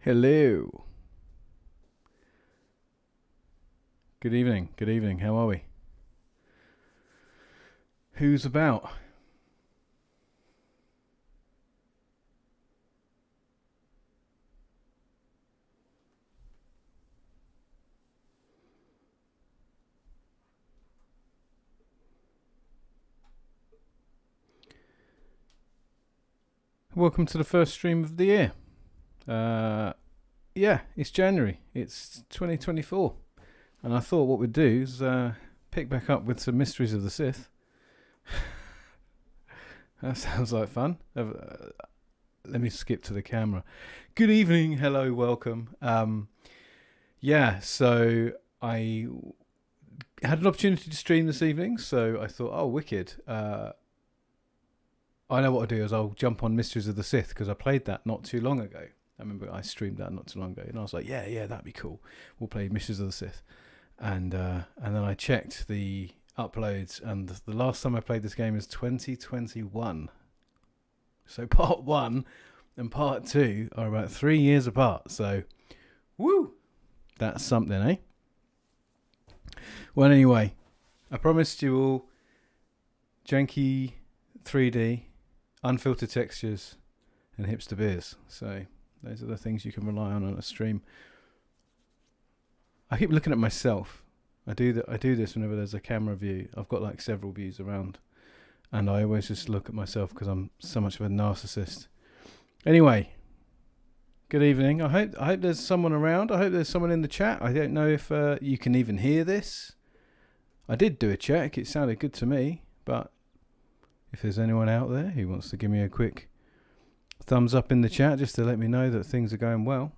Hello. Good evening. Good evening. How are we? Who's about? Welcome to the first stream of the year. Yeah, it's January. It's 2024. And I thought what we'd do is pick back up with some Mysteries of the Sith. That sounds like fun. Let me skip to the camera. Good evening. Hello. Welcome. Yeah, so I had an opportunity to stream this evening. So I thought, oh, wicked. I know what I'll do is I'll jump on Mysteries of the Sith because I played that not too long ago. I remember I streamed that not too long ago, and I was like, yeah, that'd be cool. We'll play Mysteries of the Sith, and then I checked the uploads, and the last time I played this game is 2021. So part 1 and part 2 are about 3 years apart. So, woo, that's something, eh? Well, anyway, I promised you all janky 3D, unfiltered textures, and hipster beers. So those are the things you can rely on a stream. I keep looking at myself. I do this whenever there's a camera view. I've got like several views around, and I always just look at myself because I'm so much of a narcissist. Anyway, good evening. I hope there's someone around. I hope there's someone in the chat. I don't know if you can even hear this. I did do a check. It sounded good to me, but if there's anyone out there who wants to give me a quick thumbs up in the chat just to let me know that things are going well,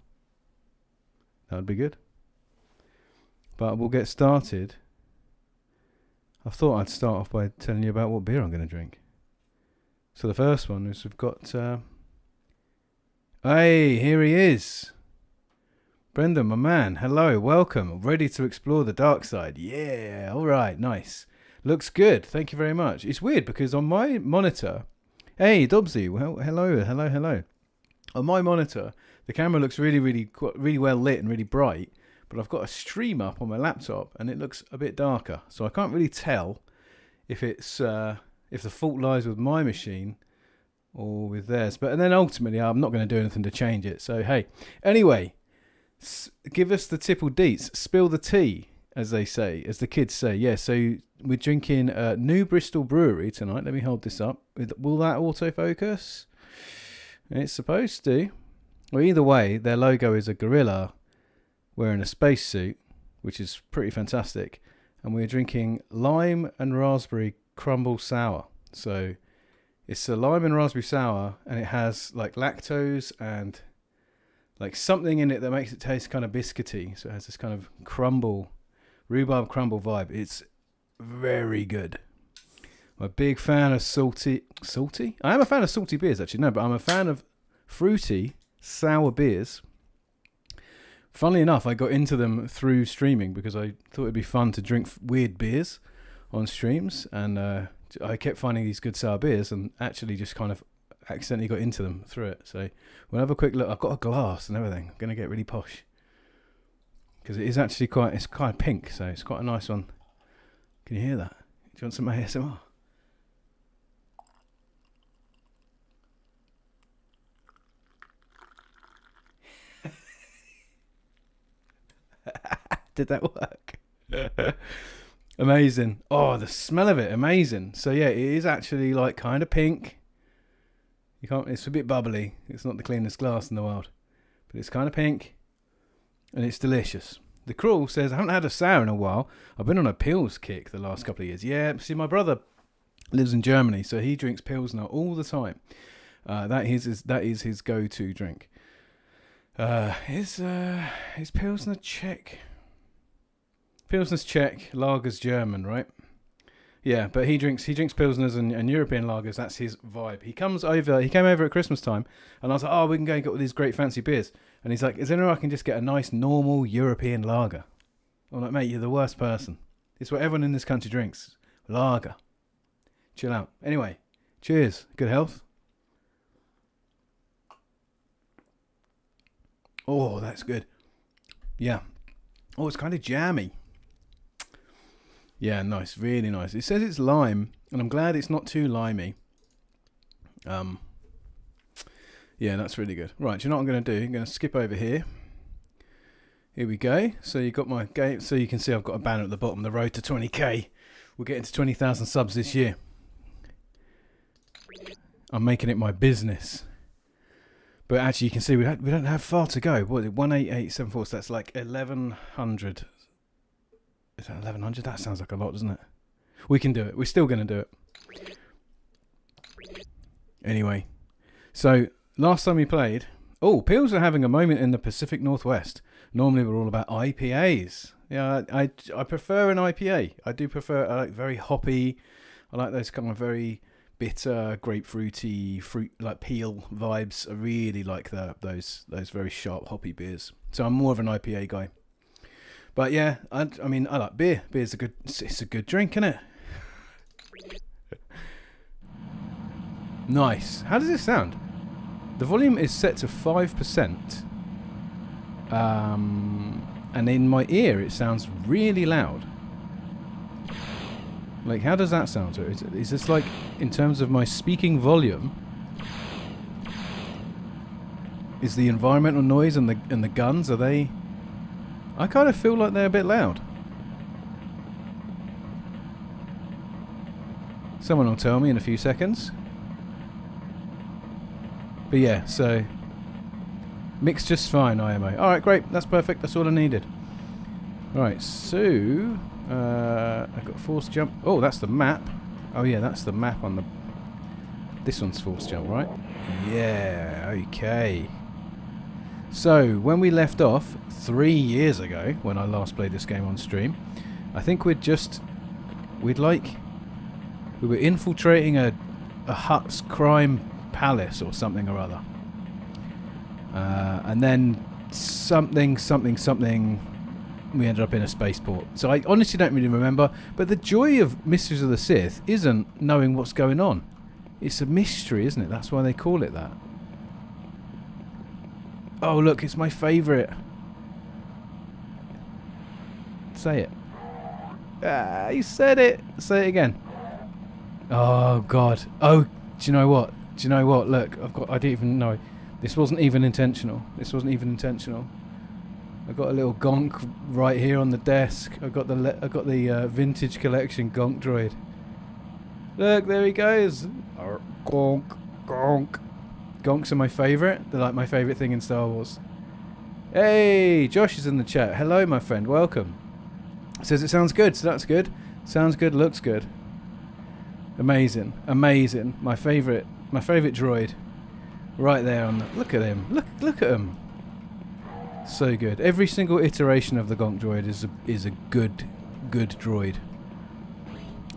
that would be good. But we'll get started. I thought I'd start off by telling you about what beer I'm going to drink. So the first one is we've got... hey, here he is. Brendan, my man. Hello, welcome. Ready to explore the dark side. Yeah, all right, nice. Looks good. Thank you very much. It's weird because on my monitor... Hey, Dobbsy. Well, hello. On my monitor, the camera looks really well lit and really bright, but I've got a stream up on my laptop and it looks a bit darker. So I can't really tell if it's if the fault lies with my machine or with theirs. But and then ultimately, I'm not going to do anything to change it. So hey, anyway, give us the tipple deets. Spill the tea, as they say, as the kids say. Yeah, so we're drinking New Bristol Brewery tonight. Let me hold this up. Will that autofocus? It's supposed to. Well, either way, their logo is a gorilla wearing a spacesuit, which is pretty fantastic. And we're drinking lime and raspberry crumble sour. So it's a lime and raspberry sour, and it has like lactose and like something in it that makes it taste kind of biscuity. So it has this kind of rhubarb crumble vibe. It's very good. I'm a big fan of salty? I am a fan of salty beers, actually. No, but I'm a fan of fruity, sour beers. Funnily enough, I got into them through streaming because I thought it'd be fun to drink weird beers on streams. And I kept finding these good sour beers and actually just kind of accidentally got into them through it. So we'll have a quick look. I've got a glass and everything. I'm going to get really posh. Because it is actually it's kind of pink, so it's quite a nice one. Can you hear that? Do you want some ASMR? Did that work? Amazing. Oh, the smell of it, amazing. So yeah, it is actually like kind of pink. It's a bit bubbly. It's not the cleanest glass in the world, but it's kind of pink. And it's delicious. The Crawl says, I haven't had a sour in a while. I've been on a Pils kick the last couple of years. Yeah, see, my brother lives in Germany, so he drinks Pilsner all the time. That is his go-to drink. Is Pilsner Czech? Pilsner's Czech, lager's German, right? Yeah, but he drinks Pilsners and European lagers. That's his vibe. He came over at Christmas time, and I was like, oh, we can go and get all these great fancy beers. And he's like, is there any way I can just get a nice, normal European lager? I'm like, mate, you're the worst person. It's what everyone in this country drinks. Lager. Chill out. Anyway, cheers. Good health. Oh, that's good. Yeah. Oh, it's kind of jammy. Yeah, nice. Really nice. It says it's lime, and I'm glad it's not too limey. Yeah, that's really good. Right, do you know what I'm going to do? I'm going to skip over here. Here we go. So you got my game. So you can see I've got a banner at the bottom. The road to 20k. We're getting to 20,000 subs this year. I'm making it my business. But actually, you can see we don't have far to go. What is it? 18874. So that's like 1100. Is that 1100? That sounds like a lot, doesn't it? We can do it. We're still going to do it. Anyway, so last time we played. Oh, Peels are having a moment in the Pacific Northwest. Normally we're all about IPAs. Yeah, I prefer an IPA. I do prefer. I like very hoppy. I like those kind of very bitter, grapefruity, fruit like peel vibes. I really like those very sharp hoppy beers. So I'm more of an IPA guy. But yeah, I mean I like beer. Beer's it's a good drink, isn't it? Nice. How does it sound? The volume is set to 5%. And in my ear it sounds really loud. Like, how does that sound to it? Is this like, in terms of my speaking volume, is the environmental noise and the guns, are they... I kind of feel like they're a bit loud. Someone will tell me in a few seconds. But yeah, so... mixed just fine, IMO. Alright, great. That's perfect. That's all I needed. Alright, so... I've got force jump. Oh, that's the map. Oh yeah, that's the map on the... This one's force jump, right? Yeah, okay. So, when we left off 3 years ago, when I last played this game on stream, I think we were infiltrating a Hutt's crime palace or something or other. And then something, we ended up in a spaceport. So I honestly don't really remember, but the joy of Mysteries of the Sith isn't knowing what's going on. It's a mystery, isn't it? That's why they call it that. Oh, look, it's my favourite. Say it. Ah, you said it. Say it again. Oh, God. Oh, do you know what? Look, I didn't even know. This wasn't even intentional. I got a little gonk right here on the desk. I got the vintage collection gonk droid. Look, there he goes. Gonk, gonk. Gonks are my favourite. They're like my favourite thing in Star Wars. Hey, Josh is in the chat. Hello, my friend. Welcome. Says it sounds good, so that's good. Sounds good, looks good. Amazing. My favourite droid. Right there on the... Look at him. Look at him. So good. Every single iteration of the gonk droid is a good droid.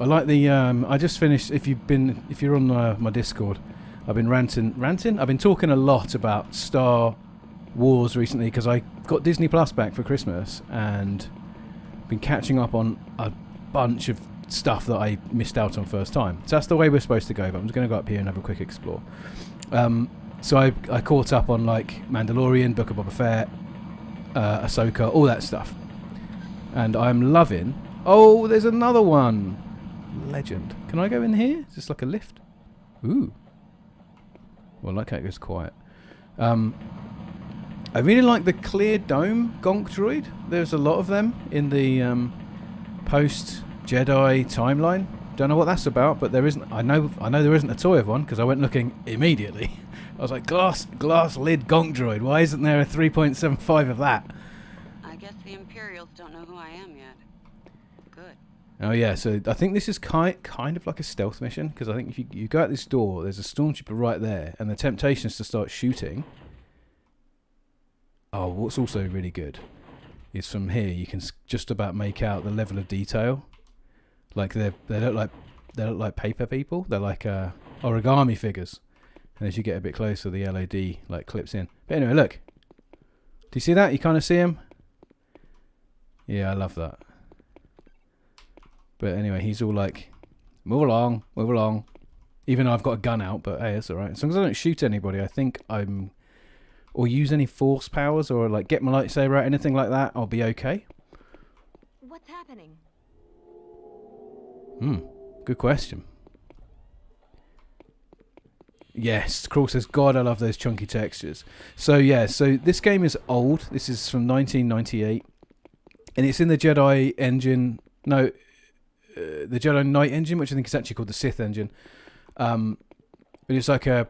I like the... I just finished... If you're on my Discord, I've been ranting. I've been talking a lot about Star Wars recently because I got Disney Plus back for Christmas and been catching up on a bunch of stuff that I missed out on first time. So that's the way we're supposed to go, but I'm just going to go up here and have a quick explore. So I caught up on like Mandalorian, Book of Boba Fett, Ahsoka, all that stuff. And I'm loving... Oh, there's another one! Legend. Can I go in here? Is this like a lift? Ooh. Well, I like how it goes quiet. I really like the clear dome gonk droid. There's a lot of them in the post-Jedi timeline. Don't know what that's about, but there isn't. I know there isn't a toy of one because I went looking immediately. I was like, glass lid gonk droid. Why isn't there a 3.75 of that? I guess the Imperials don't know who I am yet. Good. Oh yeah, so I think this is kind of like a stealth mission because I think if you go out this door, there's a stormtrooper right there, and the temptation is to start shooting. Oh, what's also really good is from here you can just about make out the level of detail. Like they look like paper people. They're like origami figures. And as you get a bit closer, the LED like clips in. But anyway, look. Do you see that? You kind of see him. Yeah, I love that. But anyway, he's all like, move along. Even though I've got a gun out, but hey, that's all right. As long as I don't shoot anybody, I think I'm or use any force powers, or like get my lightsaber out, anything like that, I'll be okay. What's happening? Good question. Yes, Crawl says, God, I love those chunky textures. So yeah, so this game is old. This is from 1998, and it's in the Jedi engine. No, the Jedi Knight engine, which I think is actually called the Sith engine. But it's like a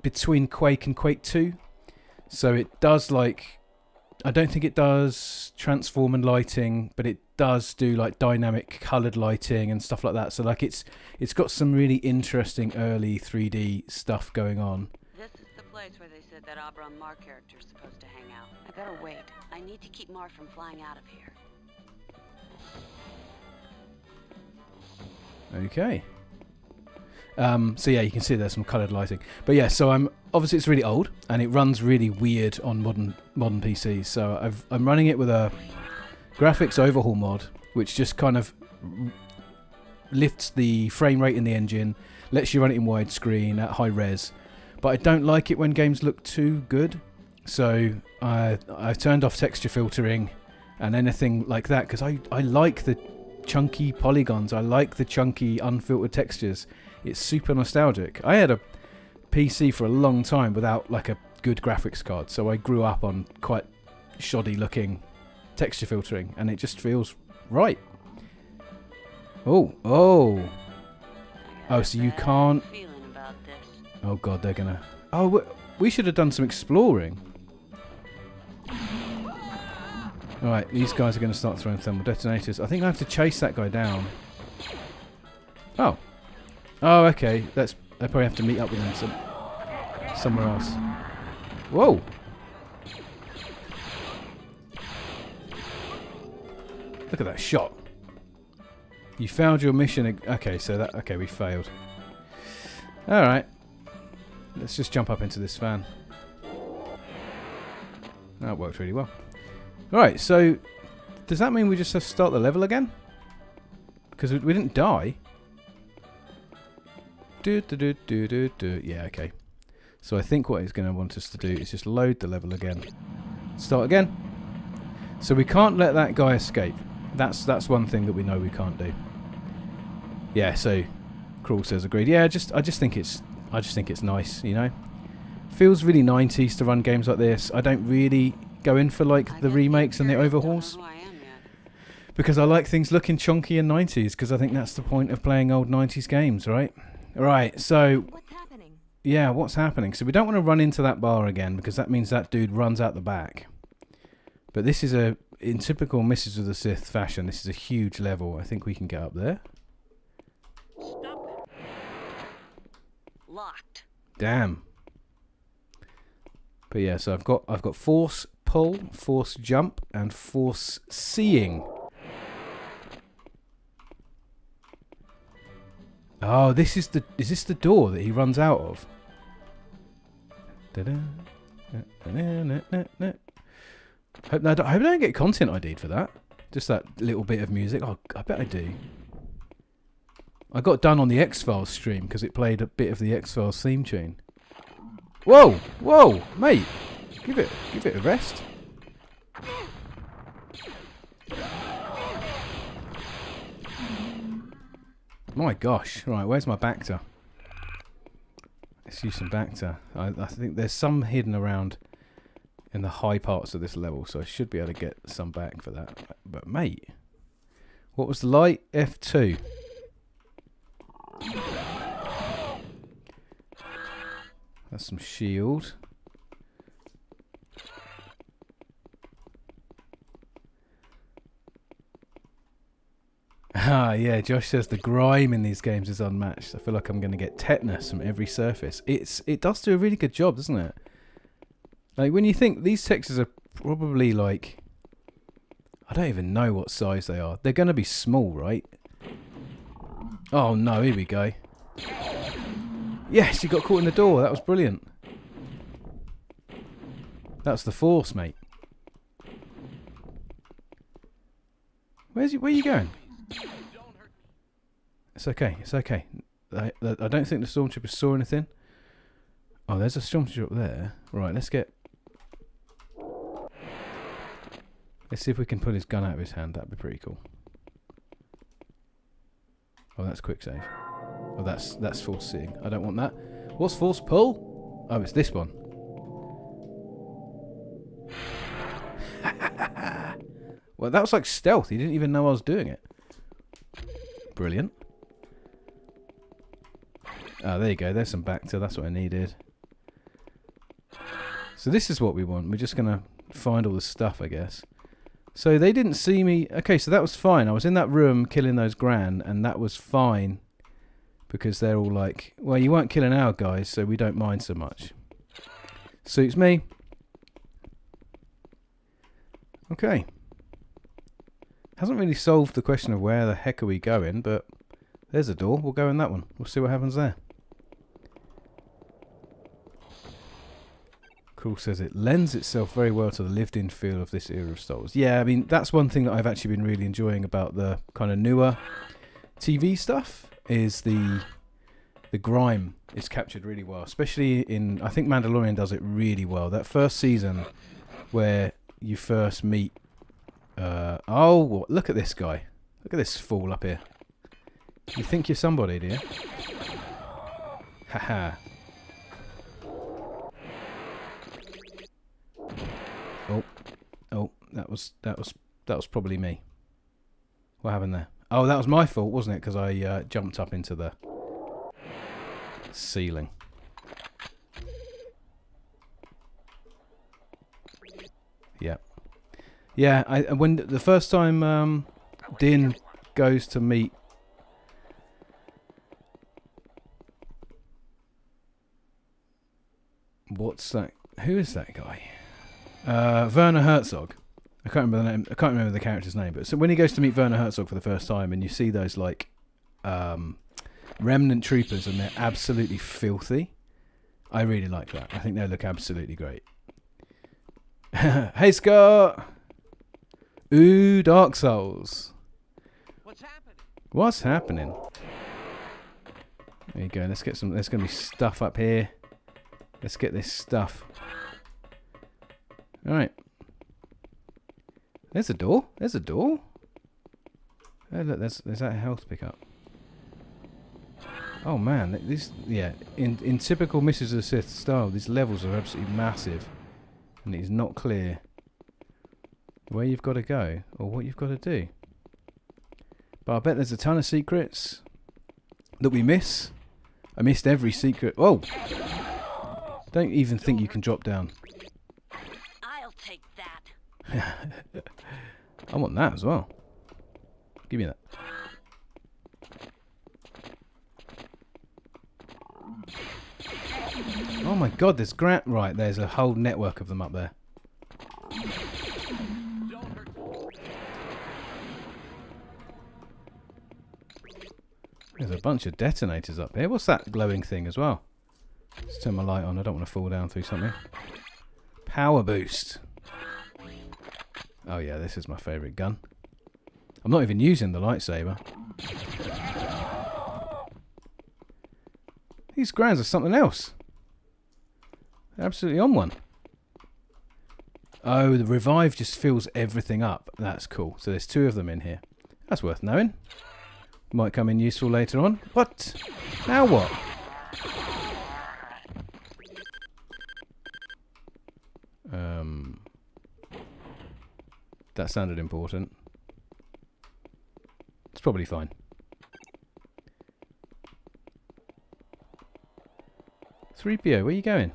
between Quake and Quake 2. So it does like, I don't think it does transform and lighting, but it does do like dynamic coloured lighting and stuff like that. So like it's got some really interesting early 3D stuff going on. This is the place where they said that Abra and Mar character's supposed to hang out. I better wait. I need to keep Mar from flying out of here. Okay. So yeah, you can see there's some coloured lighting. But yeah, so obviously it's really old and it runs really weird on modern PCs. So I'm running it with a graphics overhaul mod, which just kind of lifts the frame rate in the engine, lets you run it in widescreen at high res. But I don't like it when games look too good. So I've turned off texture filtering and anything like that, because I like the chunky polygons. I like the chunky unfiltered textures. It's super nostalgic. I had a PC for a long time without like a good graphics card, so I grew up on quite shoddy looking texture filtering, and it just feels right. Oh, so you can't. Oh god, they're gonna. Oh, we should have done some exploring. Alright, these guys are going to start throwing thermal detonators. I think I have to chase that guy down. Oh. Oh, okay. I probably have to meet up with him somewhere else. Whoa! Look at that shot. You failed your mission. Okay, okay, we failed. Alright. Let's just jump up into this fan. That worked really well. Right, so does that mean we just have to start the level again? Because we didn't die. Yeah, okay. So I think what he's going to want us to do is just load the level again. Start again. So we can't let that guy escape. That's one thing that we know we can't do. Yeah, so Crawl says agreed. Yeah, I just think it's nice, you know. Feels really 90s to run games like this. I don't really go in for like the remakes and the overhauls, because I like things looking chunky in 90s, because I think that's the point of playing old 90s games, right? Right, so What's happening? yeah, what's happening? So we don't want to run into that bar again, because that means that dude runs out the back. But this is in typical Misses of the Sith fashion, this is a huge level. I think we can get up there. Stop it. Locked. Damn. But yeah, so I've got force pull, force jump, and force seeing. Oh, is this the door that he runs out of? Hope I don't get content ID'd for that. Just that little bit of music. Oh, I bet I do. I got done on the X-Files stream because it played a bit of the X-Files theme tune. Whoa, whoa, mate! Give it a rest. My gosh! Right, where's my Bacta? Let's use some Bacta. I think there's some hidden around in the high parts of this level, so I should be able to get some back for that. But mate, what was the light? F2. That's some shield. Ah, yeah, Josh says the grime in these games is unmatched. I feel like I'm going to get tetanus from every surface. It does do a really good job, doesn't it? Like, when you think these textures are probably like, I don't even know what size they are. They're going to be small, right? Oh no, here we go. Yes, you got caught in the door. That was brilliant. That's the force, mate. Where are you going? It's okay, it's okay. I don't think the stormtrooper saw anything. Oh, there's a stormtrooper up there. Right, let's get Let's see if we can pull his gun out of his hand. That'd be pretty cool. Oh, that's quick save. Oh, that's force seeing. I don't want that. What's force pull? Oh, it's this one. Well, that was like stealth. He didn't even know I was doing it. Brilliant. Oh, there you go. There's some Bacta. That's what I needed. So this is what we want. We're just going to find all the stuff, I guess. So they didn't see me. Okay, so that was fine. I was in that room killing those Gran, and that was fine. Because they're all like, well, you weren't killing our guys, so we don't mind so much. Suits me. Okay. Hasn't really solved the question of where the heck are we going, but there's a door. We'll go in that one. We'll see what happens there. Cool says it lends itself very well to the lived-in feel of this era of Star Wars. Yeah, I mean, that's one thing that I've actually been really enjoying about the kind of newer TV stuff, is the grime is captured really well. Especially in, I think Mandalorian does it really well. That first season where you first meet... oh, look at this guy. Look at this fool up here. You think you're somebody, do you? Haha. Oh, that was probably me. What happened there? Oh, that was my fault, wasn't it? Because I jumped up into the ceiling. Yeah. Yeah, when the first time Din goes to meet what's that? Who is that guy? Werner Herzog. I can't remember the name. I can't remember the character's name. But so when he goes to meet Werner Herzog for the first time, and you see those like remnant troopers, and they're absolutely filthy. I really like that. I think they look absolutely great. Hey Scott. Ooh, Dark Souls. What's happening? What's happening? There you go. Let's get some. There's going to be stuff up here. Let's get this stuff. All right. There's a door. There's a door. Oh look, there's that health pickup. Oh man, these in typical Mrs. of the Sith style, these levels are absolutely massive, and it is not clear where you've got to go or what you've got to do. But I bet there's a ton of secrets that we miss. I missed every secret. Oh! Don't even think you can drop down. I'll take that. I want that as well. Give me that. Oh my god, there's Grant. Right, there's a whole network of them up there. There's a bunch of detonators up here. What's that glowing thing as well? Let's turn my light on. I don't want to fall down through something. Power boost. Oh yeah, this is my favourite gun. I'm not even using the lightsaber. These Grans are something else. They're absolutely on one. Oh, the revive just fills everything up. That's cool. So there's 2 of them in here. That's worth knowing. Might come in useful later on. What? Now what? That sounded important. It's probably fine. "3PO, where are you going?"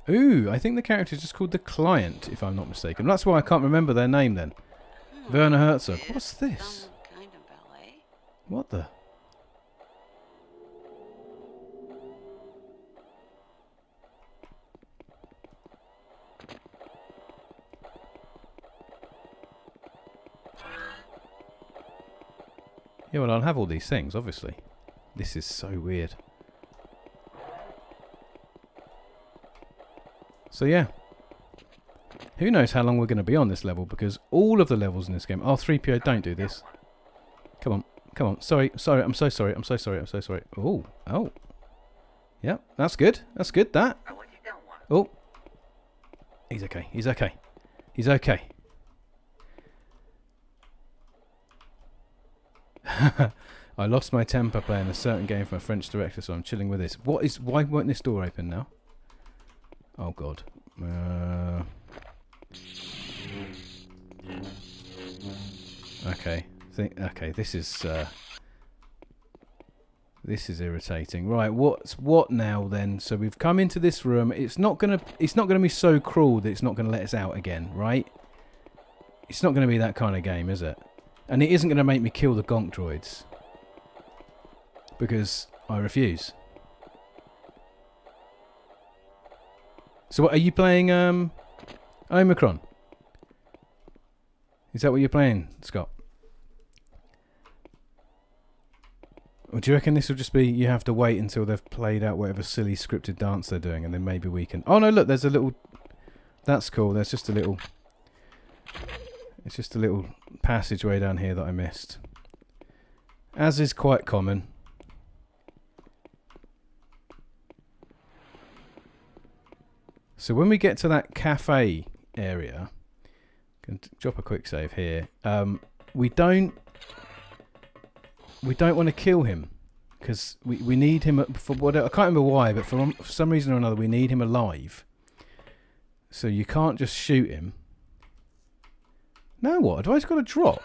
Ooh, I think the character is just called the Client, if I'm not mistaken. That's why I can't remember their name then. Werner Herzog. What's this? Some kind of ballet. What the? Yeah, well, I'll have all these things, obviously. This is so weird. So yeah, who knows how long we're going to be on this level, because all of the levels in this game... Oh, 3PO, don't do this. Come on, come on. Sorry, I'm so sorry, I'm so sorry, I'm so sorry. Oh. Yep, that's good, that. Oh, He's okay. He's okay. He's okay. I lost my temper playing a certain game from a French director, so I'm chilling with this. Why won't this door open now? Oh god. Okay. Okay, this is irritating. Right, what now then? So we've come into this room. It's not gonna be so cruel that it's not gonna let us out again, right? It's not gonna be that kind of game, is it? And it isn't gonna make me kill the gonk droids. Because I refuse. So what are you playing, Omicron? Is that what you're playing, Scott? Or do you reckon this will just be you have to wait until they've played out whatever silly scripted dance they're doing and then maybe we can... Oh no, look, there's a little... That's cool, there's just a little... It's just a little passageway down here that I missed. As is quite common. So when we get to that cafe area... Can drop a quick save here. We don't want to kill him because we need him for whatever. I can't remember why, but for some reason or another, we need him alive. So you can't just shoot him. Now what? Have I just got to drop?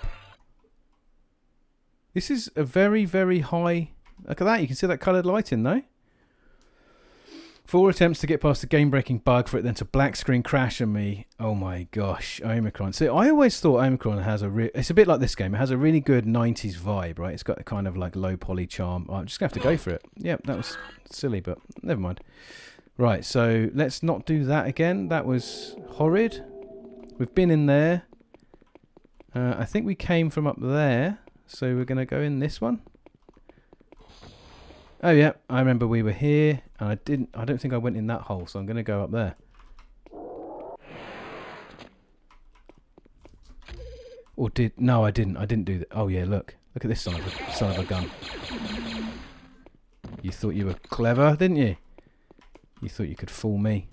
This is a very, very high... Look at that. You can see that coloured lighting, though. 4 attempts to get past the game-breaking bug for it then to black screen crash on me. Oh my gosh, Omicron. So I always thought Omicron has it's a bit like this game. It has a really good 90s vibe, right? It's got a kind of like low poly charm. I'm just going to have to go for it. Yep, that was silly, but never mind. Right, so let's not do that again. That was horrid. We've been in there. I think we came from up there. So we're going to go in this one. Oh yeah, I remember we were here, and I don't think I went in that hole, so I'm going to go up there. Or no, I didn't do that. Oh yeah, look at this son of a gun. You thought you were clever, didn't you? You thought you could fool me.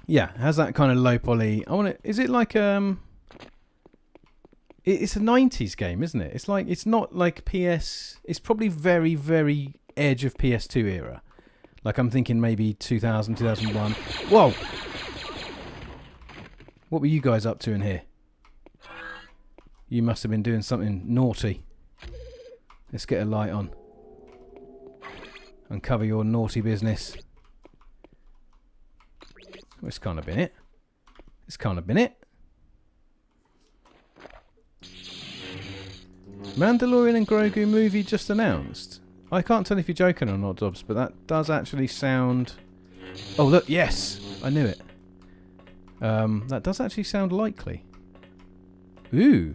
Yeah, it has that kind of low poly. Is it like It's a 90s game, isn't it? It's not like PS... It's probably very, very edge of PS2 era. Like I'm thinking maybe 2000, 2001. Whoa! What were you guys up to in here? You must have been doing something naughty. Let's get a light on. Uncover your naughty business. Well, it's kind of been it. It's kind of been it. Mandalorian and Grogu movie just announced. I can't tell if you're joking or not, Dobbs, but that does actually sound... Oh, look, yes! I knew it. That does actually sound likely. Ooh.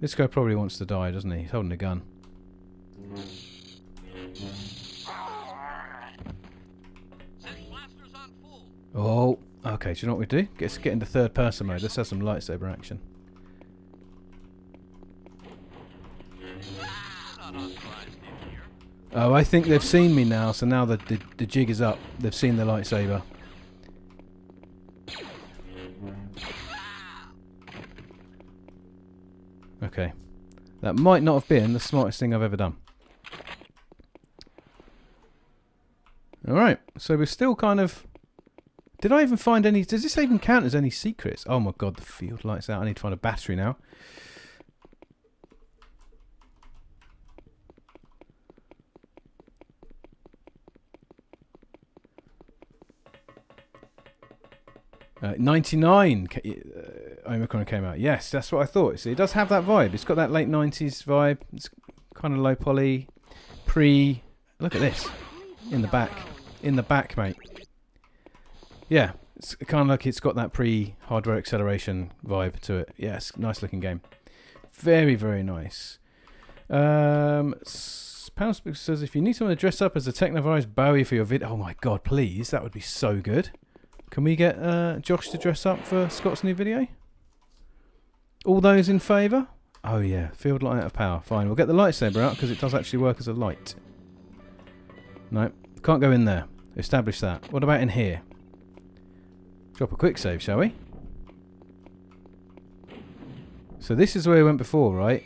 This guy probably wants to die, doesn't he? He's holding a gun. Oh, okay. Do you know what we do? Let's get into third person mode. Let's have some lightsaber action. Oh, I think they've seen me now, so now the jig is up. They've seen the lightsaber. Okay. That might not have been the smartest thing I've ever done. Alright, so we're still kind of... Did I even find any... Does this even count as any secrets? Oh my god, the field light's out. I need to find a battery now. '99 Omicron came out. Yes, that's what I thought. See, it does have that vibe. It's got that late 90s vibe. It's kind of low poly. Look at this. In the back. In the back, mate. Yeah, it's kind of like it's got that pre-hardware acceleration vibe to it. Yes, nice looking game. Very, very nice. Poundspeak says, if you need someone to dress up as a Technovirus Bowie for your video... Oh my god, please. That would be so good. Can we get Josh to dress up for Scott's new video? All those in favour? Oh yeah, field light out of power. Fine, we'll get the lightsaber out because it does actually work as a light. No, can't go in there. Establish that. What about in here? Drop a quick save, shall we? So this is where we went before, right?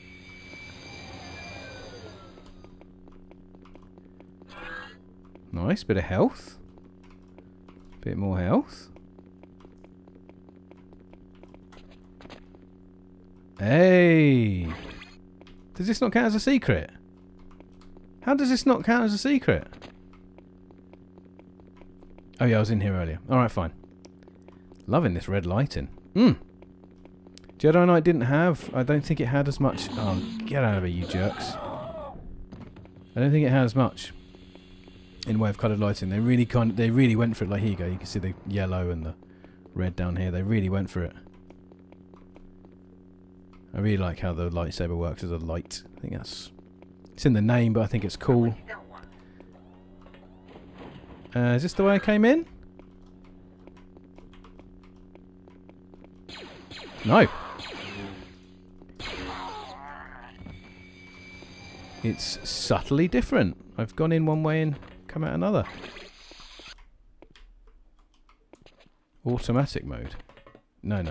Nice, bit of health. Bit more health. Hey! Does this not count as a secret? How does this not count as a secret? Oh yeah, I was in here earlier. Alright, fine. Loving this red lighting. Jedi Knight didn't have... I don't think it had as much... Oh, get out of it, you jerks. I don't think it had as much in way of coloured lighting. They really went for it. Like, here you go. You can see the yellow and the red down here. They really went for it. I really like how the lightsaber works as a light. I think that's... It's in the name, but I think it's cool. Is this the way I came in? No. It's subtly different. I've gone in one way and come out another. Automatic mode. No.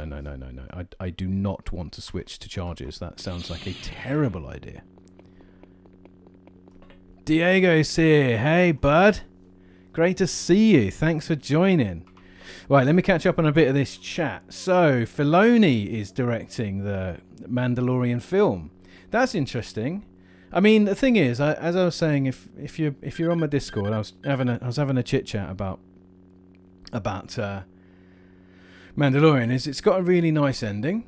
I do not want to switch to charges. That sounds like a terrible idea. Diego's here. Hey, bud. Great to see you. Thanks for joining. Right, let me catch up on a bit of this chat. So, Filoni is directing the Mandalorian film. That's interesting. I mean, the thing is, as I was saying, if you're on my Discord, I was having a chit chat about Mandalorian. It's got a really nice ending,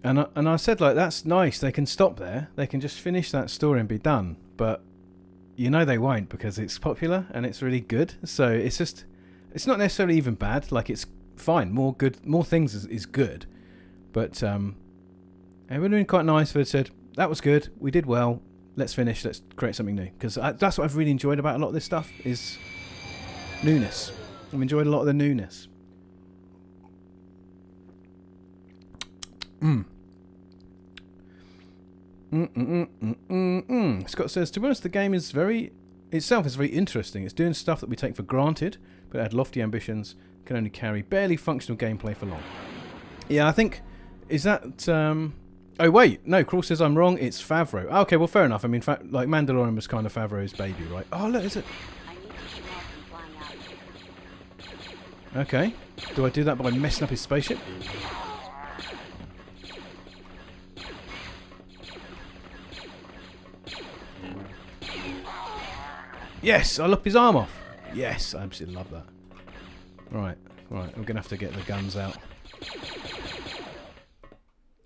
and I said, like, that's nice. They can stop there. They can just finish that story and be done. But you know they won't, because it's popular and it's really good. So it's not necessarily even bad. Like, it's fine. More things is good. But it would have been quite nice if they said, that was good. We did well. Let's finish. Let's create something new. Because that's what I've really enjoyed about a lot of this stuff is newness. I've enjoyed a lot of the newness. Scott says, to be honest, the game is itself is very interesting. It's doing stuff that we take for granted, but had lofty ambitions, can only carry barely functional gameplay for long. Yeah, I think, is that... oh, wait, no, Crawl says I'm wrong, it's Favreau. Oh, okay, well, fair enough. I mean, like, Mandalorian was kind of Favreau's baby, right? Oh, look, is it... Okay. Do I do that by messing up his spaceship? Yes, I lop his arm off. Yes, I absolutely love that. Right, I'm going to have to get the guns out.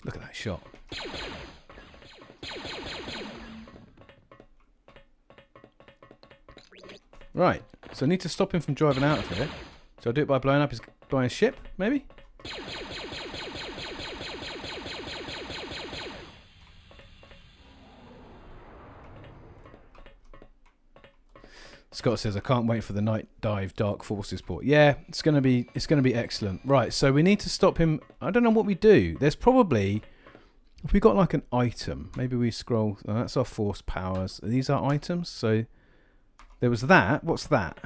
Look at that shot. Right, so I need to stop him from driving out of here. So I'll do it by blowing up his ship, maybe? Scott says, I can't wait for the night dive Dark Forces port. Yeah, it's gonna be excellent. Right, so we need to stop him. I don't know what we do. There's probably, if we got like an item, maybe we scroll. Oh, that's our force powers. These are items. So there was that. What's that?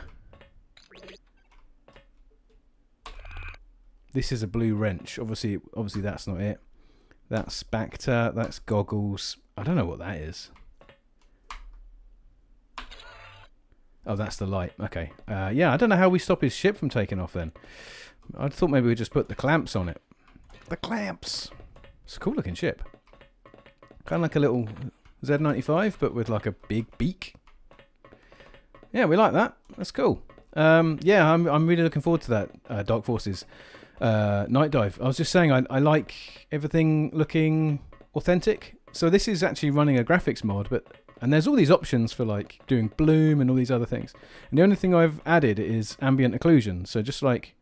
This is a blue wrench. Obviously that's not it. That's Bacta. That's goggles. I don't know what that is. Oh, that's the light. Okay. Yeah, I don't know how we stop his ship from taking off then. I thought maybe we'd just put the clamps on it. The clamps! It's a cool looking ship. Kind of like a little Z95, but with like a big beak. Yeah, we like that. That's cool. Yeah, I'm really looking forward to that Dark Forces night dive. I was just saying I like everything looking authentic. So this is actually running a graphics mod, and there's all these options for like doing bloom and all these other things. And the only thing I've added is ambient occlusion. So just like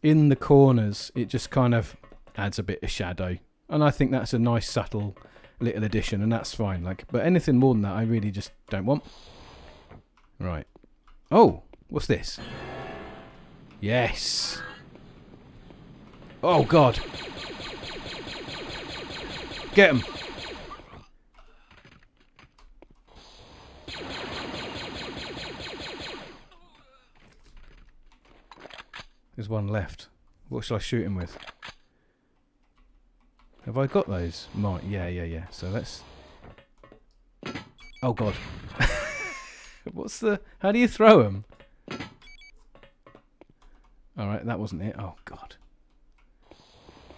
in the corners, it just kind of adds a bit of shadow. And I think that's a nice subtle little addition, and that's fine. Like, but anything more than that, I really just don't want. Right. Oh, what's this? Yes. Oh, God. Get him. There's one left. What shall I shoot him with? Have I got those? Might. Yeah. So let's... Oh, God. What's the... How do you throw them? Alright, that wasn't it. Oh, God.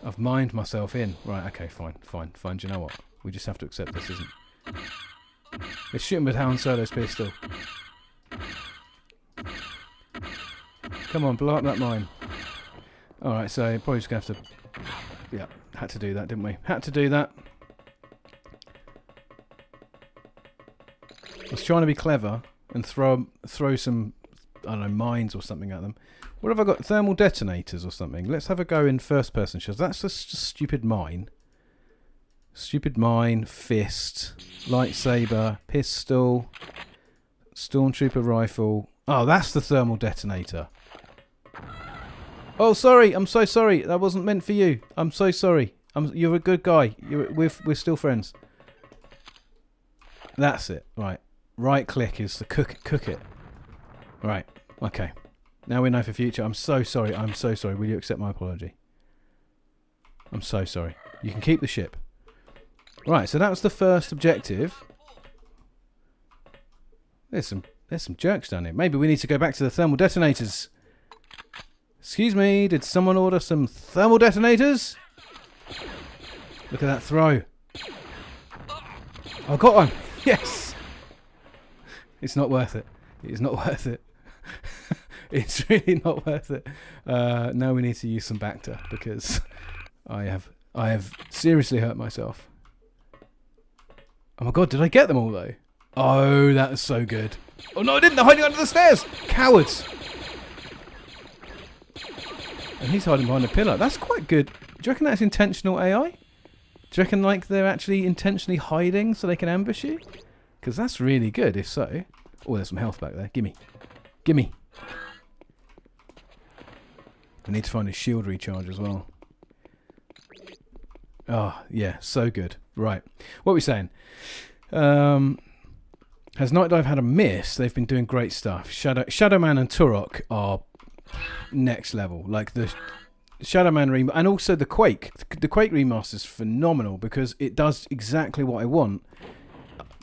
I've mined myself in. Right, okay, fine. Do you know what? We just have to accept this, isn't it? Let's shoot him with Han Solo's pistol. Come on, blow up that mine. Alright, so probably just going to have to... Yeah, had to do that, didn't we? Had to do that. I was trying to be clever and throw some, I don't know, mines or something at them. What have I got? Thermal detonators or something. Let's have a go in first person shots. That's just a stupid mine. Stupid mine, fist, lightsaber, pistol, stormtrooper rifle. Oh, that's the thermal detonator. Oh, sorry. I'm so sorry. That wasn't meant for you. I'm so sorry. You're a good guy. We're still friends. That's it. Right. Right click is to cook it. Right. Okay. Now we know for future. I'm so sorry. Will you accept my apology? I'm so sorry. You can keep the ship. Right. So that was the first objective. There's some jerks down here. Maybe we need to go back to the thermal detonators. Excuse me, did someone order some thermal detonators? Look at that throw. I got one. Yes. It's not worth it. It's not worth it. It's really not worth it. Now we need to use some Bacta because I have seriously hurt myself. Oh my God, did I get them all though? Oh, that is so good. Oh no, I didn't. They're hiding under the stairs. Cowards. And he's hiding behind a pillar. That's quite good. Do you reckon that's intentional AI? Do you reckon like they're actually intentionally hiding so they can ambush you? Because that's really good if so. Oh, there's some health back there. Gimme. Gimme. I need to find a shield recharge as well. Oh, yeah. So good. Right. What are we saying? Has Night Dive had a miss? They've been doing great stuff. Shadowman and Turok are next level. Like the Shadowman and also the Quake. The Quake remaster is phenomenal because it does exactly what I want.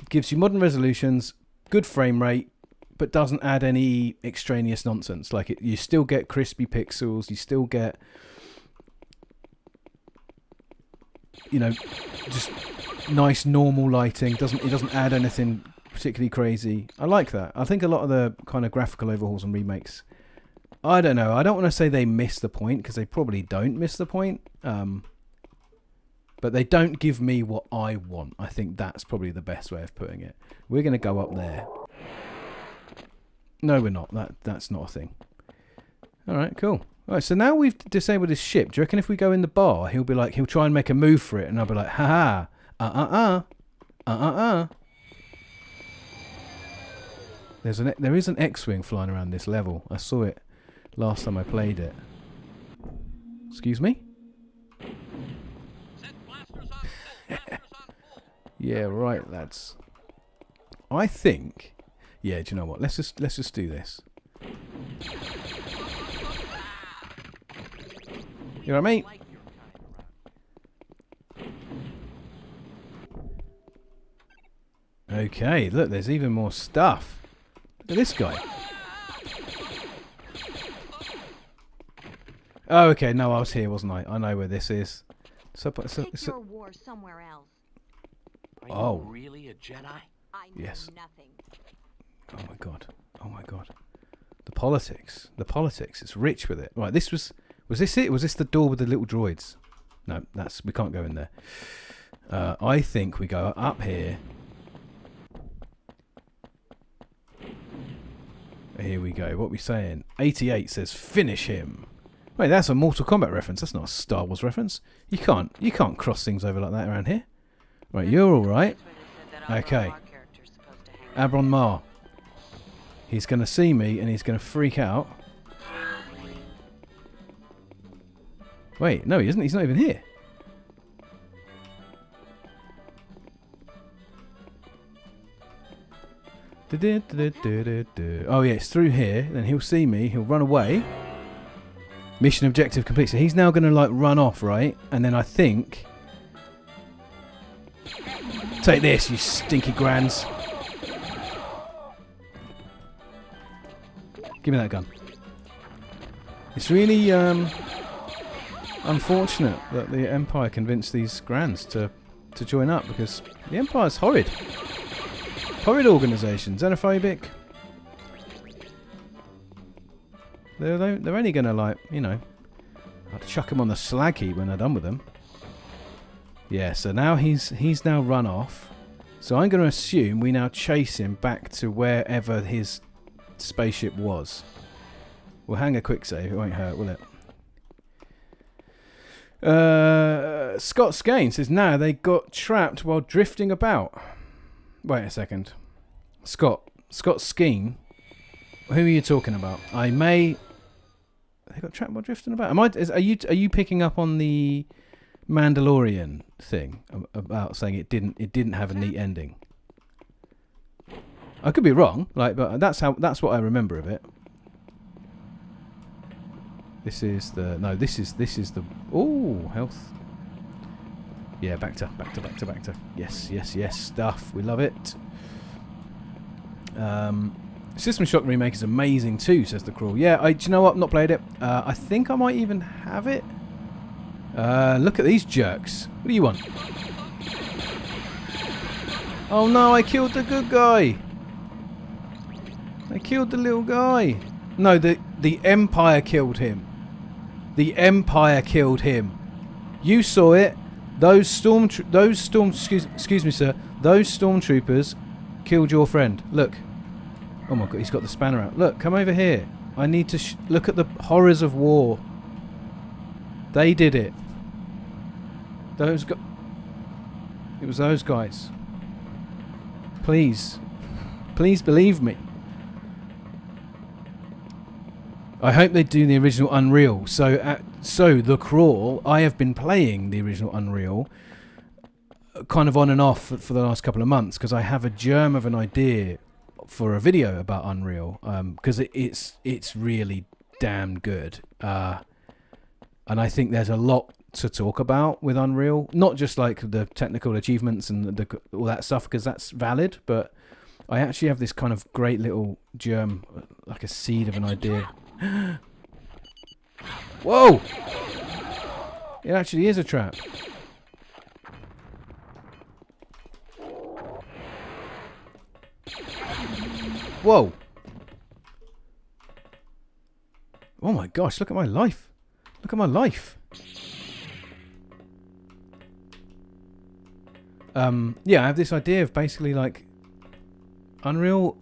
Gives you modern resolutions, good frame rate, but doesn't add any extraneous nonsense. Like you still get crispy pixels. You still get, you know, just nice normal lighting. It doesn't add anything particularly crazy. I like that. I think a lot of the kind of graphical overhauls and remakes, I don't know. I don't want to say they miss the point because they probably don't miss the point. But they don't give me what I want. I think that's probably the best way of putting it. We're going to go up there. No, we're not. That's not a thing. All right, cool. All right, so now we've disabled his ship. Do you reckon if we go in the bar, he'll try and make a move for it, and I'll be like, ha ha, There is an X-wing flying around this level. I saw it last time I played it. Excuse me? Yeah, right, lads. I think... Yeah, do you know what? Let's just do this. You know what I mean? Okay, look, there's even more stuff. Look at this guy. Oh, okay, no, I was here, wasn't I? I know where this is. Take your war somewhere else. Are you really a Jedi? I know Yes. nothing. Oh my god. Oh my god. The politics. It's rich with it. Right, was this it? Was this the door with the little droids? No, we can't go in there. I think we go up here. Here we go. What are we saying? 88 says finish him. Wait, that's a Mortal Kombat reference. That's not a Star Wars reference. You can't cross things over like that around here. Right, you're all right. Okay. Abron Mar. He's going to see me and he's going to freak out. Wait, no, he isn't. He's not even here. Oh yeah, it's through here. Then he'll see me. He'll run away. Mission objective complete. So he's now going to like run off, right? And then I think... Take this, you stinky grands. Give me that gun. It's really unfortunate that the Empire convinced these grands to join up, because the Empire's horrid. Horrid organisation, xenophobic. They're only going to, like, you know, I'll chuck them on the slag heap when they're done with them. Yeah, so now he's now run off. So I'm going to assume we now chase him back to wherever his spaceship was. We'll hang a quick save. It won't hurt, will it? Scott Skane says, now they got trapped while drifting about. Wait a second. Scott Skeen. Who are you talking about? They got trapped while drifting about. Are you picking up on the Mandalorian thing about saying it didn't have a neat ending? I could be wrong, but that's what I remember of it. This is the health. Yeah, back to. Yes, stuff. We love it. System Shock remake is amazing too, says the Crawl. Yeah, do you know what? Not played it. I think I might even have it. Look at these jerks. What do you want? Oh no, I killed the good guy. I killed the little guy. No, the Empire killed him. The Empire killed him. You saw it. Excuse me, sir. Those stormtroopers killed your friend. Look. Oh my god, he's got the spanner out. Look, come over here. I need to look at the horrors of war. They did it. It was those guys. Please believe me. I hope they do the original Unreal. So the Crawl, I have been playing the original Unreal kind of on and off for the last couple of months, because I have a germ of an idea for a video about Unreal, because it's really damn good, and I think there's a lot to talk about with Unreal, not just like the technical achievements and all that stuff, because that's valid, but I actually have this kind of great little germ, like a seed of an idea. Whoa! It actually is a trap. Whoa! Oh my gosh, look at my life. Look at my life. Yeah, I have this idea of basically like Unreal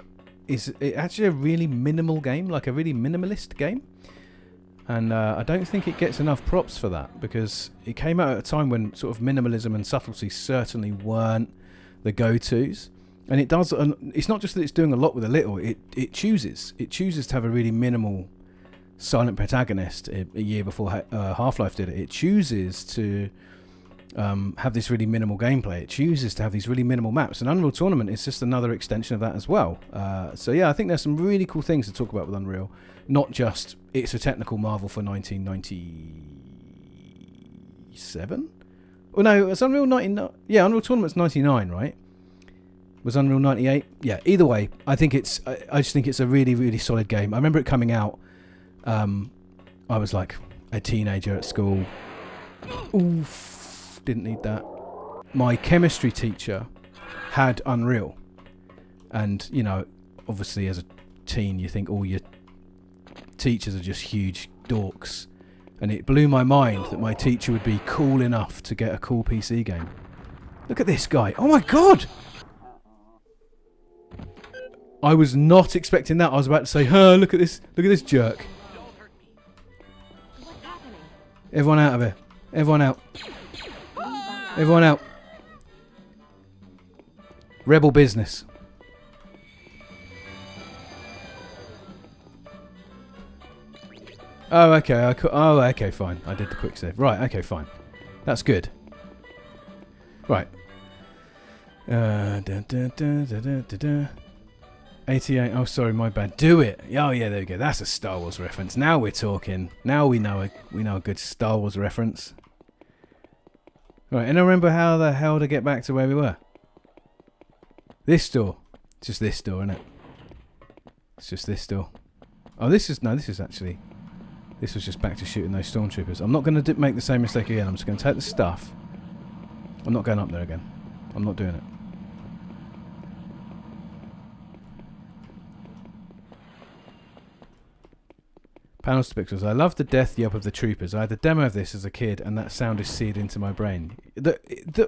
is actually a really minimal game, like a really minimalist game. And I don't think it gets enough props for that, because it came out at a time when sort of minimalism and subtlety certainly weren't the go-tos. And it does. It's not just that it's doing a lot with a little. It chooses to have a really minimal silent protagonist. A year before Half-Life did it. It chooses to have this really minimal gameplay. It chooses to have these really minimal maps. And Unreal Tournament is just another extension of that as well. So yeah, I think there's some really cool things to talk about with Unreal. Not just it's a technical marvel for 1997. Oh no, it's Unreal 99. Yeah, Unreal Tournament's 99, right? Was Unreal 98? Yeah, either way, I just think it's a really, really solid game. I remember it coming out. I was like a teenager at school. Oof, didn't need that. My chemistry teacher had Unreal. And, you know, obviously as a teen, you think all your teachers are just huge dorks. And it blew my mind that my teacher would be cool enough to get a cool PC game. Look at this guy. Oh my god! I was not expecting that. I was about to say, look at this jerk. What's happening? Everyone out of here. Everyone out. Everyone out. Rebel business. Oh, okay. Oh, okay, fine. I did the quick save. Right, okay, fine. That's good. Right. 88. Oh, sorry, my bad. Do it. Oh, yeah, there we go. That's a Star Wars reference. Now we're talking. Now we know a good Star Wars reference. Right, and I remember how the hell to get back to where we were. This door. It's just this door, isn't it? It's just this door. Oh, this is actually... This was just back to shooting those stormtroopers. I'm not going to make the same mistake again. I'm just going to take the stuff. I'm not going up there again. I'm not doing it. Panels to pixels. I love the death yelp of the troopers. I had the demo of this as a kid, and that sound is seared into my brain.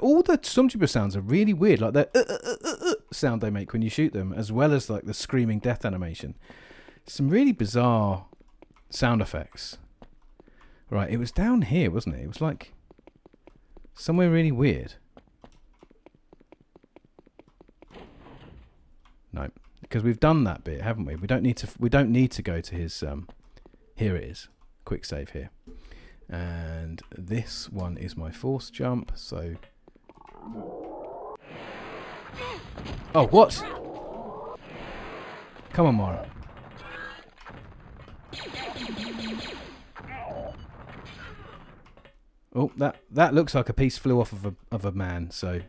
All the stormtrooper sounds are really weird, like the sound they make when you shoot them, as well as like the screaming death animation. Some really bizarre sound effects. Right, it was down here, wasn't it? It was like somewhere really weird. No, because we've done that bit, haven't we? We don't need to go to his here it is. Quick save here. And this one is my force jump, so... Oh, what? Come on, Mara. Oh, that looks like a piece flew off of a man, so...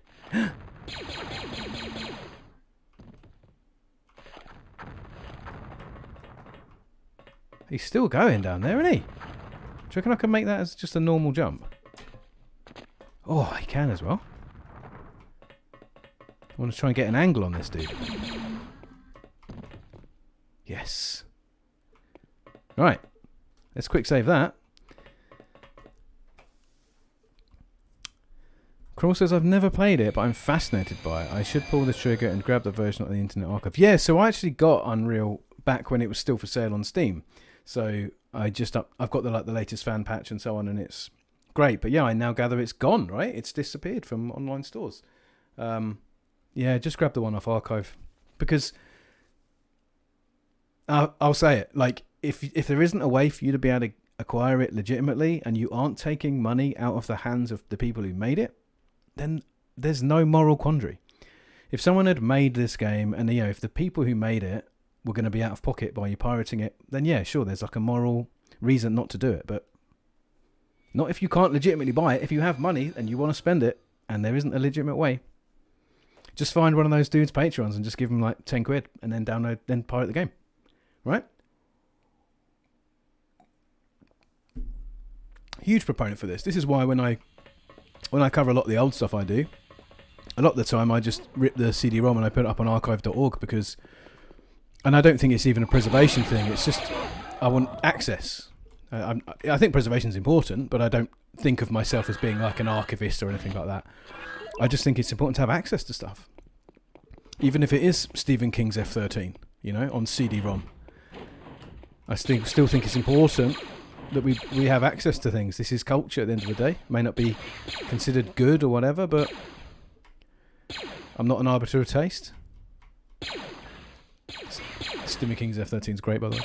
He's still going down there, isn't he? Do you reckon I can make that as just a normal jump? Oh, he can as well. I want to try and get an angle on this dude. Yes. Right. Let's quick save that. Crawl says, I've never played it, but I'm fascinated by it. I should pull the trigger and grab the version of the Internet Archive. Yeah, so I actually got Unreal back when it was still for sale on Steam. So I've got the latest fan patch and so on, and it's great. But yeah, I now gather it's gone, right? It's disappeared from online stores. Yeah, just grab the one off archive, because I'll say it, like if there isn't a way for you to be able to acquire it legitimately, and you aren't taking money out of the hands of the people who made it, then there's no moral quandary. If someone had made this game, and if the people who made it were going to be out of pocket by you pirating it, then yeah, sure, there's like a moral reason not to do it, but not if you can't legitimately buy it. If you have money and you want to spend it and there isn't a legitimate way, just find one of those dudes' Patreons and just give them like 10 quid and then pirate the game, right? Huge proponent for this. This is why when I cover a lot of the old stuff I do, a lot of the time I just rip the CD-ROM and I put it up on archive.org, because... And I don't think it's even a preservation thing. It's just I want access. I think preservation is important, but I don't think of myself as being like an archivist or anything like that. I just think it's important to have access to stuff, even if it is Stephen King's F-13, on CD-ROM. I still think it's important that we have access to things. This is culture at the end of the day. It may not be considered good or whatever, but I'm not an arbiter of taste. Stephen King's F-13 is great, by the way.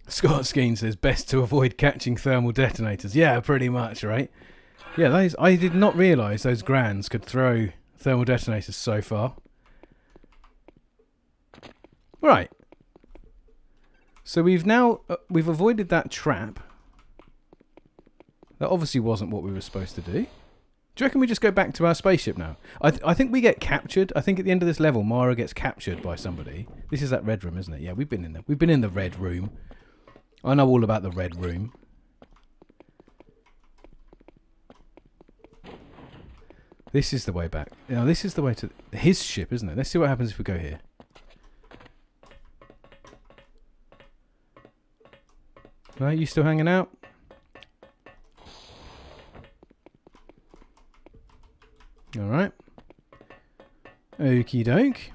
Scott Skeen says, best to avoid catching thermal detonators. Yeah, pretty much, right? Yeah, I did not realise those Grands could throw thermal detonators so far. Right. So we've avoided that trap. That obviously wasn't what we were supposed to do. Do you reckon we just go back to our spaceship now? I think we get captured. I think at the end of this level, Mara gets captured by somebody. This is that red room, isn't it? Yeah, we've been in there. We've been in the red room. I know all about the red room. This is the way back. Now, this is the way to his ship, isn't it? Let's see what happens if we go here. Right, you still hanging out? Alright. Okie doke.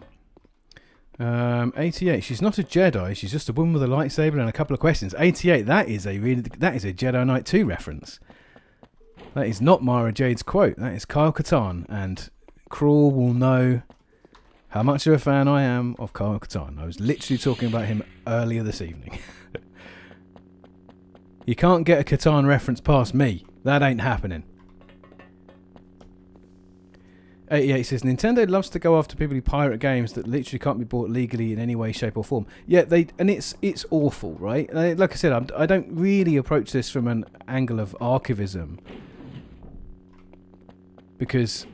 88. She's not a Jedi. She's just a woman with a lightsaber and a couple of questions. 88. That is a Jedi Knight 2 reference. That is not Mara Jade's quote. That is Kyle Katarn, and Crawl will know how much of a fan I am of Kyle Katarn. I was literally talking about him earlier this evening. You can't get a Katarn reference past me. That ain't happening. 88 says, Nintendo loves to go after people who pirate games that literally can't be bought legally in any way, shape or form. Yeah, it's awful, right? Like I said, I don't really approach this from an angle of archivism, because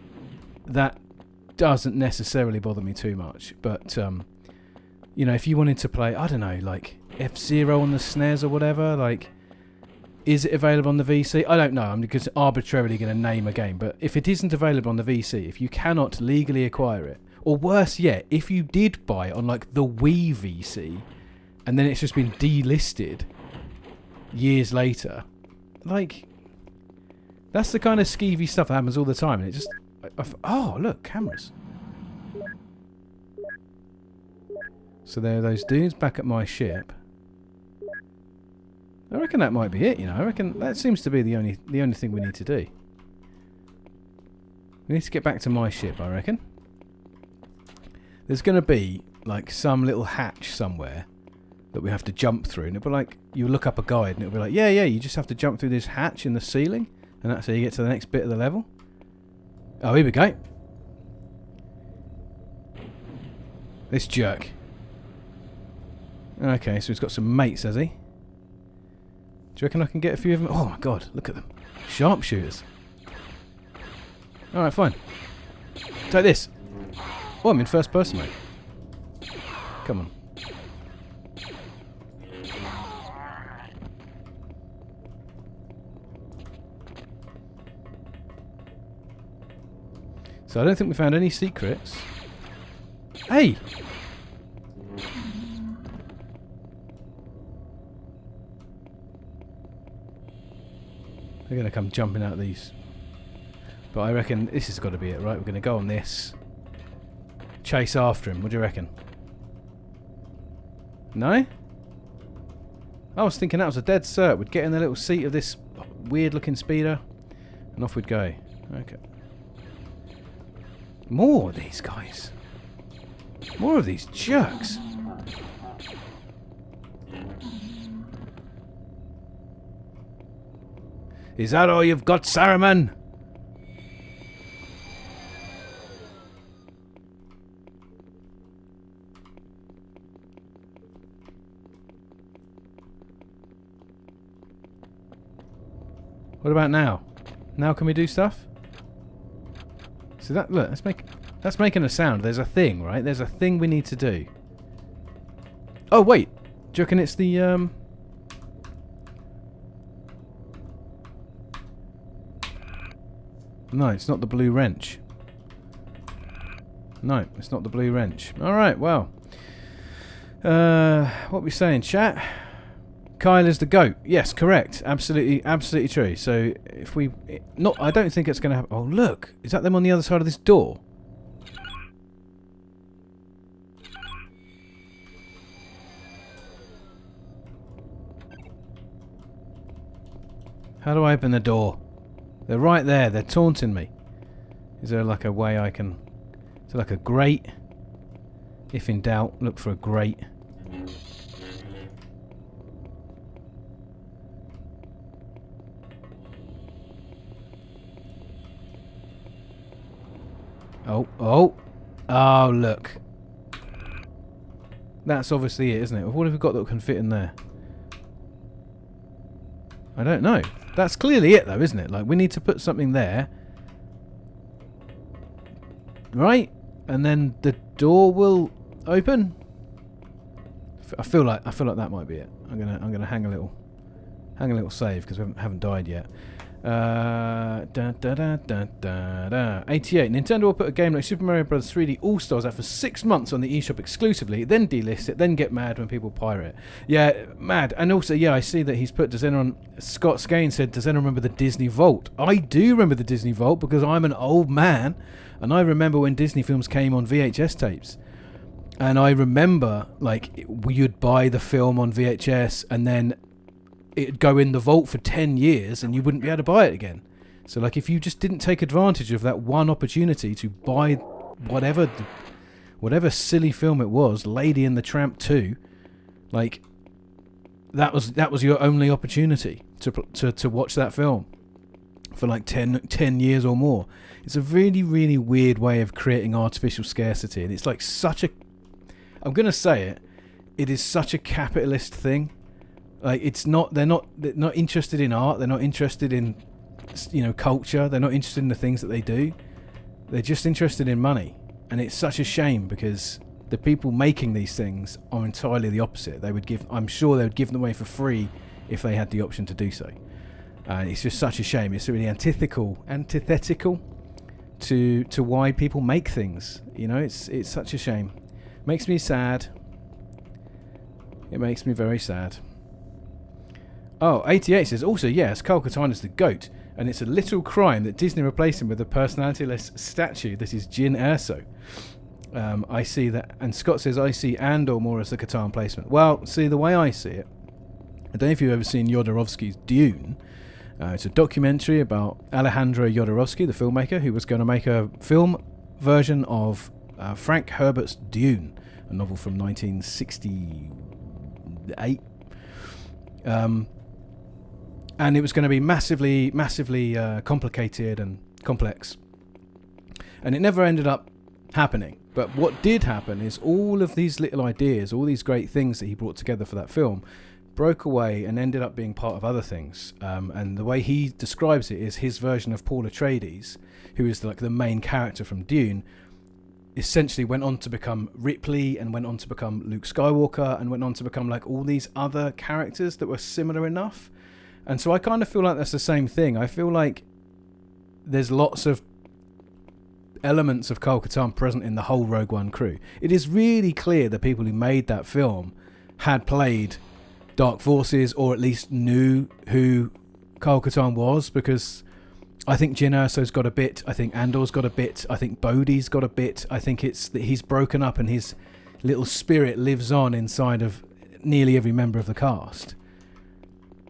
that doesn't necessarily bother me too much. But, you know, if you wanted to play, I don't know, like F-Zero on the SNES or whatever, like, is it available on the VC? I don't know. I'm just arbitrarily going to name a game. But if it isn't available on the VC, if you cannot legally acquire it, or worse yet, if you did buy it on like the Wii VC, and then it's just been delisted years later, like, that's the kind of skeevy stuff that happens all the time. And it just... oh, look, cameras. So there are those dudes back at my ship. I reckon that might be it, you know. I reckon that seems to be the only thing we need to do. We need to get back to my ship, I reckon. There's going to be, like, some little hatch somewhere that we have to jump through. And it'll be like, you look up a guide and it'll be like, yeah, you just have to jump through this hatch in the ceiling. And that's how you get to the next bit of the level. Oh, here we go. This jerk. Okay, so he's got some mates, has he? Do you reckon I can get a few of them? Oh my god, look at them. Sharpshooters. Alright, fine. Take this. Oh, I'm in first person mode. Come on. So I don't think we found any secrets. Hey! They're going to come jumping out of these. But I reckon this has got to be it, right? We're going to go on this. Chase after him. What do you reckon? No? I was thinking that was a dead cert. We'd get in the little seat of this weird looking speeder and off we'd go. Okay. More of these guys. More of these jerks. Is that all you've got, Saruman? What about now? Now can we do stuff? So that, look, that's making a sound. There's a thing, right? There's a thing we need to do. Oh wait, do you reckon it's the No, it's not the blue wrench. No, it's not the blue wrench. Alright, well. What are we saying, chat? Kyle is the GOAT. Yes, correct. Absolutely, absolutely true. So, if we... I don't think it's going to happen. Oh, look. Is that them on the other side of this door? How do I open the door? They're right there. They're taunting me. Is there like a way I can... Is there like a grate? If in doubt, look for a grate. Oh, look. That's obviously it, isn't it? What have we got that can fit in there? I don't know. That's clearly it, though, isn't it? Like, we need to put something there. Right? And then the door will open. I feel like that might be it. I'm gonna hang a little save because we haven't died yet. 88. Nintendo will put a game like Super Mario Bros. 3D All-Stars out for 6 months on the eShop exclusively, then delist it, then get mad when people pirate it. Yeah, mad. And also, yeah, I see that he's put, does anyone... Scott Skane said, does anyone remember the Disney Vault? I do remember the Disney Vault because I'm an old man, and I remember when Disney films came on VHS tapes. And I remember, like, you'd buy the film on VHS, and then it'd go in the vault for 10 years and you wouldn't be able to buy it again. So like if you just didn't take advantage of that one opportunity to buy whatever whatever silly film it was, Lady and the Tramp 2, like that was your only opportunity to watch that film for like 10 years or more. It's a really, really weird way of creating artificial scarcity, and it's like I'm gonna say it is such a capitalist thing. Like they're not interested in art, they're not interested in culture, they're not interested in the things that they do. They're just interested in money. And it's such a shame, because the people making these things are entirely the opposite. I'm sure they would give them away for free if they had the option to do so. It's just such a shame. It's really antithetical to why people make things. It's such a shame. Makes me sad. It makes me very sad. Oh, 88 says, also, yes, Kyle Katarn is the GOAT, and it's a literal crime that Disney replaced him with a personalityless statue that is Jyn Erso. I see that, and Scott says, I see Andor more as the Katarn placement. Well, see, the way I see it, I don't know if you've ever seen Jodorowsky's Dune. It's a documentary about Alejandro Jodorowsky, the filmmaker, who was going to make a film version of Frank Herbert's Dune, a novel from 1968. And it was going to be massively complicated and complex. And it never ended up happening. But what did happen is all of these little ideas, all these great things that he brought together for that film, broke away and ended up being part of other things. And the way he describes it is his version of Paul Atreides, who is like the main character from Dune, essentially went on to become Ripley and went on to become Luke Skywalker and went on to become like all these other characters that were similar enough. And so I kind of feel like that's the same thing. I feel like there's lots of elements of Kyle Katarn present in the whole Rogue One crew. It is really clear the people who made that film had played Dark Forces, or at least knew who Kyle Katarn was, because I think Jyn Erso's got a bit, I think Andor's got a bit, I think Bodhi's got a bit. I think it's that he's broken up and his little spirit lives on inside of nearly every member of the cast.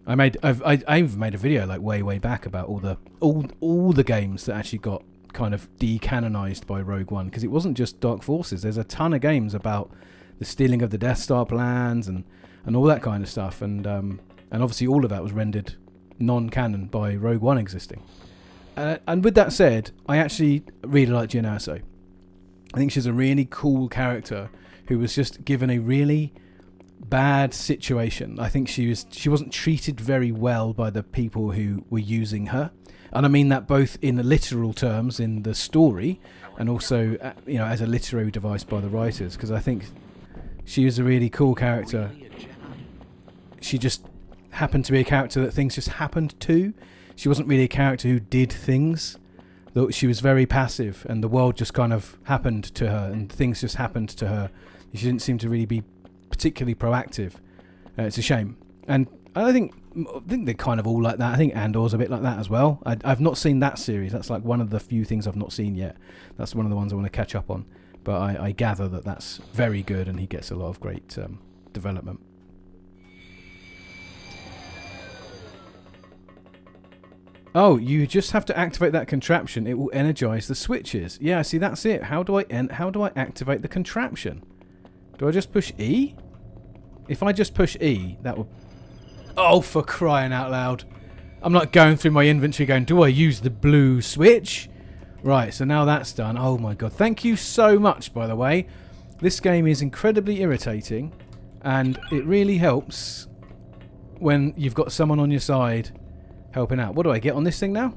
I even made a video like way back about all the games that actually got kind of decanonized by Rogue One, because it wasn't just Dark Forces. There's a ton of games about the stealing of the Death Star plans and all that kind of stuff, and obviously all of that was rendered non-canon by Rogue One existing. And with that said, I actually really like Jyn Erso. I think she's a really cool character who was just given a really bad situation. I think she wasn't treated very well by the people who were using her, and I mean that both in the literal terms in the story, and also as a literary device by the writers, because I think she was a really cool character. She just happened to be a character that things just happened to. She wasn't really a character who did things, though. She was very passive, and the world just kind of happened to her, and things just happened to her. She didn't seem to really be particularly proactive. It's a shame, and I think they're kind of all like that. I think Andor's a bit like that as well. I've not seen that series. That's like one of the few things I've not seen yet. That's one of the ones I want to catch up on. But I gather that that's very good, and he gets a lot of great development. Oh, you just have to activate that contraption. It will energize the switches. Yeah, see, that's it. How do I activate the contraption? Do I just push E? If I just push E, that will... Oh, for crying out loud. I'm not going through my inventory going, do I use the blue switch? Right, so now that's done. Oh my god. Thank you so much, by the way. This game is incredibly irritating, and it really helps when you've got someone on your side helping out. What do I get on this thing now?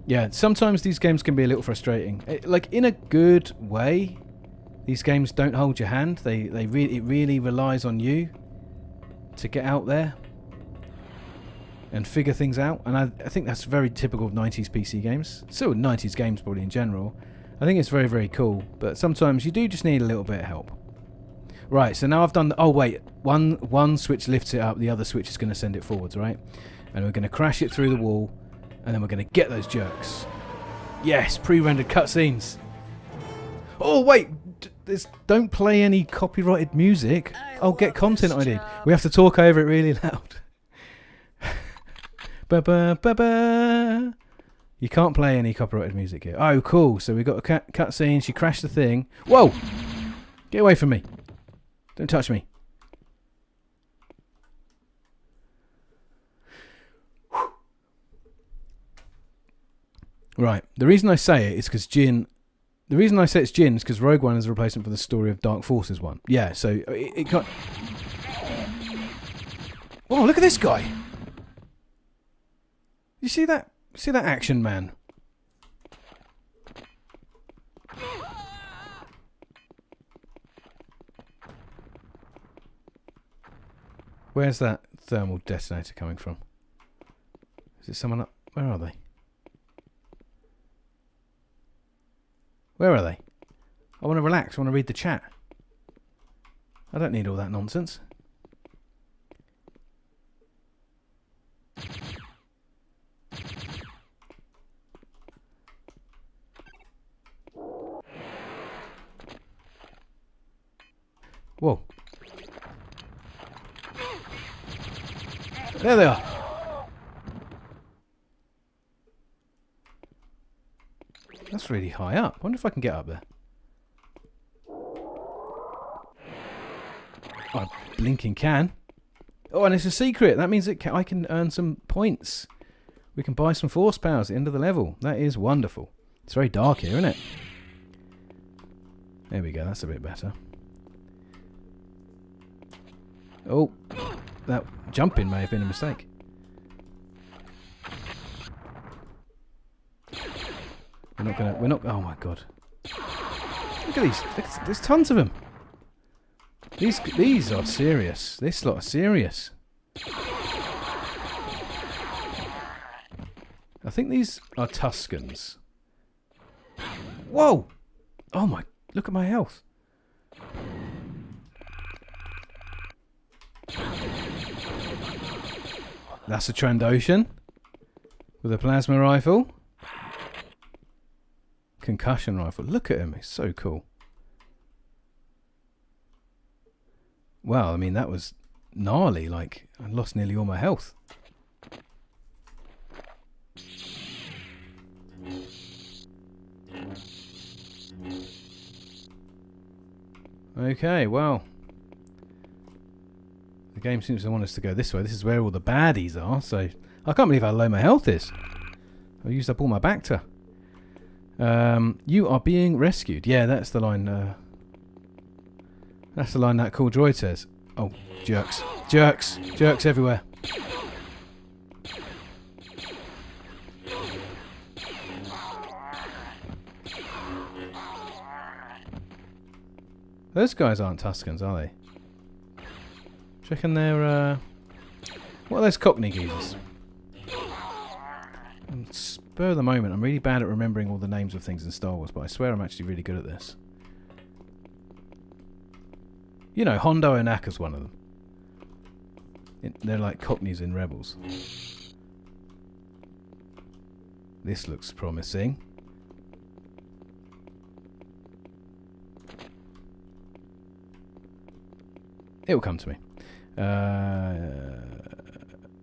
Yeah, sometimes these games can be a little frustrating. Like, in a good way, these games don't hold your hand. It really relies on you to get out there and figure things out. And I think that's very typical of 90s PC games. Still 90s games probably in general. I think it's very, very cool. But sometimes you do just need a little bit of help. Right, so now I've done... Oh, wait. One switch lifts it up. The other switch is going to send it forwards, right? And we're going to crash it through the wall. And then we're going to get those jerks. Yes, pre-rendered cutscenes. Oh, wait. Don't play any copyrighted music. I'll get content ID. We have to talk over it really loud. Ba ba ba ba. You can't play any copyrighted music here. Oh, cool. So we got a cutscene. She crashed the thing. Whoa! Get away from me. Don't touch me. Right. The reason I say it is because Jin... The reason I say it's Jin is because Rogue One is a replacement for the story of Dark Forces 1. Yeah, so it can't... Oh, look at this guy. You see that? See that action man? Where's that thermal detonator coming from? Is it someone up? Where are they? Where are they? I want to relax. I want to read the chat. I don't need all that nonsense. Whoa. There they are. That's really high up. I wonder if I can get up there. Oh, I blinking can. Oh, and it's a secret. That means I can earn some points. We can buy some force powers at the end of the level. That is wonderful. It's very dark here, isn't it? There we go. That's a bit better. Oh, that jumping may have been a mistake. We're not, oh my god. Look at these, there's tons of them. These are serious. This lot are serious. I think these are Tuscans. Whoa! Oh my, look at my health. That's a Trandoshan with a plasma rifle. Concussion rifle. Look at him. He's so cool. Wow, I mean, that was gnarly. Like, I lost nearly all my health. Okay, well. The game seems to want us to go this way. This is where all the baddies are, so... I can't believe how low my health is. I used up all my Bacta. You are being rescued. Yeah, that's the line. That's the line that cool droid says. Oh, jerks. Jerks. Jerks everywhere. Those guys aren't Tuscans, are they? Do you reckon they're, what are those Cockney geezers? Spur of the moment, I'm really bad at remembering all the names of things in Star Wars, but I swear I'm actually really good at this. You know, Hondo Onaka's one of them. They're like Cockneys in Rebels. This looks promising. It'll come to me.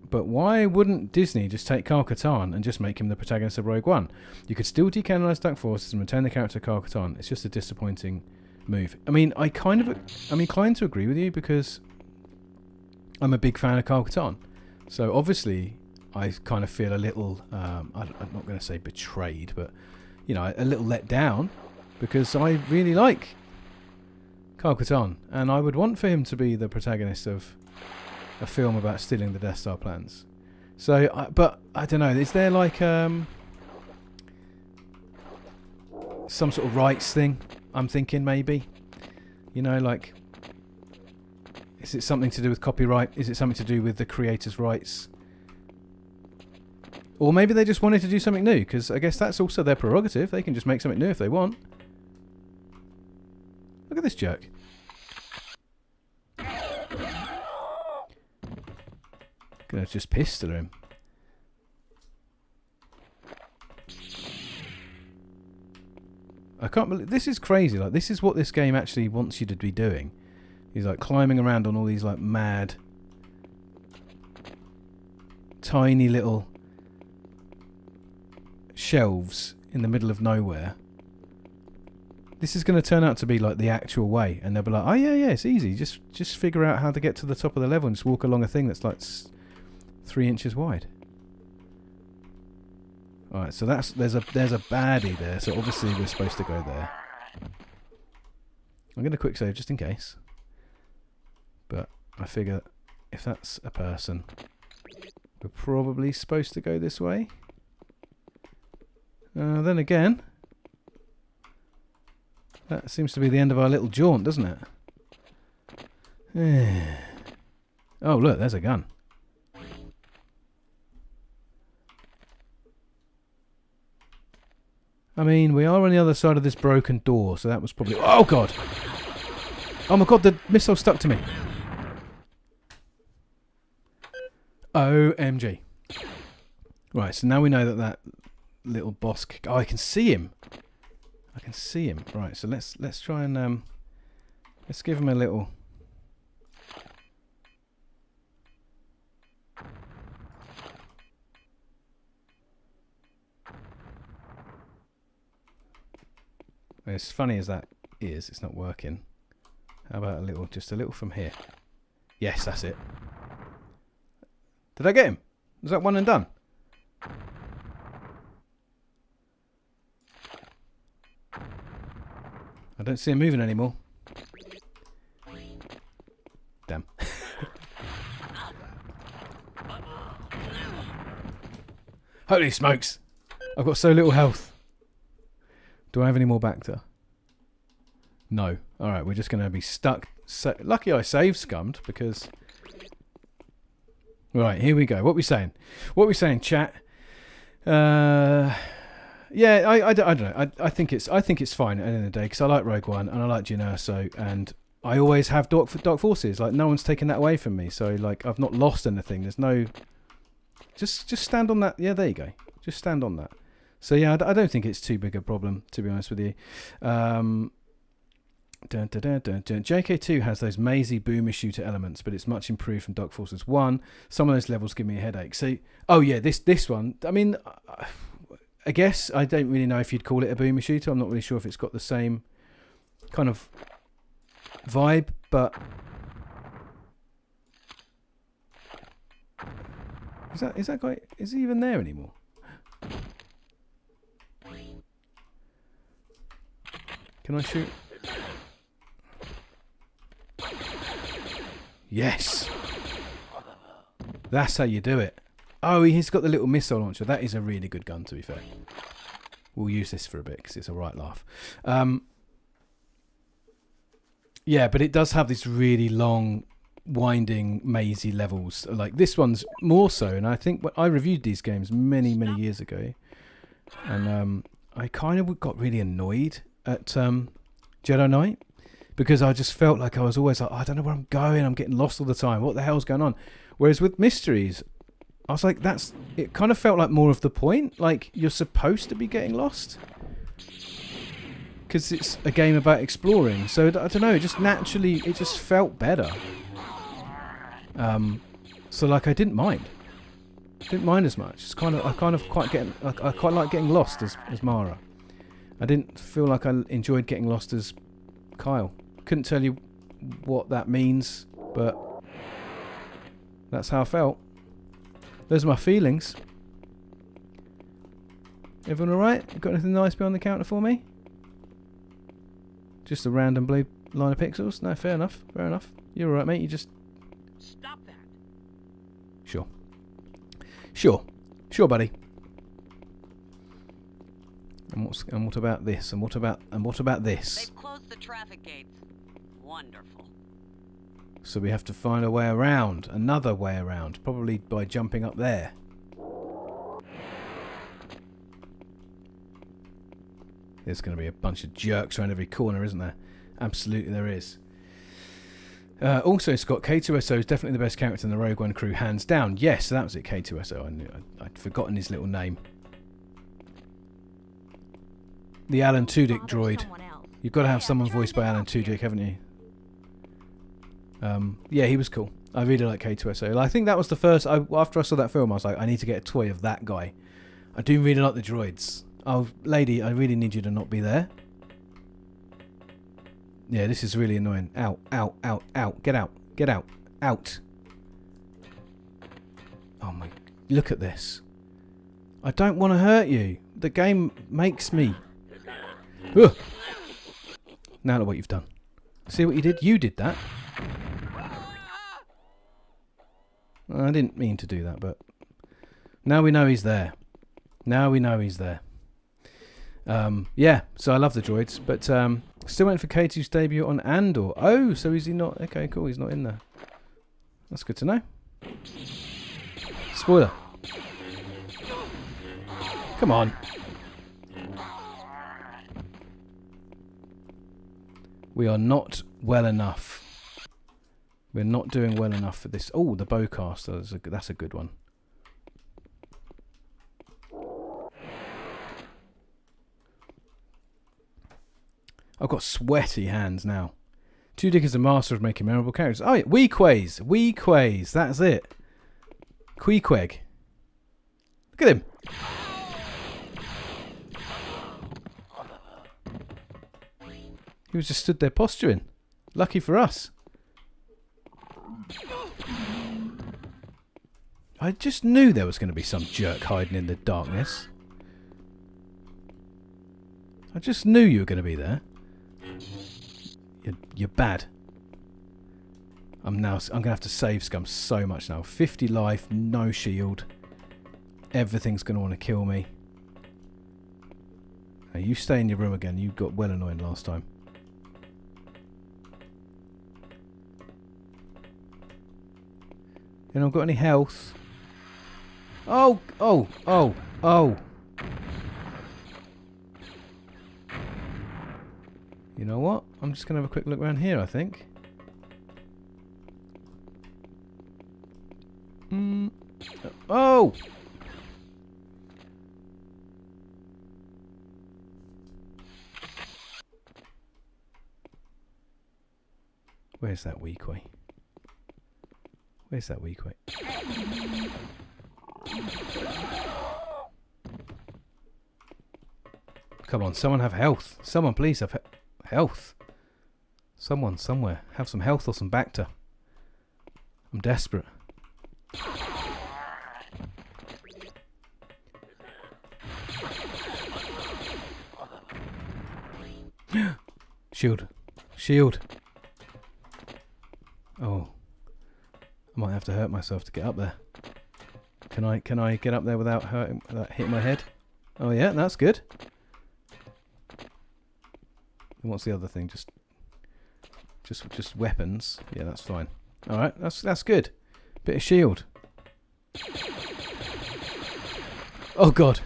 But why wouldn't Disney just take Kyle Katarn and just make him the protagonist of Rogue One? You could still decanonize Dark Forces and retain the character of Kyle Katarn. It's just a disappointing move. I mean, I'm inclined to agree with you because I'm a big fan of Kyle Katarn. So obviously, I kind of feel a little, I'm not going to say betrayed, but, you know, a little let down because I really like Kyle Katarn. And I would want for him to be the protagonist of a film about stealing the Death Star plans. So, but I don't know. Is there like some sort of rights thing? I'm thinking maybe. You know, like, is it something to do with copyright? Is it something to do with the creator's rights? Or maybe they just wanted to do something new, because I guess that's also their prerogative. They can just make something new if they want. Look at this jerk. Gonna just pistol him. I can't believe this is crazy. Like, this is what this game actually wants you to be doing. He's like climbing around on all these like mad, tiny little shelves in the middle of nowhere. This is going to turn out to be like the actual way, and they'll be like, oh yeah, it's easy. Just figure out how to get to the top of the level and just walk along a thing that's like 3 inches wide. All right, so there's a baddie there, so obviously we're supposed to go there. I'm going to quick save just in case, but I figure if that's a person, we're probably supposed to go this way. Then again, that seems to be the end of our little jaunt, doesn't it? Oh, look, there's a gun. I mean, we are on the other side of this broken door, so that was probably... Oh, God! Oh, my God, the missile stuck to me. OMG. Right, so now we know that little boss... Oh, I can see him. I can see him. Right, so let's try and... let's give him a little... As funny as that is, it's not working. How about just a little from here? Yes, that's it. Did I get him? Was that one and done? I don't see him moving anymore. Damn. Holy smokes! I've got so little health. Do I have any more Bacta? No. Alright, we're just going to be stuck. Lucky I save scummed, because... Right, here we go. What are we saying? What are we saying, chat? Yeah, I don't know. I think it's fine at the end of the day, because I like Rogue One, and I like Jyn Erso, and I always have Dark Forces. Like, no one's taken that away from me, so, like, I've not lost anything. There's no... Just stand on that. Yeah, there you go. Just stand on that. So yeah, I don't think it's too big a problem, to be honest with you. JK2 has those mazy boomer shooter elements, but it's much improved from Dark Forces 1. Some of those levels give me a headache. So, oh yeah, this one. I mean, I guess I don't really know if you'd call it a boomer shooter. I'm not really sure if it's got the same kind of vibe, but is that guy? Is he even there anymore? Can I shoot? Yes! That's how you do it. Oh, he's got the little missile launcher. That is a really good gun, to be fair. We'll use this for a bit, because it's a right laugh. Yeah, but it does have this really long, winding, mazy levels. Like, this one's more so, and I think I reviewed these games many, many years ago. And I kind of got really annoyed at Jedi Knight, because I just felt like I was always like, oh, I don't know where I'm going, I'm getting lost all the time, what the hell's going on? Whereas with Mysteries, I was like, it kind of felt like more of the point, like you're supposed to be getting lost, because it's a game about exploring. So I don't know, it just felt better. So like I didn't mind as much. It's I quite like getting lost as Mara. I didn't feel like I enjoyed getting lost as Kyle. Couldn't tell you what that means, but that's how I felt. Those are my feelings. Everyone alright? Got anything nice behind the counter for me? Just a random blue line of pixels? No, fair enough. Fair enough. You're alright, mate. You just... Stop that. Sure. Sure, buddy. And what about this? And what about this? They've closed the traffic gates. Wonderful. So we have to find a way around, another way around, probably by jumping up there. There's going to be a bunch of jerks around every corner, isn't there? Absolutely there is. Also, Scott, K2SO is definitely the best character in the Rogue One crew, hands down. Yes, that was it, K2SO. I'd forgotten his little name. The Alan Tudyk droid. You've got to have someone voiced by Alan Tudyk, haven't you? Yeah, he was cool. I really like K2SO. I think that was the first... after I saw that film, I was like, I need to get a toy of that guy. I do really like the droids. Oh, lady, I really need you to not be there. Yeah, this is really annoying. Out, out, out, out. Get out. Get out. Out. Oh my... Look at this. I don't want to hurt you. The game makes me. Ugh. Now look what you've done. See what you did? You did that. I didn't mean to do that, but... Now we know he's there. Now we know he's there. Yeah, so I love the droids, but still waiting for K2's debut on Andor. Oh, so is he not? Okay, cool, he's not in there. That's good to know. Spoiler. Come on. We are not well enough. We're not doing well enough for this. Oh, the bowcaster, that's a good one. I've got sweaty hands now. Two Dick is a master of making memorable characters. Oh yeah, Weequays. Weequays, that's it. Queequeg. Look at him. He was just stood there posturing. Lucky for us. I just knew there was going to be some jerk hiding in the darkness. I just knew you were going to be there. You're bad. I'm going to have to save Scum so much now. 50 life, no shield. Everything's going to want to kill me. Now you stay in your room again. You got well annoying last time. You know, got any health? Oh, oh, oh, oh. You know what? I'm just going to have a quick look around here, I think. Oh! Where's that Weequay? Where's that Weequay? Come on, someone have health. Someone please have health. Someone, somewhere. Have some health or some Bacta. I'm desperate. Shield. Shield. Oh. I might have to hurt myself to get up there. Can I get up there without hitting my head? Oh yeah, that's good. And what's the other thing? Just weapons. Yeah, that's fine. All right, that's good. Bit of shield. Oh god.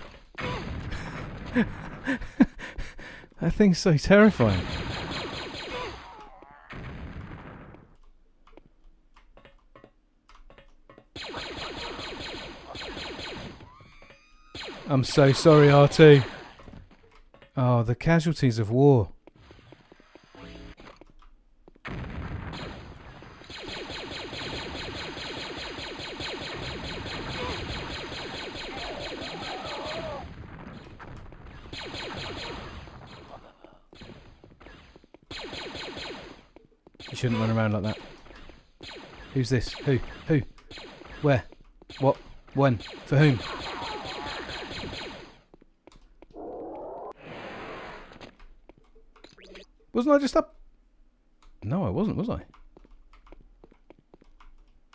That thing's so terrifying. I'm so sorry, R2. Oh, the casualties of war. You shouldn't run around like that. Who's this? Who? Who? Where? What? When? For whom? Wasn't I just up? No, I wasn't, was I?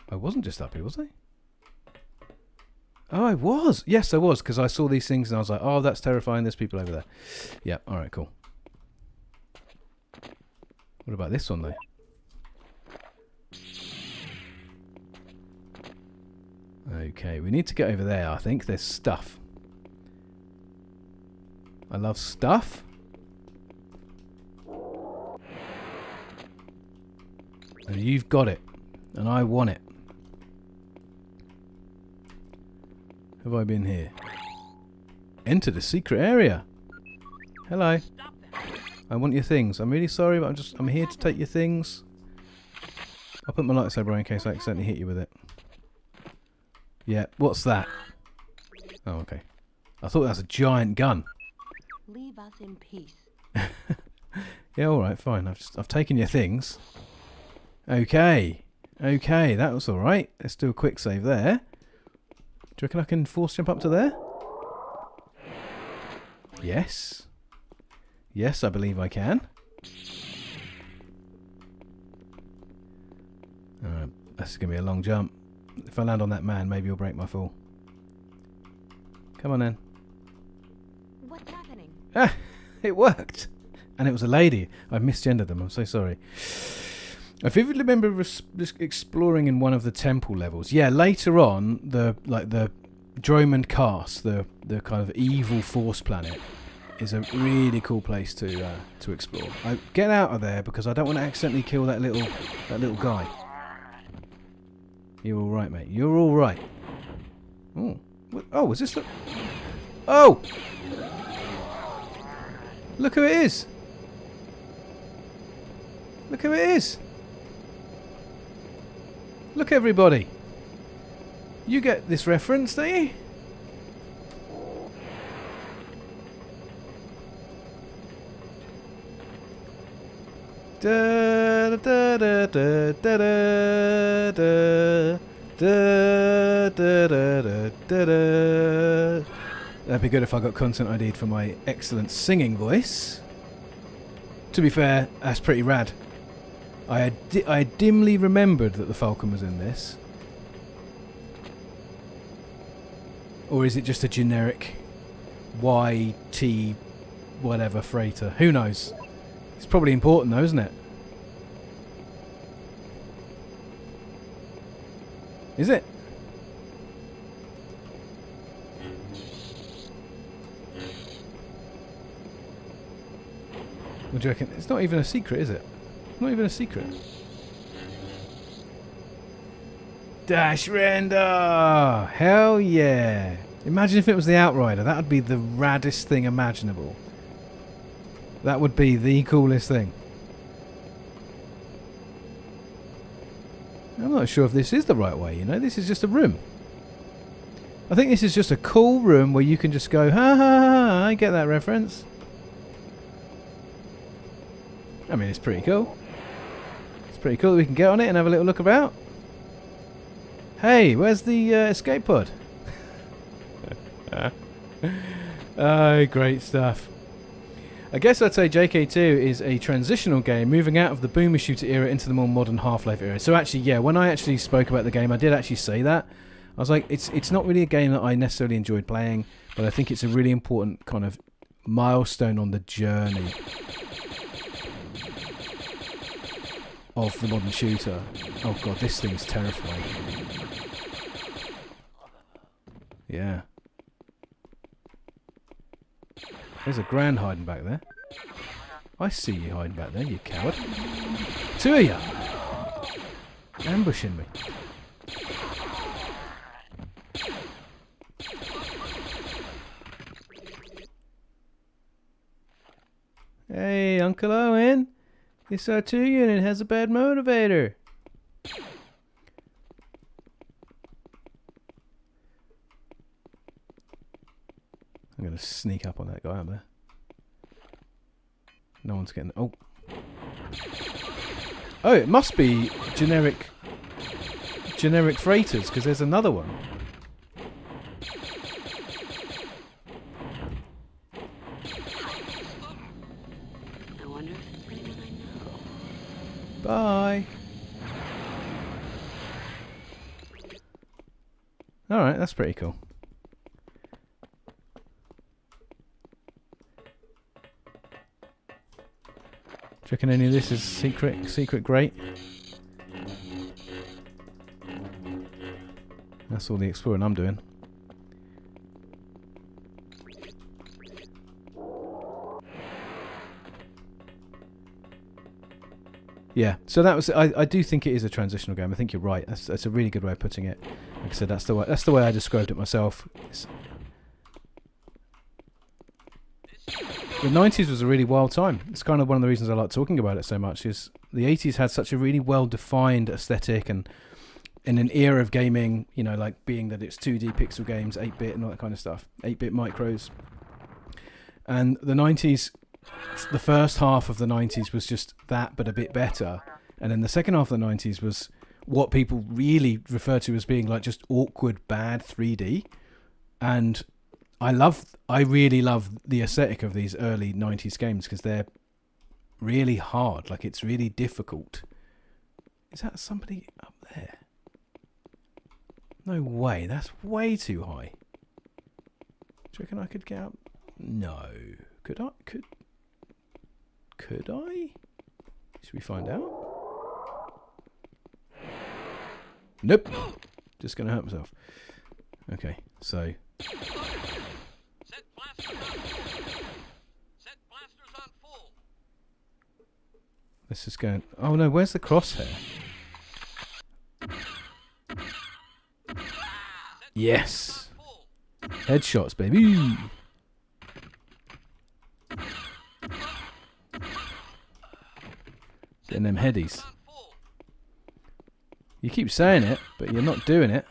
I wasn't just up here, was I? Oh, I was. Yes, I was, because I saw these things and I was like, oh, that's terrifying. There's people over there. Yeah, all right, cool. What about this one, though? Okay, we need to get over there, I think. There's stuff. I love stuff. And you've got it. And I want it. Have I been here? Enter the secret area. Hello. I want your things. I'm really sorry, but I'm here to take your things. I'll put my lightsaber on in case I accidentally hit you with it. Yeah, what's that? Oh, okay. I thought that was a giant gun. Leave us in peace. Yeah, alright, fine. I've taken your things. Okay. Okay, that was alright. Let's do a quick save there. Do you reckon I can force jump up to there? Yes. Yes, I believe I can. That's going to be a long jump. If I land on that man, maybe he'll break my fall. Come on then. What's happening? Ah, it worked. And it was a lady. I've misgendered them. I'm so sorry. I vividly remember exploring in one of the temple levels. Yeah, later on, the Dromund Cast, the kind of evil force planet, is a really cool place to explore. Get out of there because I don't want to accidentally kill that little guy. You're all right, mate. You're all right. Oh, oh, was this the? Oh, look who it is. Look who it is. Look, everybody. You get this reference, don't you? Da da da da da da da da da da da da. That'd be good if I got content ID'd for my excellent singing voice. To be fair, that's pretty rad. I dimly remembered that the Falcon was in this. Or is it just a generic YT whatever freighter? Who knows? It's probably important though, isn't it? Is it? What do you reckon? It's not even a secret, is it? Not even a secret. Dash Render! Hell yeah! Imagine if it was the Outrider. That would be the raddest thing imaginable. That would be the coolest thing. I'm not sure if this is the right way, you know? This is just a room. I think this is just a cool room where you can just go, ha ha ha, I get that reference. I mean, it's pretty cool. It's pretty cool that we can get on it and have a little look about. Hey, where's the escape pod? Oh, great stuff. I guess I'd say JK2 is a transitional game moving out of the boomer shooter era into the more modern Half-Life era. So actually, yeah, when I actually spoke about the game, I did actually say that. I was like, it's not really a game that I necessarily enjoyed playing, but I think it's a really important kind of milestone on the journey of the modern shooter. Oh god, this thing's terrifying. Yeah. There's a Grand hiding back there. I see you hiding back there, you coward. Two of you! Ambushing me. Hey, Uncle Owen. This R2 unit has a bad motivator. I'm going to sneak up on that guy up there. No one's getting... Oh. Oh, it must be generic freighters, because there's another one. I wonder if it's anyone I know. Bye. Alright, that's pretty cool. Do you reckon any of this is secret great? That's all the exploring I'm doing. Yeah, so that was. I do think it is a transitional game. I think you're right. That's a really good way of putting it. Like I said, that's the way I described it myself. The 90s was a really wild time. It's kind of one of the reasons I like talking about it so much. Is the 80s had such a really well-defined aesthetic and in an era of gaming, you know, like being that it's 2D pixel games, 8-bit and all that kind of stuff, 8-bit micros. And the 90s, the first half of the 90s was just that, but a bit better. And then the second half of the 90s was what people really refer to as being like just awkward, bad 3D. And I really love the aesthetic of these early 90s games because they're really hard. Like, it's really difficult. Is that somebody up there? No way, that's way too high. Do you reckon I could get up? No. Could I? Could I? Should we find out? Nope. Just gonna hurt myself. Okay, so. Set blasters on full. This is going. Oh no, where's the crosshair? Yes. Headshots, baby. Getting them headies. You keep saying it, but you're not doing it.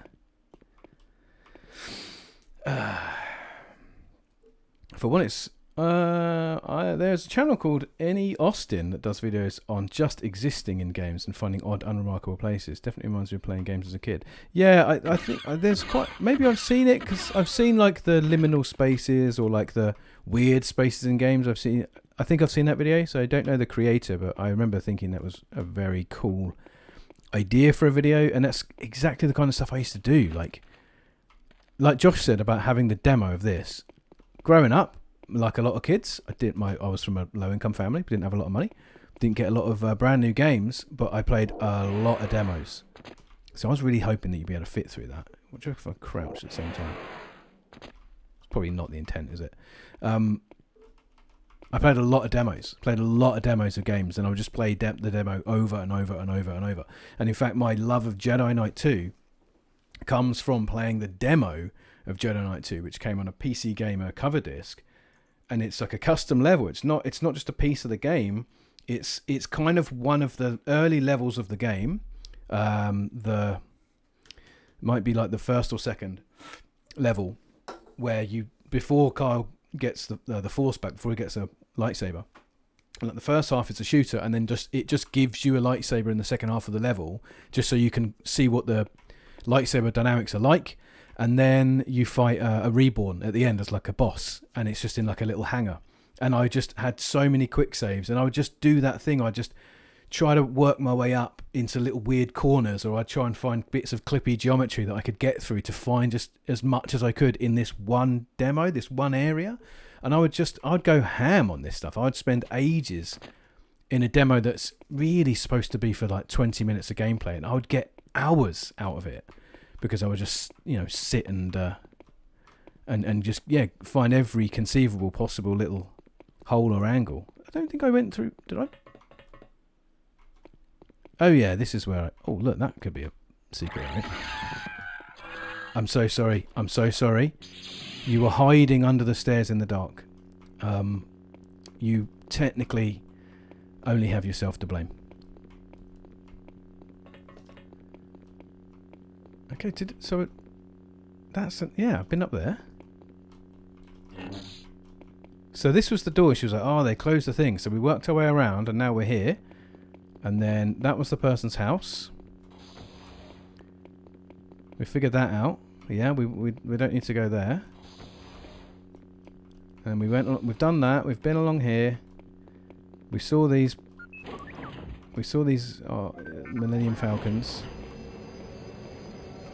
For one, it's there's a channel called Any Austin that does videos on just existing in games and finding odd, unremarkable places. Definitely reminds me of playing games as a kid. Yeah, I think there's quite. Maybe I've seen it because I've seen like the liminal spaces or like the weird spaces in games. I think I've seen that video, so I don't know the creator, but I remember thinking that was a very cool idea for a video, and that's exactly the kind of stuff I used to do. Like Josh said about having the demo of this. Growing up, like a lot of kids, I was from a low-income family, didn't have a lot of money, didn't get a lot of brand new games, but I played a lot of demos. So I was really hoping that you'd be able to fit through that. What do you reckon if I crouch at the same time? It's probably not the intent, is it? I played a lot of demos. Played a lot of demos of games, and I would just play the demo over and over and over and over. And in fact, my love of Jedi Knight 2 comes from playing the demo of Jedi Knight 2, which came on a PC Gamer cover disc, and it's like a custom level. It's not just a piece of the game. It's kind of one of the early levels of the game. Might be like the first or second level where you, before Kyle gets the force back, before he gets a lightsaber. Like the first half it's a shooter, and then it just gives you a lightsaber in the second half of the level, just so you can see what the lightsaber dynamics are like. And then you fight a reborn at the end as like a boss, and it's just in like a little hangar. And I just had so many quick saves, and I would just do that thing. I just try to work my way up into little weird corners, or I'd try and find bits of clippy geometry that I could get through to find just as much as I could in this one demo, this one area. And I'd go ham on this stuff. I'd spend ages in a demo that's really supposed to be for like 20 minutes of gameplay, and I would get hours out of it because I would just, sit and just find every conceivable possible little hole or angle. I don't think I went through. Did I? Oh yeah, this is where oh look, that could be a secret, right? I'm so sorry. You were hiding under the stairs in the dark. You technically only have yourself to blame. Okay, I've been up there. So this was the door. She was like, oh, they closed the thing. So we worked our way around, and now we're here. And then that was the person's house. We figured that out. Yeah, we don't need to go there. And we've done that. We've been along here. We saw these Millennium Falcons.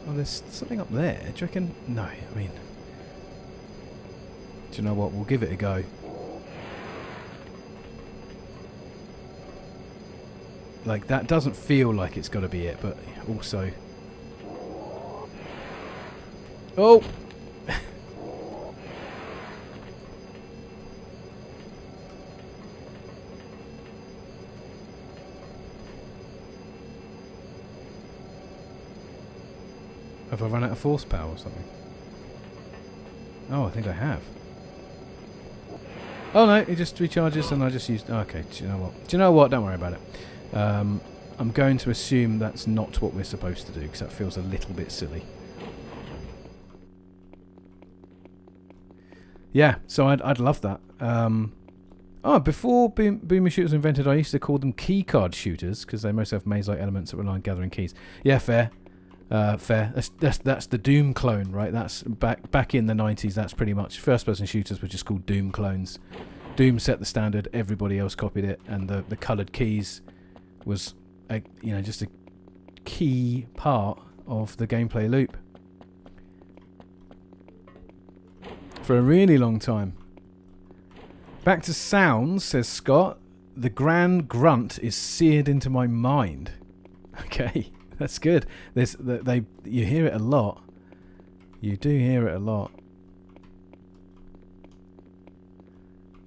Oh, there's something up there. Do you reckon? No, I mean, do you know what? We'll give it a go. Like, that doesn't feel like it's got to be it, but also... Oh! Have I run out of force power or something? Oh, I think I have. Oh no, it just recharges and I just used... Okay, do you know what? Don't worry about it. I'm going to assume that's not what we're supposed to do, because that feels a little bit silly. Yeah, so I'd love that. Before boomer shooters were invented, I used to call them keycard shooters, because they mostly have maze-like elements that rely on gathering keys. Yeah, fair. Fair. That's the Doom clone, right? That's back in the 90s. That's pretty much first-person shooters were just called Doom clones. Doom set the standard. Everybody else copied it, and the coloured keys was just a key part of the gameplay loop for a really long time. Back to sounds, says Scott. The grand grunt is seared into my mind. Okay. That's good. You hear it a lot. You do hear it a lot.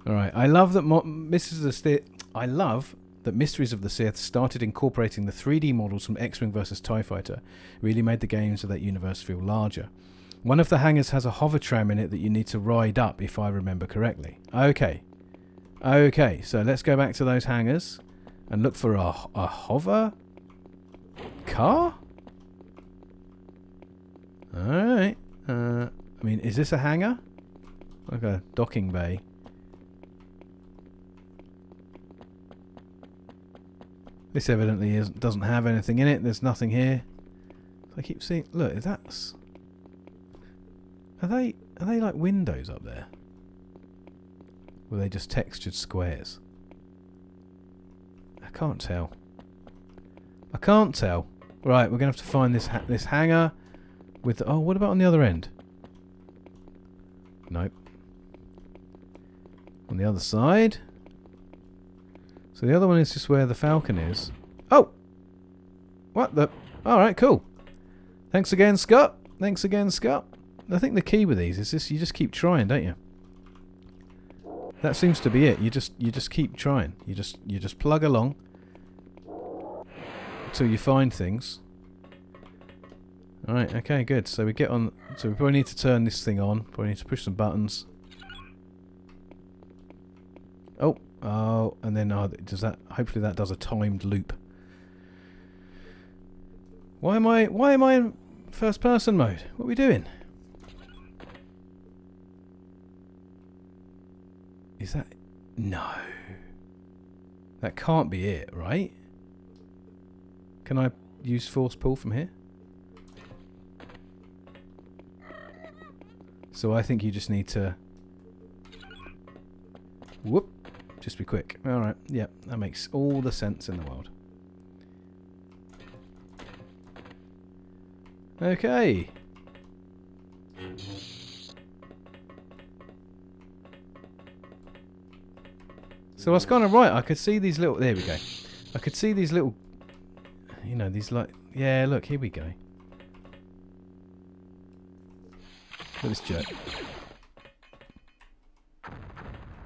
All right. I love that I love that Mysteries of the Sith started incorporating the 3D models from X-Wing vs TIE Fighter. Really made the games of that universe feel larger. One of the hangars has a hover tram in it that you need to ride up, if I remember correctly. Okay. So let's go back to those hangars and look for a hover car? Alright. Is this a hangar? Like a docking bay. This evidently doesn't have anything in it. There's nothing here. I keep seeing... Look, that's... Are they like windows up there? Or are they just textured squares? I can't tell. Right, we're going to have to find this hangar with... Oh, what about on the other end? Nope. On the other side. So the other one is just where the Falcon is. Oh! What the... Alright, cool. Thanks again, Scott. I think the key with these is this: you just keep trying, don't you? That seems to be it. You just keep trying. You just plug along until you find things. Alright, okay, good. So we get on... So we probably need to turn this thing on. Probably need to push some buttons. Oh, and then does that... Hopefully that does a timed loop. Why am I in first person mode? What are we doing? Is that... No. That can't be it, right? Can I use force pull from here? So I think you just need to... Whoop. Just be quick. Alright, yeah, that makes all the sense in the world. Okay. So I was kind of right. I could see these little... There we go. I could see these little... You know, these like... Yeah, look, here we go. Look at this jerk.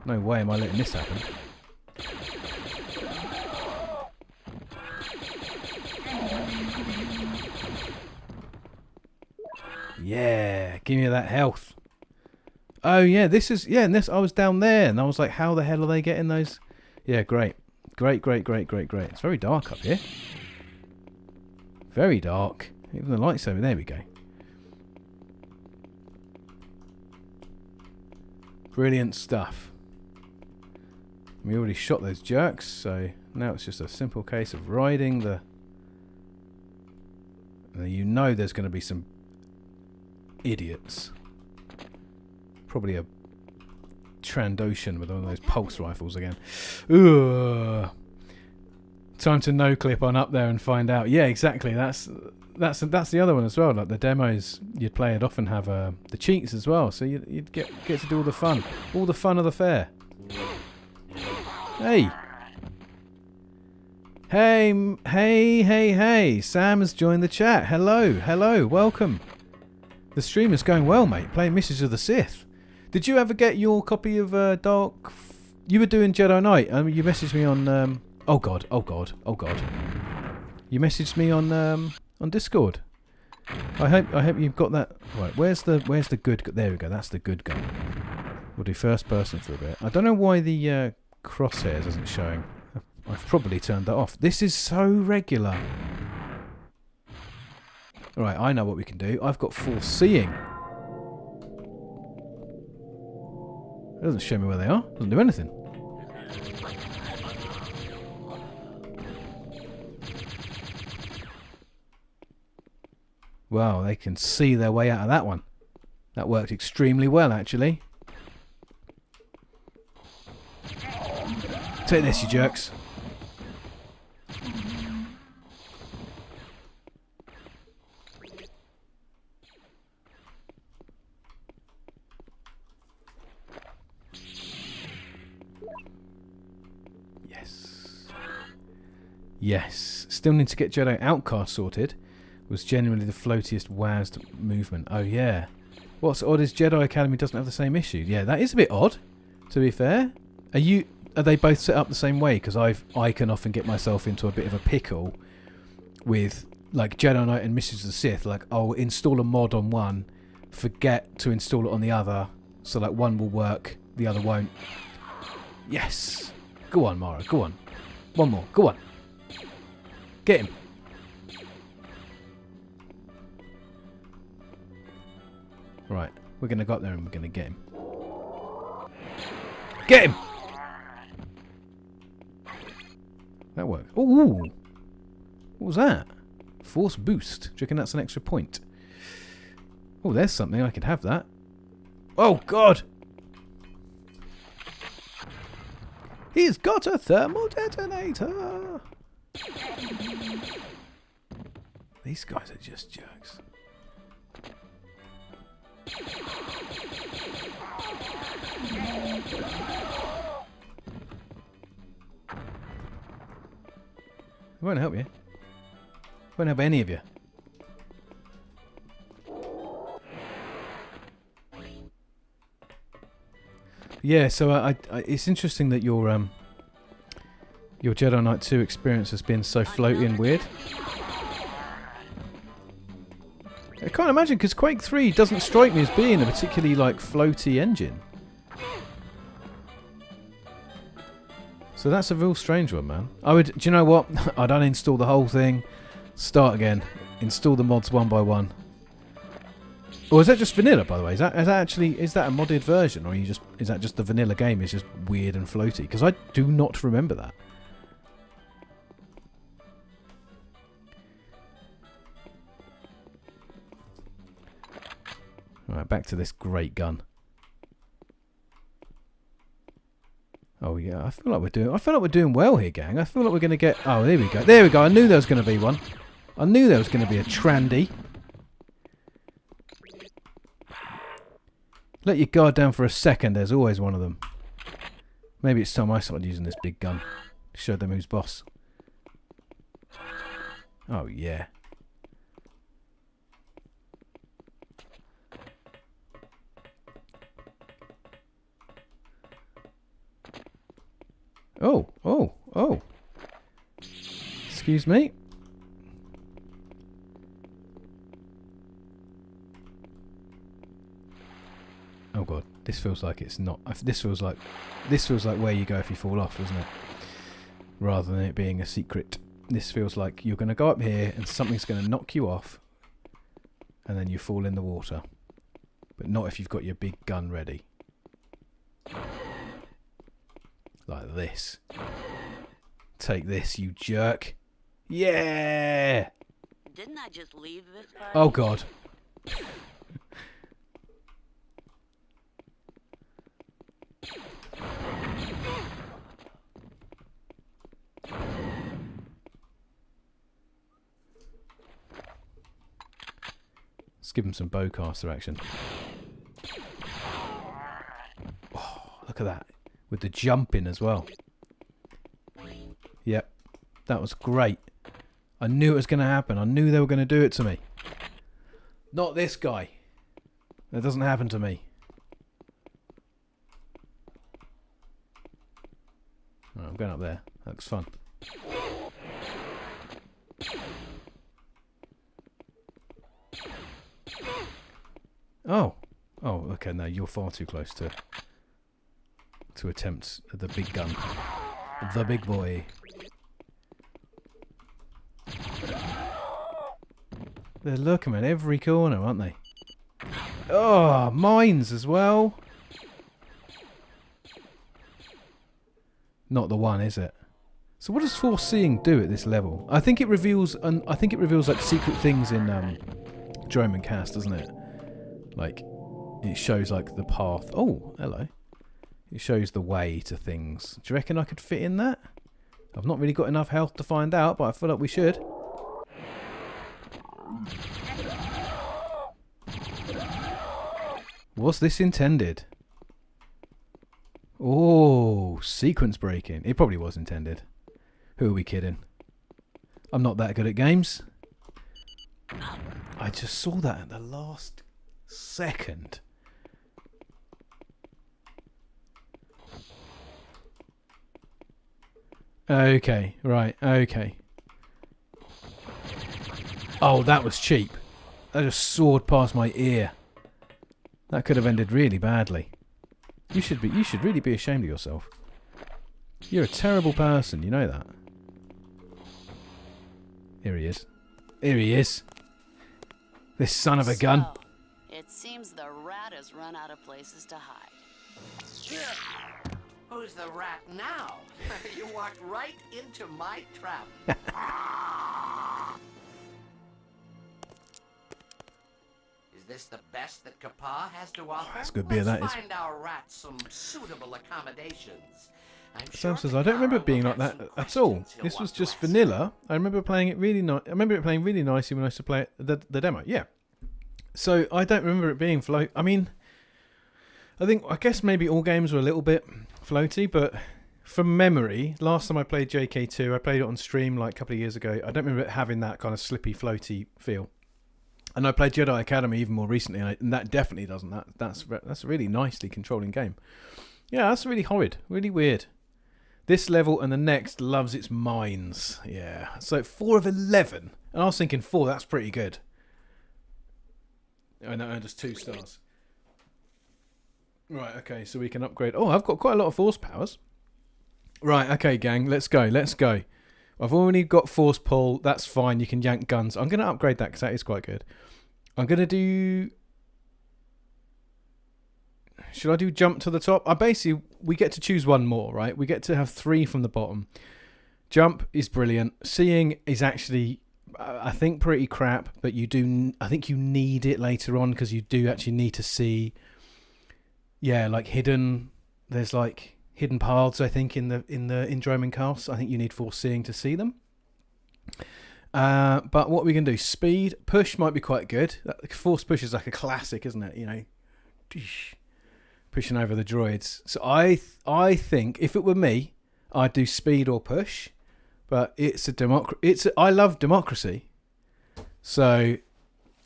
No way am I letting this happen. Yeah, give me that health. Oh yeah, this is... Yeah, and this... I was down there and I was like, how the hell are they getting those? Yeah, great. Great. It's very dark up here. Very dark. Even the lights over there. We go. Brilliant stuff. We already shot those jerks, so now it's just a simple case of riding the... You know there's going to be some idiots. Probably a Trandoshan with one of those pulse rifles again. Ugh. Time to no-clip on up there and find out. Yeah, exactly. That's the other one as well. Like the demos you'd play would often have the cheats as well, so you'd get to do all the fun of the fair. Hey. Hey. Sam has joined the chat. Hello. Welcome. The stream is going well, mate. Playing Mysteries of the Sith. Did you ever get your copy of Dark... You were doing Jedi Knight. You messaged me on... Oh God. You messaged me on Discord. I hope you've got that... Right, where's the good... There we go, that's the good gun. We'll do first person for a bit. I don't know why the crosshairs isn't showing. I've probably turned that off. This is so regular. Alright, I know what we can do. I've got foreseeing. It doesn't show me where they are. It doesn't do anything. Wow, they can see their way out of that one. That worked extremely well, actually. Take this, you jerks. Yes. Yes. Still need to get Jedi Outcast sorted. Was genuinely the floatiest WASD movement. Oh, yeah. What's odd is Jedi Academy doesn't have the same issue. Yeah, that is a bit odd, to be fair. Are they both set up the same way? Because I can often get myself into a bit of a pickle with like Jedi Knight and Missions of the Sith. Like, I'll install a mod on one, forget to install it on the other, so like one will work, the other won't. Yes. Go on, Mara. Go on. One more. Go on. Get him. Right. We're going to go up there and we're going to get him. Get him! That worked. Ooh! What was that? Force boost. Do you reckon that's an extra point? Oh, there's something. I could have that. Oh, God! He's got a thermal detonator! These guys are just jerks. It won't help you. It won't help any of you. Yeah, so I it's interesting that your Jedi Knight 2 experience has been so floaty and weird. I can't imagine, because Quake 3 doesn't strike me as being a particularly like floaty engine. So that's a real strange one, man. Do you know what? I'd uninstall the whole thing, start again, install the mods one by one. Or is that just vanilla, by the way? Is that a modded version, or is that just the vanilla game is just weird and floaty? Because I do not remember that. Alright, back to this great gun. Oh yeah, I feel like we're doing well here, gang. I feel like we're gonna get. Oh, there we go. There we go. I knew there was gonna be one. I knew there was gonna be a Trandy. Let your guard down for a second. There's always one of them. Maybe it's time I started using this big gun. Show them who's boss. Oh yeah. Oh. Excuse me. Oh god, this feels like it's not. This feels like where you go if you fall off, doesn't it? Rather than it being a secret. This feels like you're going to go up here and something's going to knock you off, and then you fall in the water. But not if you've got your big gun ready. Like this. Take this, you jerk. Yeah! Didn't I just leave this party? Oh god. Let's give him some bowcaster action. Oh, look at that. With the jumping as well. Yep. That was great. I knew it was going to happen. I knew they were going to do it to me. Not this guy. That doesn't happen to me. Oh, I'm going up there. That looks fun. Oh. Oh, okay. No, you're far too close to attempt the big gun. The big boy. They're lurking at every corner, aren't they? Oh, mines as well. Not the one, is it? So what does foreseeing do at this level? I think it reveals like secret things in German cast, doesn't it? Like it shows like the path. Oh, hello. It shows the way to things. Do you reckon I could fit in that? I've not really got enough health to find out, but I feel like we should. Was this intended? Oh, sequence breaking. It probably was intended. Who are we kidding? I'm not that good at games. I just saw that at the last second. Okay, right, okay. Oh, that was cheap. That just soared past my ear. That could have ended really badly. You should really be ashamed of yourself. You're a terrible person, you know that. Here he is. Here he is. This son of a gun. So, it seems the rat has run out of places to hide. Who's the rat now? You walked right into my trap. Is this the best that Kappa has to offer? That's good beer, that is. Let's find our rats some suitable accommodations. Sam says, I don't remember it being like that at all. This was just vanilla. I remember playing it really nice. I remember it playing really nicely when I used to play the demo. Yeah. So I don't remember it being float. I mean, I guess maybe all games were a little bit floaty, but from memory, last time I played JK2, I played it on stream like a couple of years ago. I don't remember it having that kind of slippy, floaty feel. And I played Jedi Academy even more recently, and that definitely doesn't. That's a really nicely controlling game. Yeah, that's really horrid, really weird. This level and the next loves its mines. Yeah. So 4 of 11. And I was thinking 4, that's pretty good. Oh, no, just 2 stars. Right, okay, so we can upgrade. Oh, I've got quite a lot of force powers. Right, okay, gang, let's go. I've already got force pull. That's fine. You can yank guns. I'm going to upgrade that because that is quite good. I'm going to do... Should I do jump to the top? We get to choose one more, right? We get to have 3 from the bottom. Jump is brilliant. Seeing is actually, I think, pretty crap. But I think you need it later on because you do actually need to see. Yeah, like hidden. There's like hidden paths. I think in Droming Castle. I think you need foreseeing to see them. But what we can do? Speed push might be quite good. Force push is like a classic, isn't it? You know. Pushing over the droids. So I think if it were me, I'd do speed or push. But I love democracy. So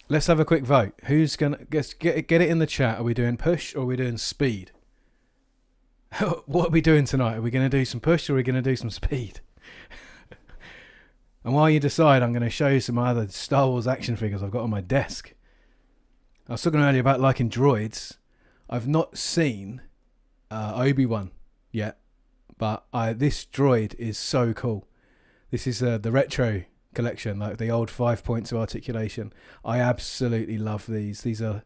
let's have a quick vote. Who's gonna get it in the chat? Are we doing push or are we doing speed? What are we doing tonight? Are we going to do some push or are we going to do some speed? And while you decide, I'm going to show you some other Star Wars action figures I've got on my desk. I was talking earlier about liking droids. I've not seen Obi-Wan yet, but this droid is so cool. This is the retro collection, like the old 5 points of articulation. I absolutely love these. These are,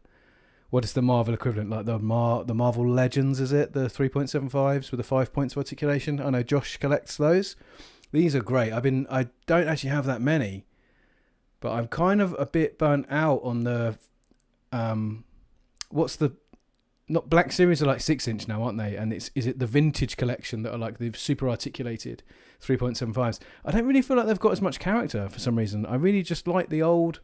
what is the Marvel equivalent? Like the Marvel Legends, is it? The 3.75s with the 5 points of articulation. I know Josh collects those. These are great. I don't actually have that many, but I'm kind of a bit burnt out on the not Black Series are like 6-inch now, aren't they? And is it the vintage collection that are like the super articulated 3.75s? I don't really feel like they've got as much character for some reason. I really just like the old,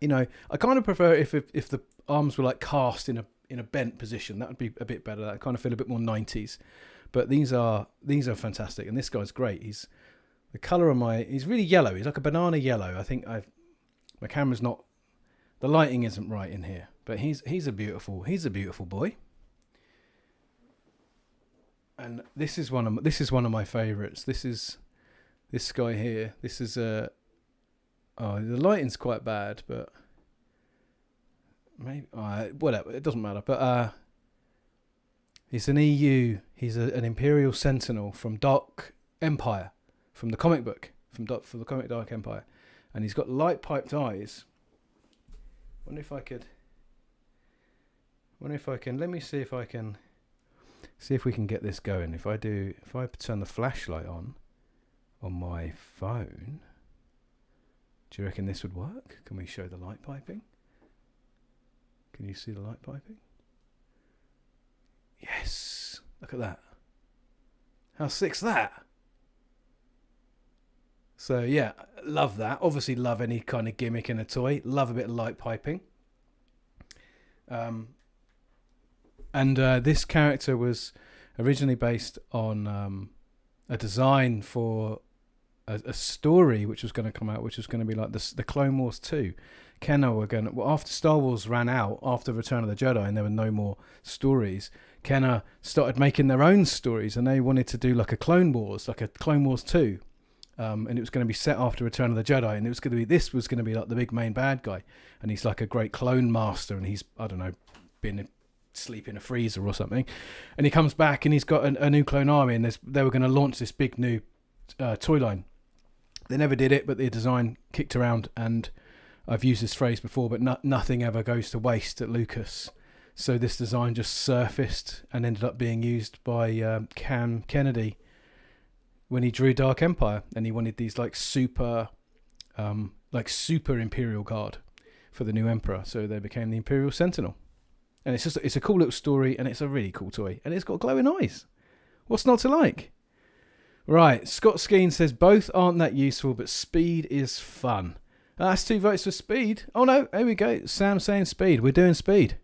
I kind of prefer if the arms were like cast in a bent position. That would be a bit better. I kind of feel a bit more 90s. But these are fantastic, and this guy's great. He's really yellow. He's like a banana yellow. I think my camera's not, the lighting isn't right in here. But he's a beautiful boy, and this is one of my favourites. This is this guy here. This is the lighting's quite bad, but maybe whatever. It doesn't matter. But he's an EU. He's an Imperial Sentinel from Dark from the comic book, from the comic Dark Empire, and he's got light piped eyes. Wonder if I could. Wonder if I can. Let me see if I can. See if we can get this going. If I turn the flashlight on my phone, do you reckon this would work? Can we show the light piping? Can you see the light piping? Yes. Look at that. How sick's that? So yeah, love that. Obviously love any kind of gimmick in a toy. Love a bit of light piping. And this character was originally based on a design for a story which was going to come out, which was going to be like the Clone Wars 2. Kenner were going to, well, after Star Wars ran out, after Return of the Jedi, and there were no more stories, Kenner started making their own stories, and they wanted to do like a Clone Wars, like a Clone Wars 2. And it was going to be set after Return of the Jedi, and this was going to be like the big main bad guy, and he's like a great clone master, and he's, I don't know, been asleep in a freezer or something, and he comes back and he's got a new clone army, and they were going to launch this big new toy line. They never did it, but the design kicked around, and I've used this phrase before, but nothing ever goes to waste at Lucas. So this design just surfaced and ended up being used by Cam Kennedy when he drew Dark Empire, and he wanted these like super Imperial Guard for the new Emperor. So they became the Imperial Sentinel, and it's a cool little story, and it's a really cool toy, and it's got glowing eyes. What's not to like? Right, Scott Skeen says both aren't that useful, but speed is fun. That's 2 votes for speed. Oh no, here we go. Sam saying speed. We're doing speed.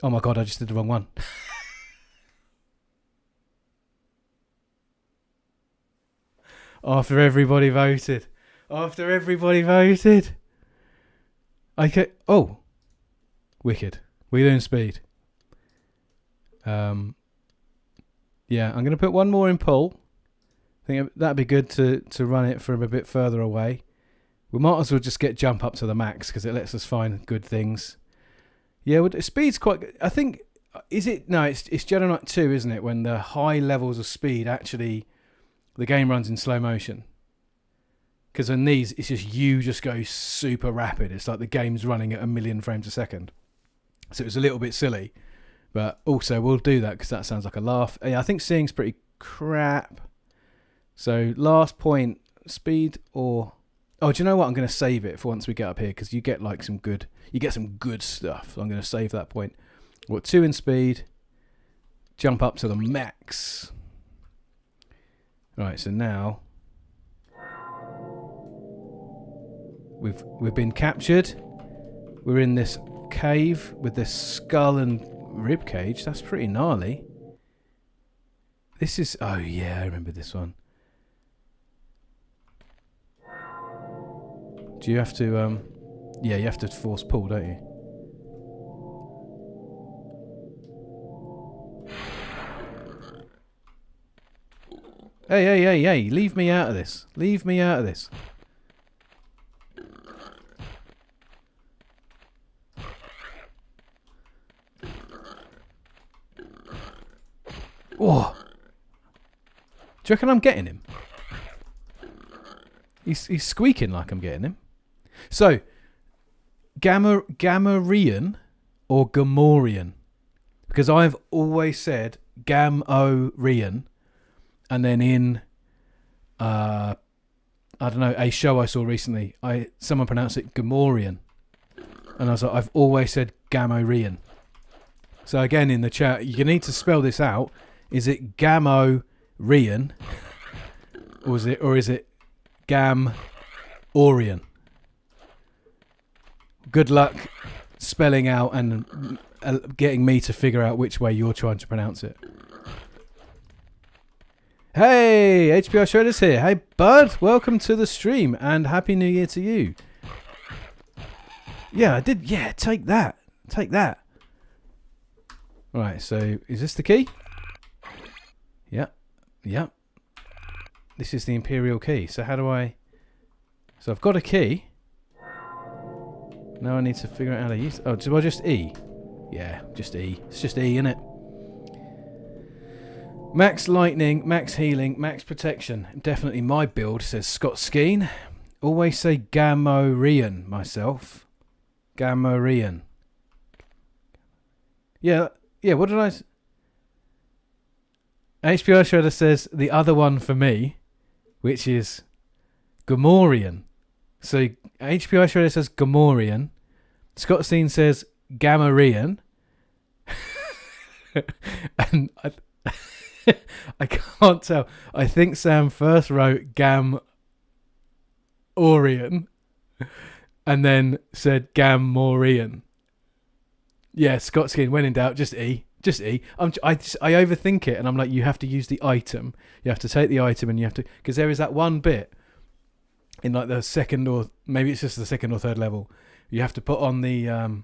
Oh my god, I just did the wrong one. After everybody voted. Okay. Oh. Wicked. We're doing speed. Yeah, I'm going to put one more in poll. I think that'd be good to run it from a bit further away. We might as well just get jump up to the max because it lets us find good things. Yeah, well, speed's quite. I think is it? No, it's Jedi Knight 2, isn't it? When the high levels of speed actually, the game runs in slow motion. Because in these, it's just you just go super rapid. It's like the game's running at 1,000,000 frames a second. So it's a little bit silly, but also we'll do that because that sounds like a laugh. Yeah, I think seeing's pretty crap. So last point, speed or... Oh, do you know what? I'm going to save it for once we get up here because you get like some good stuff. So I'm going to save that point. What, 2 in speed, jump up to the max. Right, so now we've been captured. We're in this cave with this skull and rib cage. That's pretty gnarly. This is... Oh yeah, I remember this one. Do you have to, yeah, you have to force pull, don't you? Hey, leave me out of this. Leave me out of this. Oh. Do you reckon I'm getting him? He's squeaking like I'm getting him. So, Gamorrean or Gamorrean? Because I've always said Gamorrean, and then in I don't know, a show I saw recently, someone pronounced it Gamorrean, and I was like, I've always said Gamorrean. So again, in the chat, you need to spell this out. Is it Gamorrean, or is it Gamorrean? Good luck spelling out and getting me to figure out which way you're trying to pronounce it. Hey, HBR Shredder's here. Hey, bud. Welcome to the stream and Happy New Year to you. Yeah, I did. Yeah, take that. Take that. Right, so is this the key? Yeah. Yeah. This is the Imperial key. So how do I... So I've got a key. Now I need to figure out how to use it. Oh, do I just E? Yeah, just E. It's just E, innit? Max lightning, max healing, max protection. Definitely my build, says Scott Skeen. Always say Gamorrean myself. Gamorrean. Yeah, what did I... HPI Shredder says the other one for me, which is Gamorrean. So HPI Shredder says Gamorrean. Scott Steen says Gamorrean. And I can't tell. I think Sam first wrote Gamorrean and then said Gamorrean. Yeah, Scott Steen, when in doubt, just E. Just E. I overthink it, and I'm like, you have to use the item. You have to take the item, and you have to... Because there is that one bit in like the second, or maybe it's just the second or third level. You have to put on the... you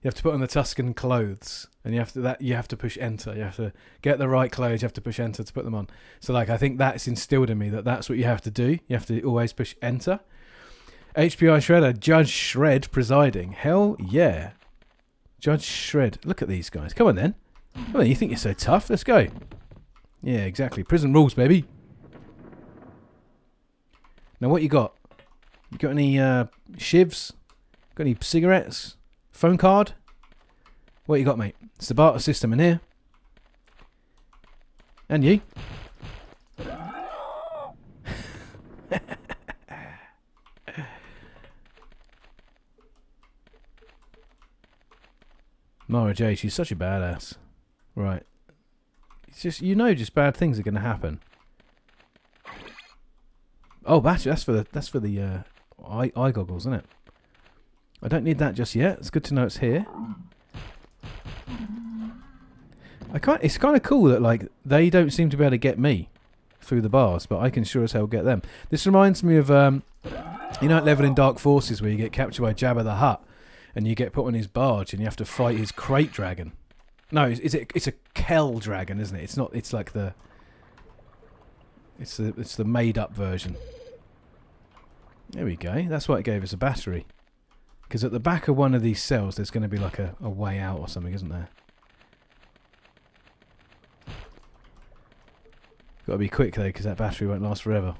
have to put on the Tuscan clothes, and you have to push enter. You have to get the right clothes. You have to push enter to put them on. So like, I think that's instilled in me that's what you have to do. You have to always push enter. HPI Shredder, Judge Shred presiding. Hell yeah. Judge Shred. Look at these guys. Come on then. Come on, you think you're so tough? Let's go. Yeah, exactly. Prison rules, baby. Now, what you got? You got any shivs? Got any cigarettes? Phone card? What you got, mate? It's the barter system in here. And you? Mara Jade, she's such a badass. Right. It's just, just bad things are going to happen. Oh, that's for the eye goggles, isn't it? I don't need that just yet. It's good to know it's here. It's kind of cool that like they don't seem to be able to get me through the bars, but I can sure as hell get them. This reminds me of that level in Dark Forces where you get captured by Jabba the Hutt and you get put on his barge and you have to fight his crate dragon. No, it's a Kel dragon, isn't it? It's not. It's like it's the made up version. There we go. That's why it gave us a battery. Because at the back of one of these cells, there's going to be like a way out or something, isn't there? Got to be quick though, because that battery won't last forever.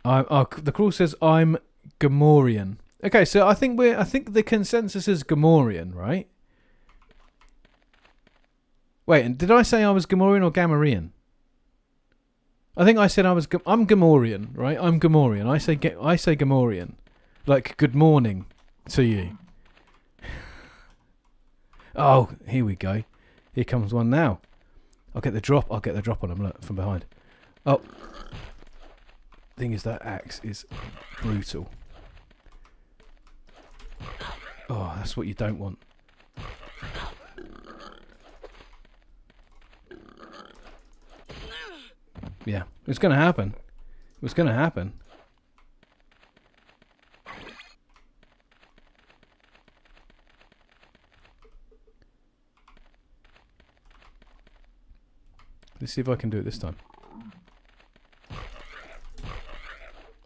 The crawl says I'm Gamorrean. Okay, so I think the consensus is Gamorrean, right? Wait, and did I say I was Gamorrean or Gamorrean? I think I said I'm Gamorrean, right? I'm Gamorrean. I say Gamorrean, like good morning to you. Oh, here we go. Here comes one now. I'll get the drop on him. Look from behind. Oh. Thing is, that axe is brutal. Oh, that's what you don't want. Yeah, it's going to happen. It was going to happen. Let's see if I can do it this time.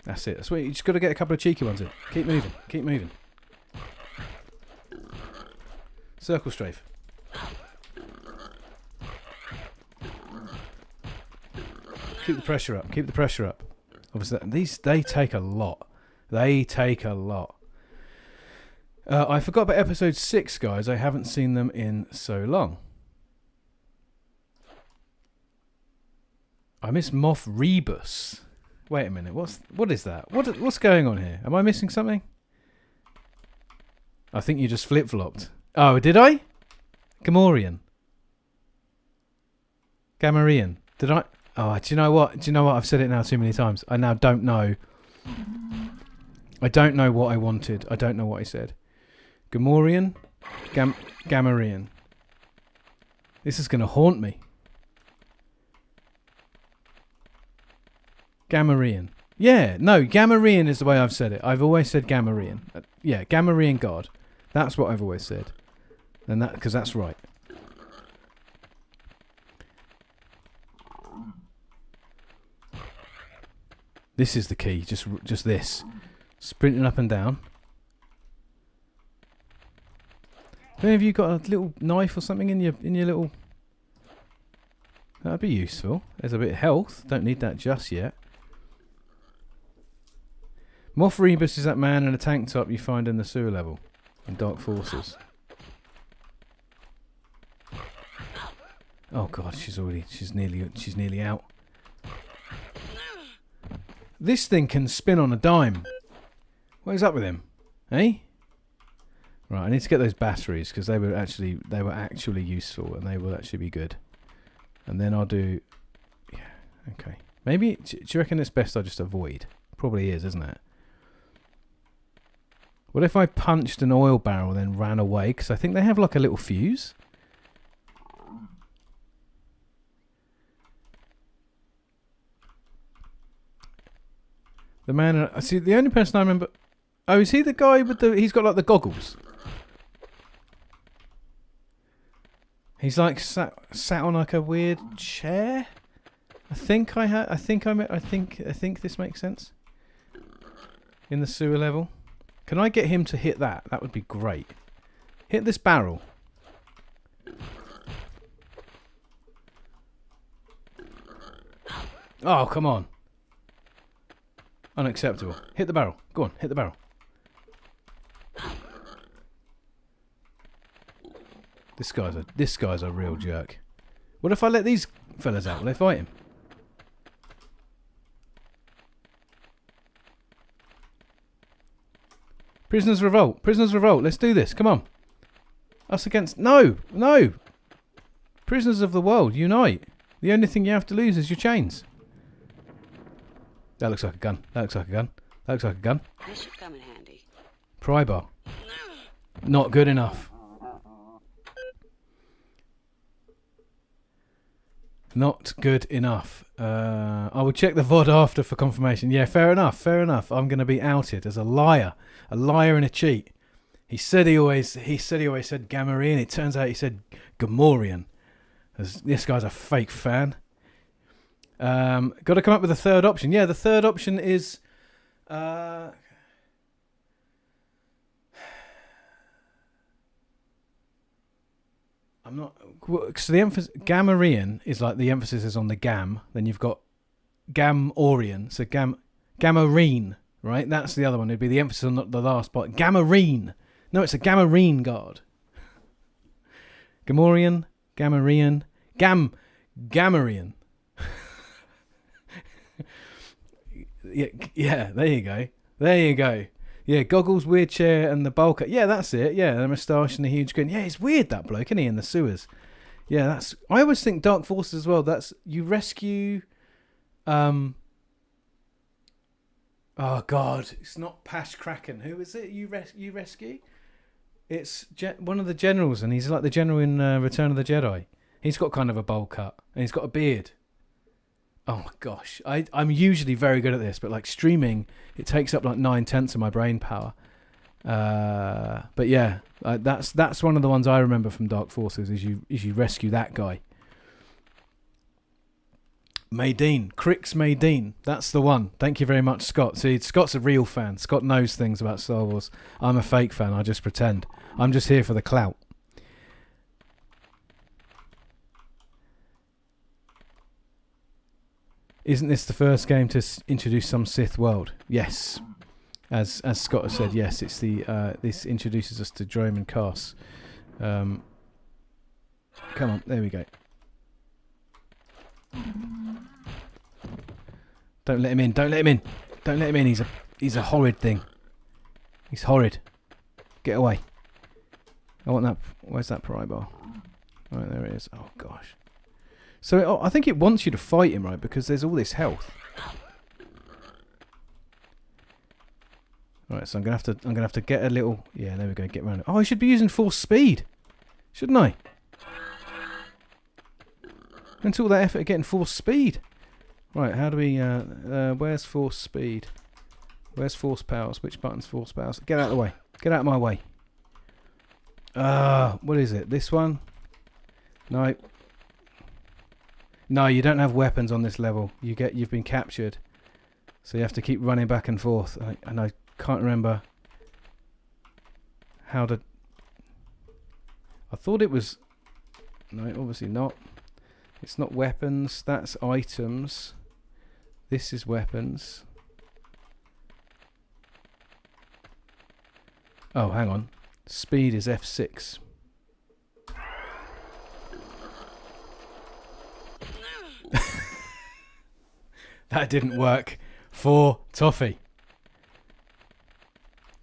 That's it. That's what you just got to get a couple of cheeky ones in. Keep moving. Keep moving. Circle strafe. Keep the pressure up. Keep the pressure up. Obviously, they take a lot. They take a lot. I forgot about episode 6, guys. I haven't seen them in so long. I miss Moff Rebus. Wait a minute. What is that? What's going on here? Am I missing something? I think you just flip-flopped. Oh, did I? Gamorrean. Gamorrean. Did I? Oh, do you know what? I've said it now too many times. I now don't know. I don't know what I wanted. I don't know what I said. Gamorrean? Gamorrean. This is going to haunt me. Gamorrean. Yeah, no, Gamorrean is the way I've said it. I've always said Gamorrean. Yeah, Gamorrean God. That's what I've always said. And that, because that's right. This is the key. Just this. Sprinting up and down. Have any of you got a little knife or something in your little... That'd be useful. There's a bit of health. Don't need that just yet. Moff Rebus is that man in a tank top you find in the sewer level in Dark Forces. Oh god, she's nearly out. This thing can spin on a dime. What is up with him? Eh? Right, I need to get those batteries because they were actually useful and they will actually be good. And then I'll do... Yeah, okay. Maybe... Do you reckon it's best I just avoid? Probably is, isn't it? What if I punched an oil barrel and then ran away? Because I think they have like a little fuse. The man... I see, the only person I remember... Oh, is he the guy with the... He's got like the goggles. He's like sat on like a weird chair. I think this makes sense. In the sewer level. Can I get him to hit that? That would be great. Hit this barrel. Oh, come on. Unacceptable. Hit the barrel. Go on, hit the barrel. This guy's a real jerk. What if I let these fellas out? Will they fight him? Prisoners revolt. Prisoners revolt. Let's do this. Come on. Us against... No! No! Prisoners of the world, unite. The only thing you have to lose is your chains. That looks like a gun. That looks like a gun. That looks like a gun. This should come in handy. Pry bar. Not good enough. Not good enough. I will check the VOD after for confirmation. Yeah, fair enough. Fair enough. I'm going to be outed as a liar and a cheat. He said he always said Gamorrean. It turns out he said Gamorrean. This guy's a fake fan. Got to come up with a third option. Yeah, the third option is. I'm not. So the emphasis Gamorrean is like the emphasis is on the gam. Then you've got Gamorrean. So Gamorrean, right? That's the other one. It'd be the emphasis on the last part. Gamorrean. No, it's a Gamorrean guard. Gamorrean, Gamorrean, Gamorrean. Yeah, there you go. There you go. Yeah, goggles, weird chair, and the bowl cut. Yeah, that's it. Yeah, the moustache and the huge grin. Yeah, it's weird, that bloke, isn't he, in the sewers? Yeah, that's... I always think Dark Forces as well. That's... You rescue... Oh, God. It's not Pash Kraken. Who is it you rescue? It's one of the generals, and he's like the general in Return of the Jedi. He's got kind of a bowl cut, and he's got a beard. Oh my gosh, I'm usually very good at this, but like streaming, it takes up like 9/10 of my brain power. But yeah, that's one of the ones I remember from Dark Forces. Is you rescue that guy, Maydeen, Crix Maydeen. That's the one. Thank you very much, Scott. See, Scott's a real fan. Scott knows things about Star Wars. I'm a fake fan. I just pretend. I'm just here for the clout. Isn't this the first game to introduce some Sith world? Yes. As Scott has said, yes, it's the this introduces us to Droman Cass. Come on, there we go. Don't let him in, don't let him in. Don't let him in, he's a horrid thing. He's horrid. Get away. I want that. Where's that pry bar? Right, there it is. Oh gosh. So I think it wants you to fight him, right? Because there's all this health. Right, so I'm gonna have to get a little. Yeah, there we go. Get around it. Oh, I should be using force speed, shouldn't I? Went all that effort of getting force speed. Right, how do we? Where's force speed? Where's force powers? Which button's force powers? Get out of the way. Get out of my way. What is it? This one? No. No, you don't have weapons on this level. You've been captured, so you have to keep running back and forth. And I can't remember how to. I thought it was. No, obviously not. It's not weapons. That's items. This is weapons. Oh, hang on. Speed is F6. That didn't work for Toffee.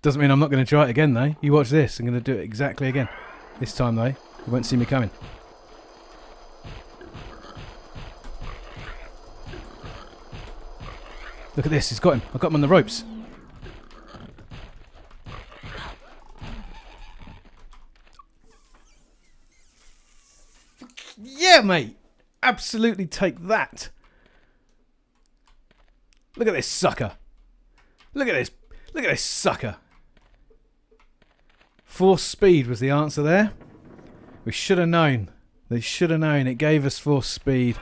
Doesn't mean I'm not going to try it again, though. You watch this. I'm going to do it exactly again. This time, though, you won't see me coming. Look at this. He's got him. I've got him on the ropes. Yeah, mate. Absolutely take that. Look at this sucker. Look at this. Look at this sucker. Force speed was the answer there. We should have known. They should have known. It gave us force speed.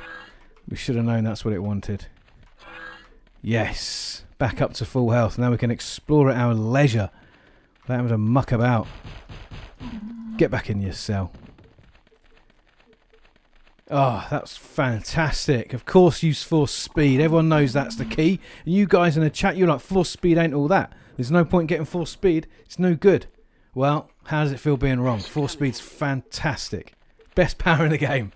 We should have known that's what it wanted. Yes. Back up to full health. Now we can explore at our leisure without having to muck about. Get back in your cell. Oh, that's fantastic. Of course, use force speed. Everyone knows that's the key. And you guys in the chat, you're like, force speed ain't all that. There's no point getting force speed. It's no good. Well, how does it feel being wrong? Force speed's fantastic. Best power in the game.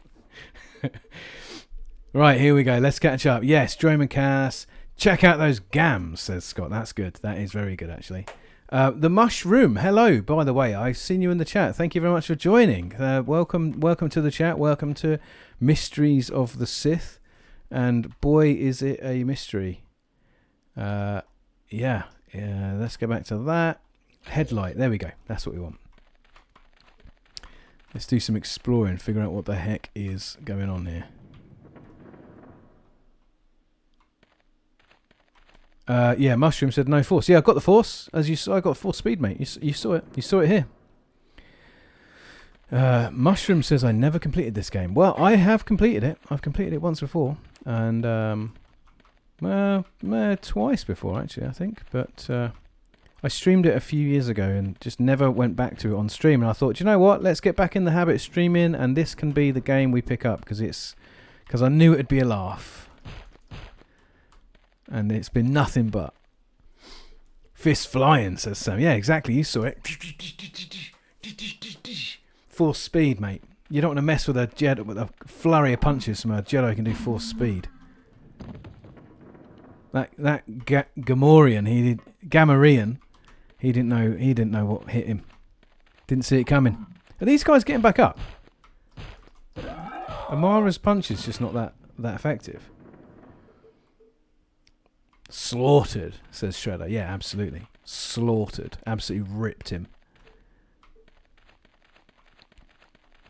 Right, here we go. Let's catch up. Yes, Droman Cass. Check out those gams, says Scott. That's good. That is very good, actually. The Mushroom. Hello, by the way. I've seen you in the chat. Thank you very much for joining. Welcome to the chat. Welcome to Mysteries of the Sith. And boy, is it a mystery. Yeah. Let's go back to that. Headlight. There we go. That's what we want. Let's do some exploring. Figure out what the heck is going on here. Yeah, Mushroom said no force. Yeah, I've got the force. As you saw, I got force speed, mate. You saw it. You saw it here. Mushroom says I never completed this game. Well, I have completed it. I've completed it once before, and twice before actually, I think. But I streamed it a few years ago and just never went back to it on stream. And I thought, you know what? Let's get back in the habit of streaming, and this can be the game we pick up because I knew it'd be a laugh. And it's been nothing but fist flying, says Sam. Yeah, exactly. You saw it. Force speed, mate. You don't want to mess with a Jedi with a flurry of punches from a Jedi can do force speed. That Gamorrean, Gamorrean, he didn't know what hit him. Didn't see it coming. Are these guys getting back up? Amara's punch is just not that effective. Slaughtered, says Shredder. Yeah, absolutely. Slaughtered. Absolutely ripped him.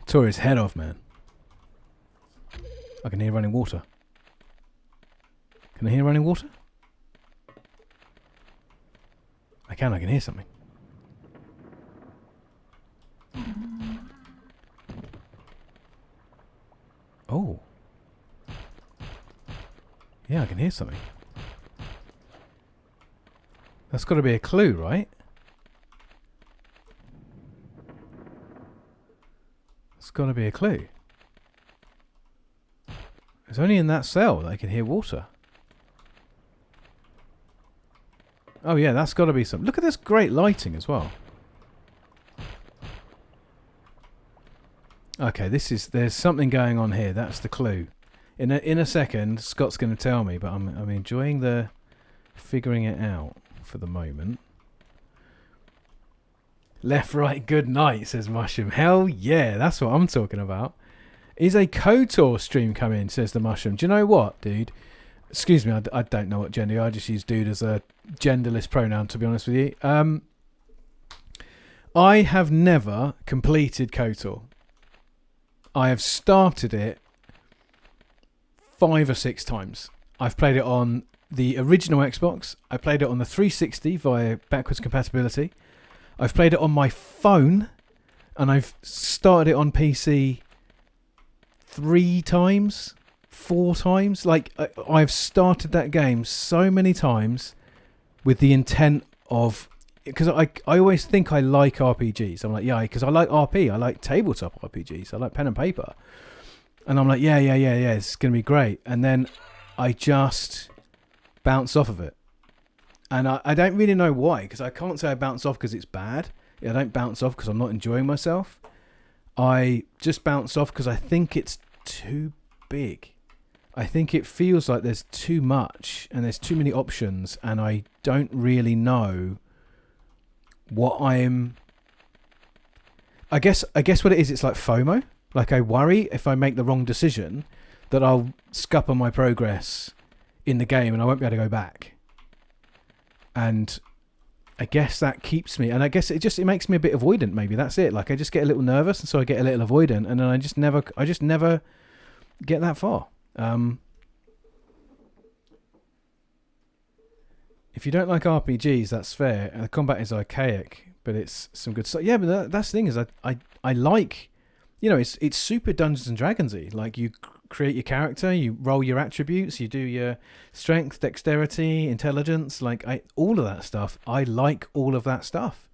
Tore his head off, man. I can hear running water. Can I hear running water? I can hear something. Oh. Yeah, I can hear something. That's got to be a clue, right? It's got to be a clue. It's only in that cell that I can hear water. Oh yeah, that's got to be something. Look at this great lighting as well. Okay, there's something going on here. That's the clue. In a second, Scott's going to tell me, but I'm enjoying the figuring it out for the moment. Left, right, good night, says Mushroom. Hell yeah, that's what I'm talking about. Is a KOTOR stream coming, says the Mushroom. Do you know what, dude? Excuse me, I don't know what gender. I just use dude as a genderless pronoun, to be honest with you. I have never completed KOTOR. I have started it 5 or 6 times. I've played it on the original Xbox. I played it on the 360 via backwards compatibility. I've played it on my phone, and I've started it on PC 3 times, 4 times. Like, I've started that game so many times with the intent of... Because I always think I like RPGs. I'm like, yeah, because I like RP. I like tabletop RPGs. I like pen and paper. And I'm like, yeah, it's going to be great. And then I just bounce off of it. And I don't really know why, because I can't say I bounce off because it's bad. I don't bounce off because I'm not enjoying myself. I just bounce off because I think it's too big. I think it feels like there's too much and there's too many options, and I don't really know what I'm... I guess what it is, it's like FOMO. Like, I worry if I make the wrong decision that I'll scupper my progress in the game and I won't be able to go back. And I guess that keeps me, and I guess it makes me a bit avoidant. Maybe that's it. Like, I just get a little nervous, and so I get a little avoidant, and then I just never get that far. If you don't like RPGs, that's fair. And the combat is archaic, but it's some good stuff. Yeah, but that's the thing is, I like, you know, it's super Dungeons and Dragonsy. Like, you create your character, you roll your attributes, you do your strength, dexterity, intelligence, like all of that stuff. I like all of that stuff.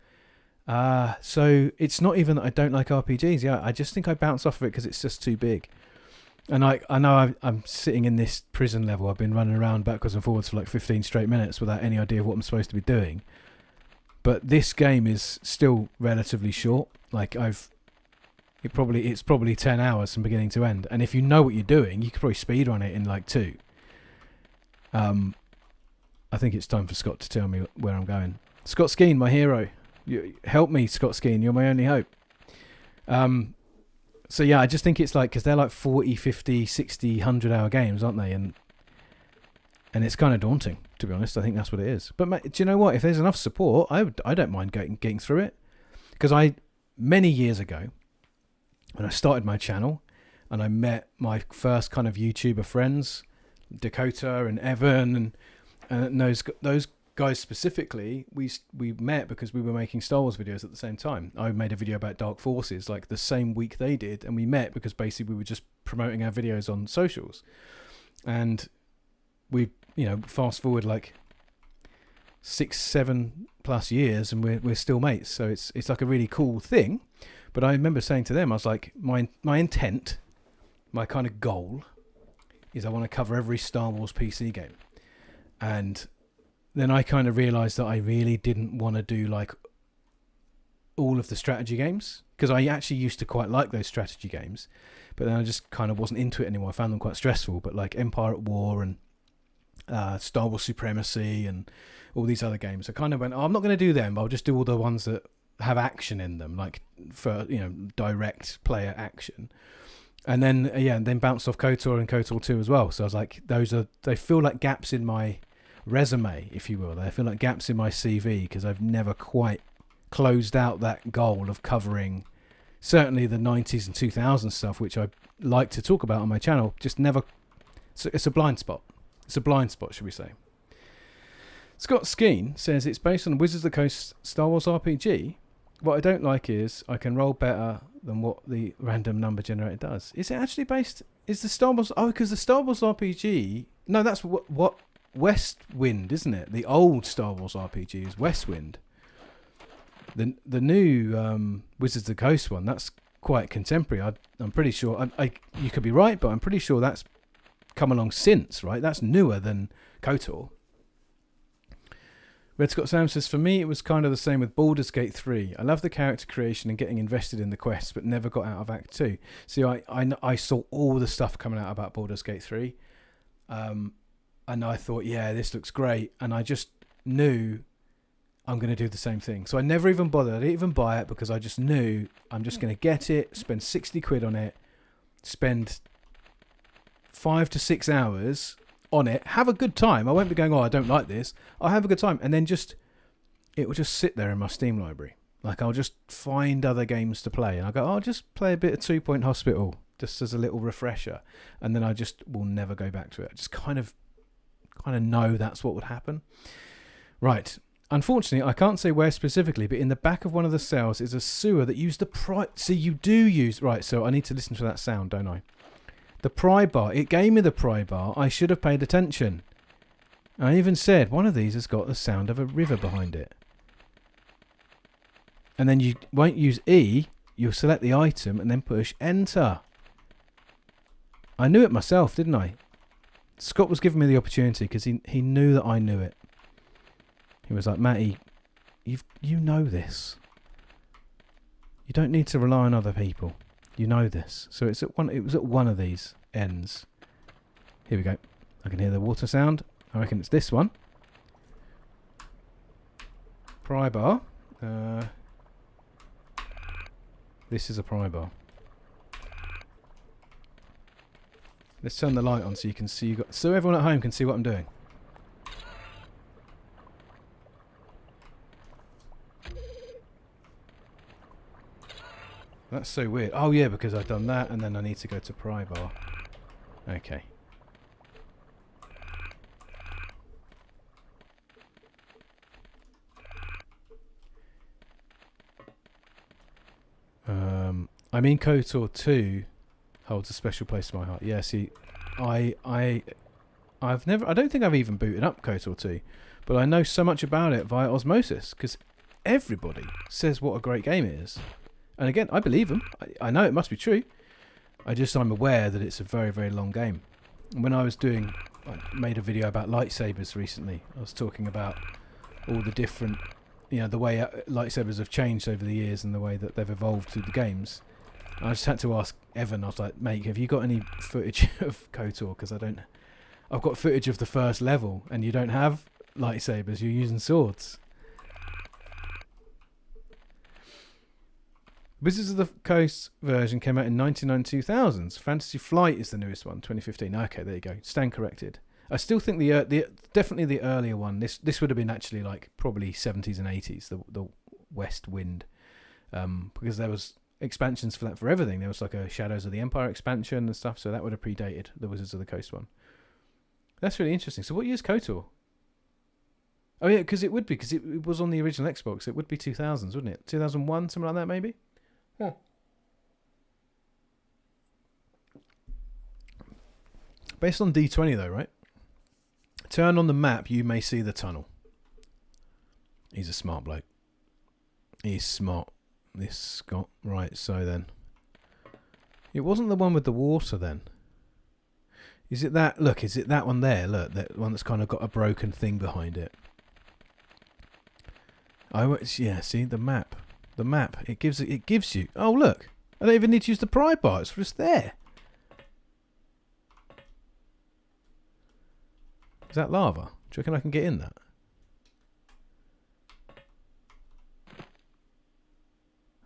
So it's not even that I don't like RPGs. Yeah, I just think I bounce off of it because it's just too big. And I know I'm sitting in this prison level. I've been running around backwards and forwards for like 15 straight minutes without any idea of what I'm supposed to be doing. But this game is still relatively short. Like, it's probably 10 hours from beginning to end. And if you know what you're doing, you could probably speedrun it in like 2. I think it's time for Scott to tell me where I'm going. Scott Skeen, my hero. Help me, Scott Skeen. You're my only hope. So yeah, I just think it's like, because they're like 40, 50, 60, 100 hour games, aren't they? And it's kind of daunting, to be honest. I think that's what it is. But do you know what? If there's enough support, I don't mind getting through it. Because many years ago, when I started my channel and I met my first kind of YouTuber friends, Dakota and Evan and those guys specifically, we met because we were making Star Wars videos at the same time. I made a video about Dark Forces like the same week they did, and we met because basically we were just promoting our videos on socials. And we, you know, fast forward like 6-7 plus years and we're still mates. So it's like a really cool thing. But I remember saying to them, I was like, my intent, my kind of goal is I want to cover every Star Wars PC game. And then I kind of realised that I really didn't want to do like all of the strategy games, because I actually used to quite like those strategy games, but then I just kind of wasn't into it anymore. I found them quite stressful. But like Empire at War and Star Wars Supremacy and all these other games, I kind of went, I'm not going to do them, but I'll just do all the ones that have action in them, like, for, you know, direct player action. And then and then bounced off KOTOR and KOTOR 2 as well. So I was like, they feel like gaps in my resume, if you will. They feel like gaps in my CV, because I've never quite closed out that goal of covering certainly the 90s and 2000s stuff, which I like to talk about on my channel. Just never. So it's a blind spot. It's a blind spot, should we say. Scott Skeen says it's based on Wizards of the Coast Star Wars RPG. What I don't like is I can roll better than what the random number generator does. Is it actually based... Is the Star Wars... Oh, because the Star Wars RPG... No, that's what Westwind, isn't it? The old Star Wars RPG is Westwind. The new Wizards of the Coast one, that's quite contemporary. I'm pretty sure... you could be right, but I'm pretty sure that's come along since, right? That's newer than KOTOR. Red Scott Sam says, for me, it was kind of the same with Baldur's Gate 3. I love the character creation and getting invested in the quests, but never got out of Act 2. See, I saw all the stuff coming out about Baldur's Gate 3. And I thought, yeah, this looks great. And I just knew I'm going to do the same thing. So I never even bothered. I didn't even buy it because I just knew I'm just going to get it, spend 60 quid on it, spend 5 to 6 hours on it, have a good time. I won't be going, I don't like this. I'll have a good time, and then it will just sit there in my Steam library. Like, I'll just find other games to play, and I'll go, I'll just play a bit of 2 Point Hospital just as a little refresher, and then I just will never go back to it. I just kind of know that's what would happen. Right. Unfortunately, I can't say where specifically, but in the back of one of the cells is a sewer that used the See, you do use... Right, so I need to listen to that sound, don't I? The pry bar. It gave me the pry bar. I should have paid attention. I even said one of these has got the sound of a river behind it. And then you won't use E. You'll select the item and then push enter. I knew it myself, didn't I? Scott was giving me the opportunity because he knew that I knew it. He was like, Matty, you know this. You don't need to rely on other people. You know this. So it was at one of these ends. Here we go. I can hear the water sound. I reckon it's this one. Pry bar. This is a pry bar. Let's turn the light on so you can see. So everyone at home can see what I'm doing. That's so weird. Oh yeah, because I've done that and then I need to go to pry bar. Okay. I mean KOTOR 2 holds a special place in my heart. Yeah, see, I don't think I've even booted up KOTOR 2, but I know so much about it via osmosis because everybody says what a great game it is. And again, I believe them. I know it must be true. I'm aware that it's a very, very long game. And when I made a video about lightsabers recently. I was talking about all the different, the way lightsabers have changed over the years and the way that they've evolved through the games. I just had to ask Evan. I was like, mate, have you got any footage of KOTOR? Because I've got footage of the first level, and you don't have lightsabers. You're using swords. Wizards of the Coast version came out in 1999-2000. Fantasy Flight is the newest one, 2015. Okay, there you go. Stand corrected. I still think definitely the earlier one. This would have been actually like probably 70s and 80s. The West Wind, because there was expansions for that for everything. There was like a Shadows of the Empire expansion and stuff. So that would have predated the Wizards of the Coast one. That's really interesting. So what year's KOTOR? Oh yeah, because it was on the original Xbox. It would be 2000s, wouldn't it? 2001, something like that, maybe. Yeah. Based on D20 though, right? Turn on the map, you may see the tunnel. He's a smart bloke. He's smart. This Scott. Right, so then. It wasn't the one with the water then. Is it that? Look, is it that one there? Look, that one that's kind of got a broken thing behind it. Yeah, see the map. The map. It gives you. Oh look, I don't even need to use the pry bar. It's just there. Is that lava? Do you reckon I can get in that?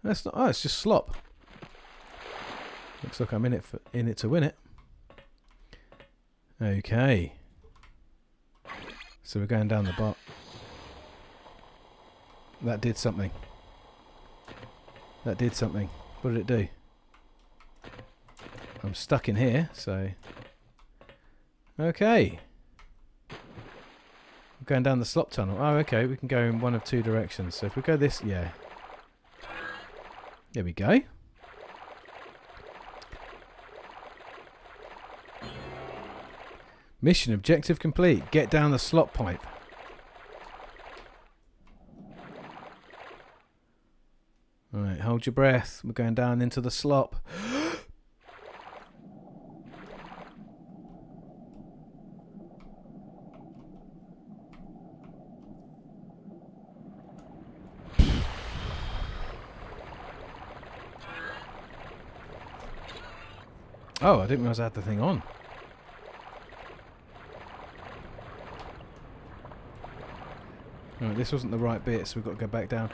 That's not. Oh, it's just slop. Looks like I'm in it to win it. Okay. So we're going down the bar. That did something. That did something. What did it do? I'm stuck in here, so... Okay. We're going down the slop tunnel. Oh, okay, we can go in one of two directions. So if we go this... Yeah. There we go. Mission objective complete. Get down the slop pipe. Alright, hold your breath. We're going down into the slop. Oh, I didn't realise I had the thing on. Alright, this wasn't the right bit, so we've got to go back down.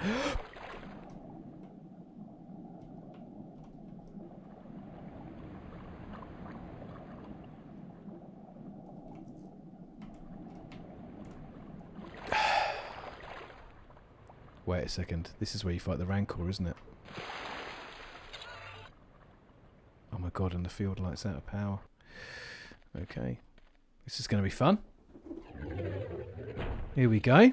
Wait a second. This is where you fight the Rancor, isn't it? Oh my god, and the field lights out of power. Okay. This is going to be fun. Here we go.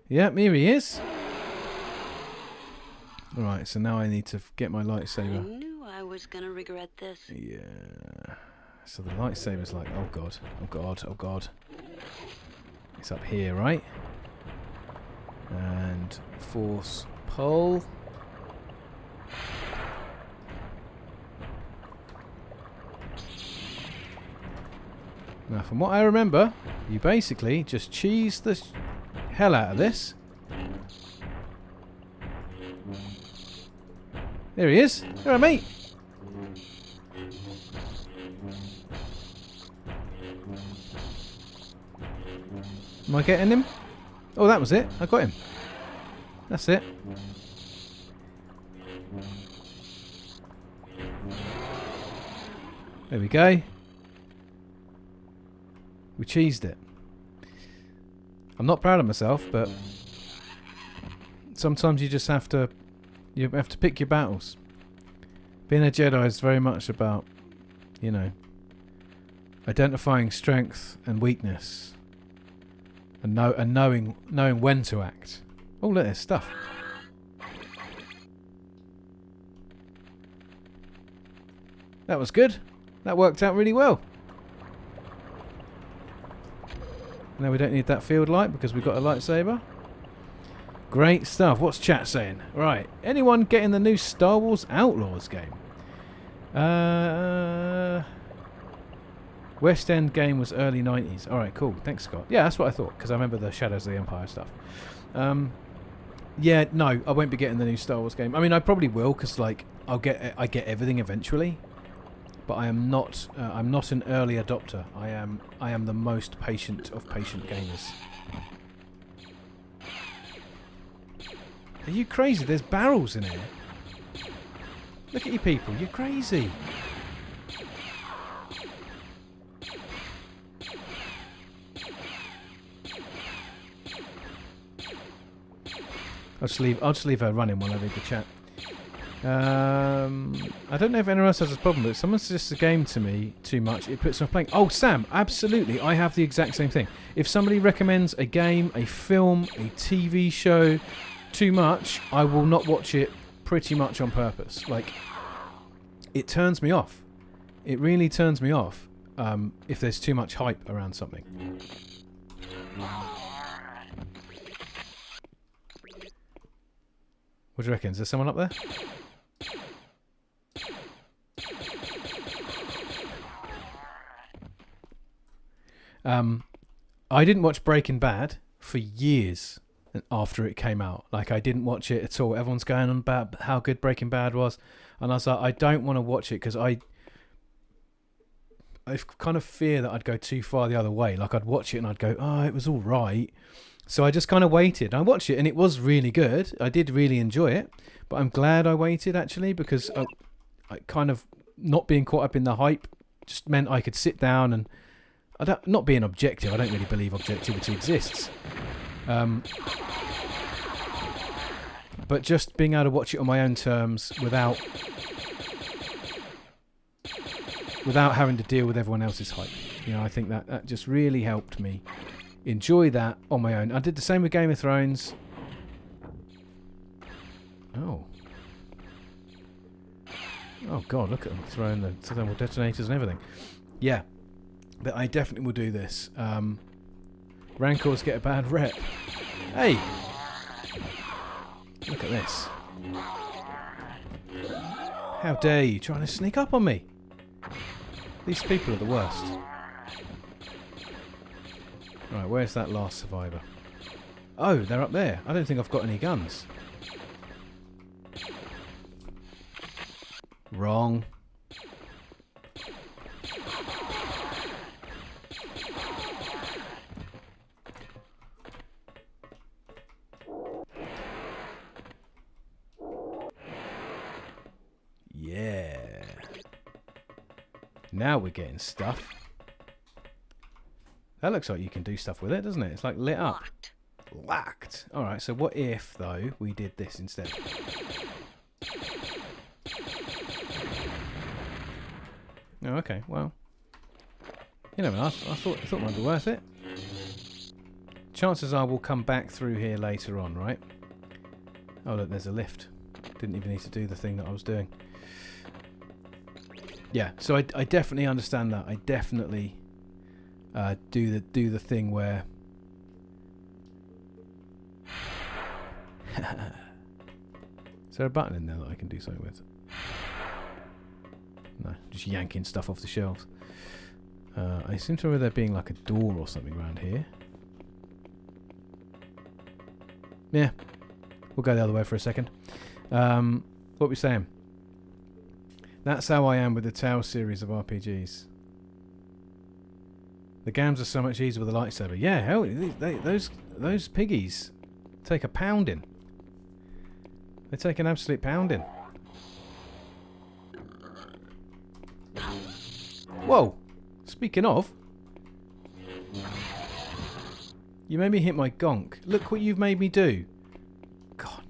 Yep, here he is. Alright, so now I need to get my lightsaber. I knew I was going to regret this. Yeah. So the lightsaber's like, oh god, oh god, oh god. It's up here, right? And force pull. Now, from what I remember, you basically just cheese the hell out of this. There he is. All right, mate. Am I getting him? Oh, that was it. I got him. That's it. There we go. We cheesed it. I'm not proud of myself, but sometimes you just have to pick your battles. Being a Jedi is very much about, you know, identifying strength and weakness, and knowing when to act. Oh, look, there's stuff. That was good. That worked out really well. Now we don't need that field light because we've got a lightsaber. Great stuff. What's chat saying? Right. Anyone getting the new Star Wars Outlaws game? West End game was early 90s. Alright, cool. Thanks, Scott. Yeah, that's what I thought, because I remember the Shadows of the Empire stuff. Yeah, no, I won't be getting the new Star Wars game. I mean, I probably will, because like I get everything eventually. But I am not. I'm not an early adopter. I am the most patient of patient gamers. Are you crazy? There's barrels in here. Look at you people. You're crazy. I'll just leave her running while I read the chat. I don't know if anyone else has this problem, but if someone suggests a game to me too much, it puts me off playing. Oh, Sam, absolutely. I have the exact same thing. If somebody recommends a game, a film, a TV show too much, I will not watch it pretty much on purpose. Like, it turns me off. It really turns me off if there's too much hype around something. What do you reckon? Is there someone up there? I didn't watch Breaking Bad for years after it came out. Like, I didn't watch it at all. Everyone's going on about how good Breaking Bad was, and I was like, I don't want to watch it because I kind of fear that I'd go too far the other way. Like, I'd watch it and I'd go, oh, it was all right. So I just kind of waited. I watched it and it was really good. I did really enjoy it, but I'm glad I waited actually, because I kind of not being caught up in the hype just meant I could sit down and not being objective. I don't really believe objectivity exists. But just being able to watch it on my own terms without having to deal with everyone else's hype. You know, I think that just really helped me enjoy that on my own. I did the same with Game of Thrones. Oh God, look at them throwing the thermal detonators and everything. Yeah, but I definitely will do this. Rancors get a bad rep. Hey, look at this. How dare you trying to sneak up on me? These people are the worst. Right, where's that last survivor? Oh, they're up there. I don't think I've got any guns. Wrong. Yeah. Now we're getting stuff. That looks like you can do stuff with it, doesn't it? It's like lit up. Locked. Alright, so what if, though, we did this instead? Oh, okay, well. You know, I thought it might be worth it. Chances are we'll come back through here later on, right? Oh, look, there's a lift. Didn't even need to do the thing that I was doing. Yeah, so I definitely understand that. I definitely do the thing where is there a button in there that I can do something with? No, just yanking stuff off the shelves. I seem to remember there being like a door or something around here. Yeah, we'll go the other way for a second. What were we saying? That's how I am with the Tales series of RPGs. The games are so much easier with a lightsaber. Yeah, hell, those piggies take a pounding. They take an absolute pounding. Whoa! Speaking of, you made me hit my gonk. Look what you've made me do. God,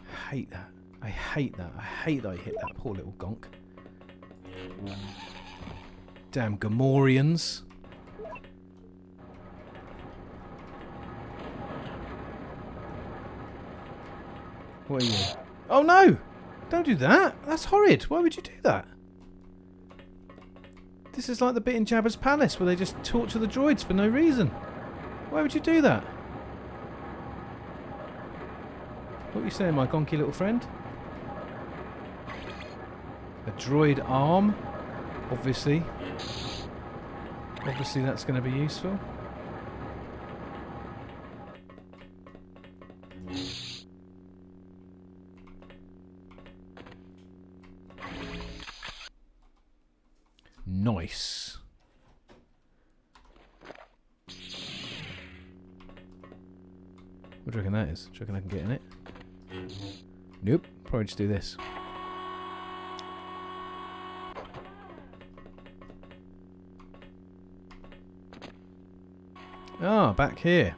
I hate that. I hate that. I hate that I hit that poor little gonk. Damn Gamorreans. What are you? Oh no! Don't do that! That's horrid! Why would you do that? This is like the bit in Jabba's palace where they just torture the droids for no reason. Why would you do that? What are you saying, my gonky little friend? A droid arm? Obviously. Obviously that's going to be useful. Nice. What do you reckon that is? Do you reckon I can get in it? Nope. Probably just do this. Ah, back here.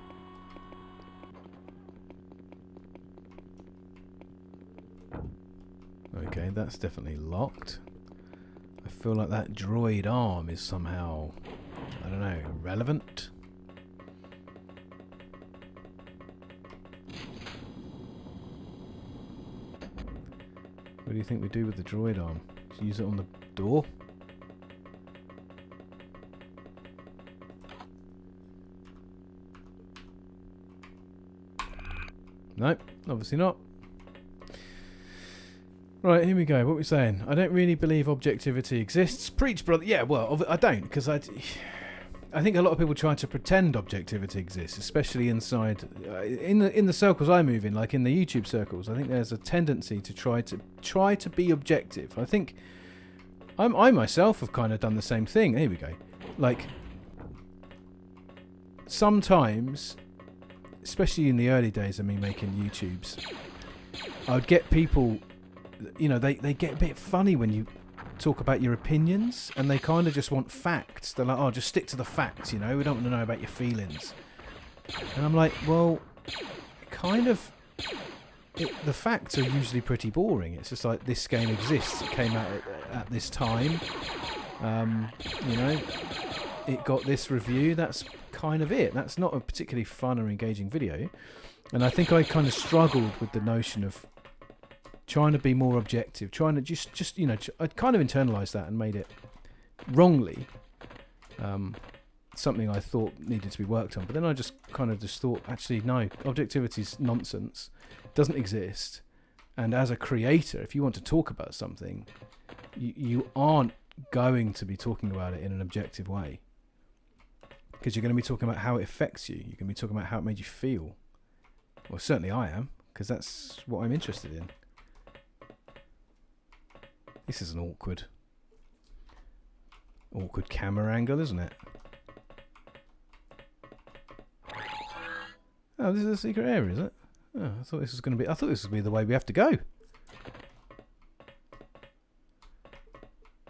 Okay, that's definitely locked. I feel like that droid arm is somehow, I don't know, relevant. What do you think we do with the droid arm? Just use it on the door? Nope, obviously not. Right, here we go. What are we saying? I don't really believe objectivity exists. Preach, brother. Yeah, well, I don't, because I think a lot of people try to pretend objectivity exists, especially inside in the circles I move in, like in the YouTube circles. I think there's a tendency to try to be objective. I think I myself have kind of done the same thing. Here we go. Like sometimes, especially in the early days of me making YouTubes, I would get people, you know, they get a bit funny when you talk about your opinions, and they kind of just want facts. They're like, oh, just stick to the facts, you know, we don't want to know about your feelings. And I'm like, well, kind of, the facts are usually pretty boring. It's just like, this game exists, it came out at this time, you know, it got this review, that's kind of it. That's not a particularly fun or engaging video. And I think I kind of struggled with the notion of trying to be more objective, trying to just you know, I kind of internalized that and made it wrongly something I thought needed to be worked on. But then I just thought, actually, no, objectivity's nonsense, doesn't exist. And as a creator, if you want to talk about something, you aren't going to be talking about it in an objective way, because you're going to be talking about how it affects you. You're going to be talking about how it made you feel. Well, certainly I am, because that's what I'm interested in. This is an awkward camera angle, isn't it? Oh, this is a secret area, is it? Oh, I thought this was going to be. I thought this would be the way we have to go.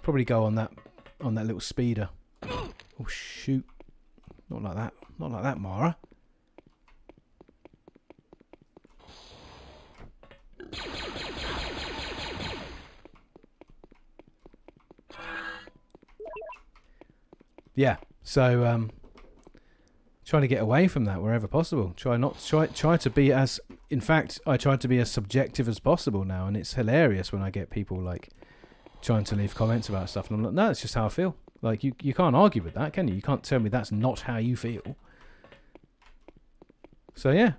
Probably go on that little speeder. Oh shoot! Not like that. Not like that, Mara. Yeah, so trying to get away from that wherever possible. Try to be as, in fact, I try to be as subjective as possible now, and it's hilarious when I get people like trying to leave comments about stuff, and I'm like, no, it's just how I feel. Like you can't argue with that, can you? You can't tell me that's not how you feel. So yeah,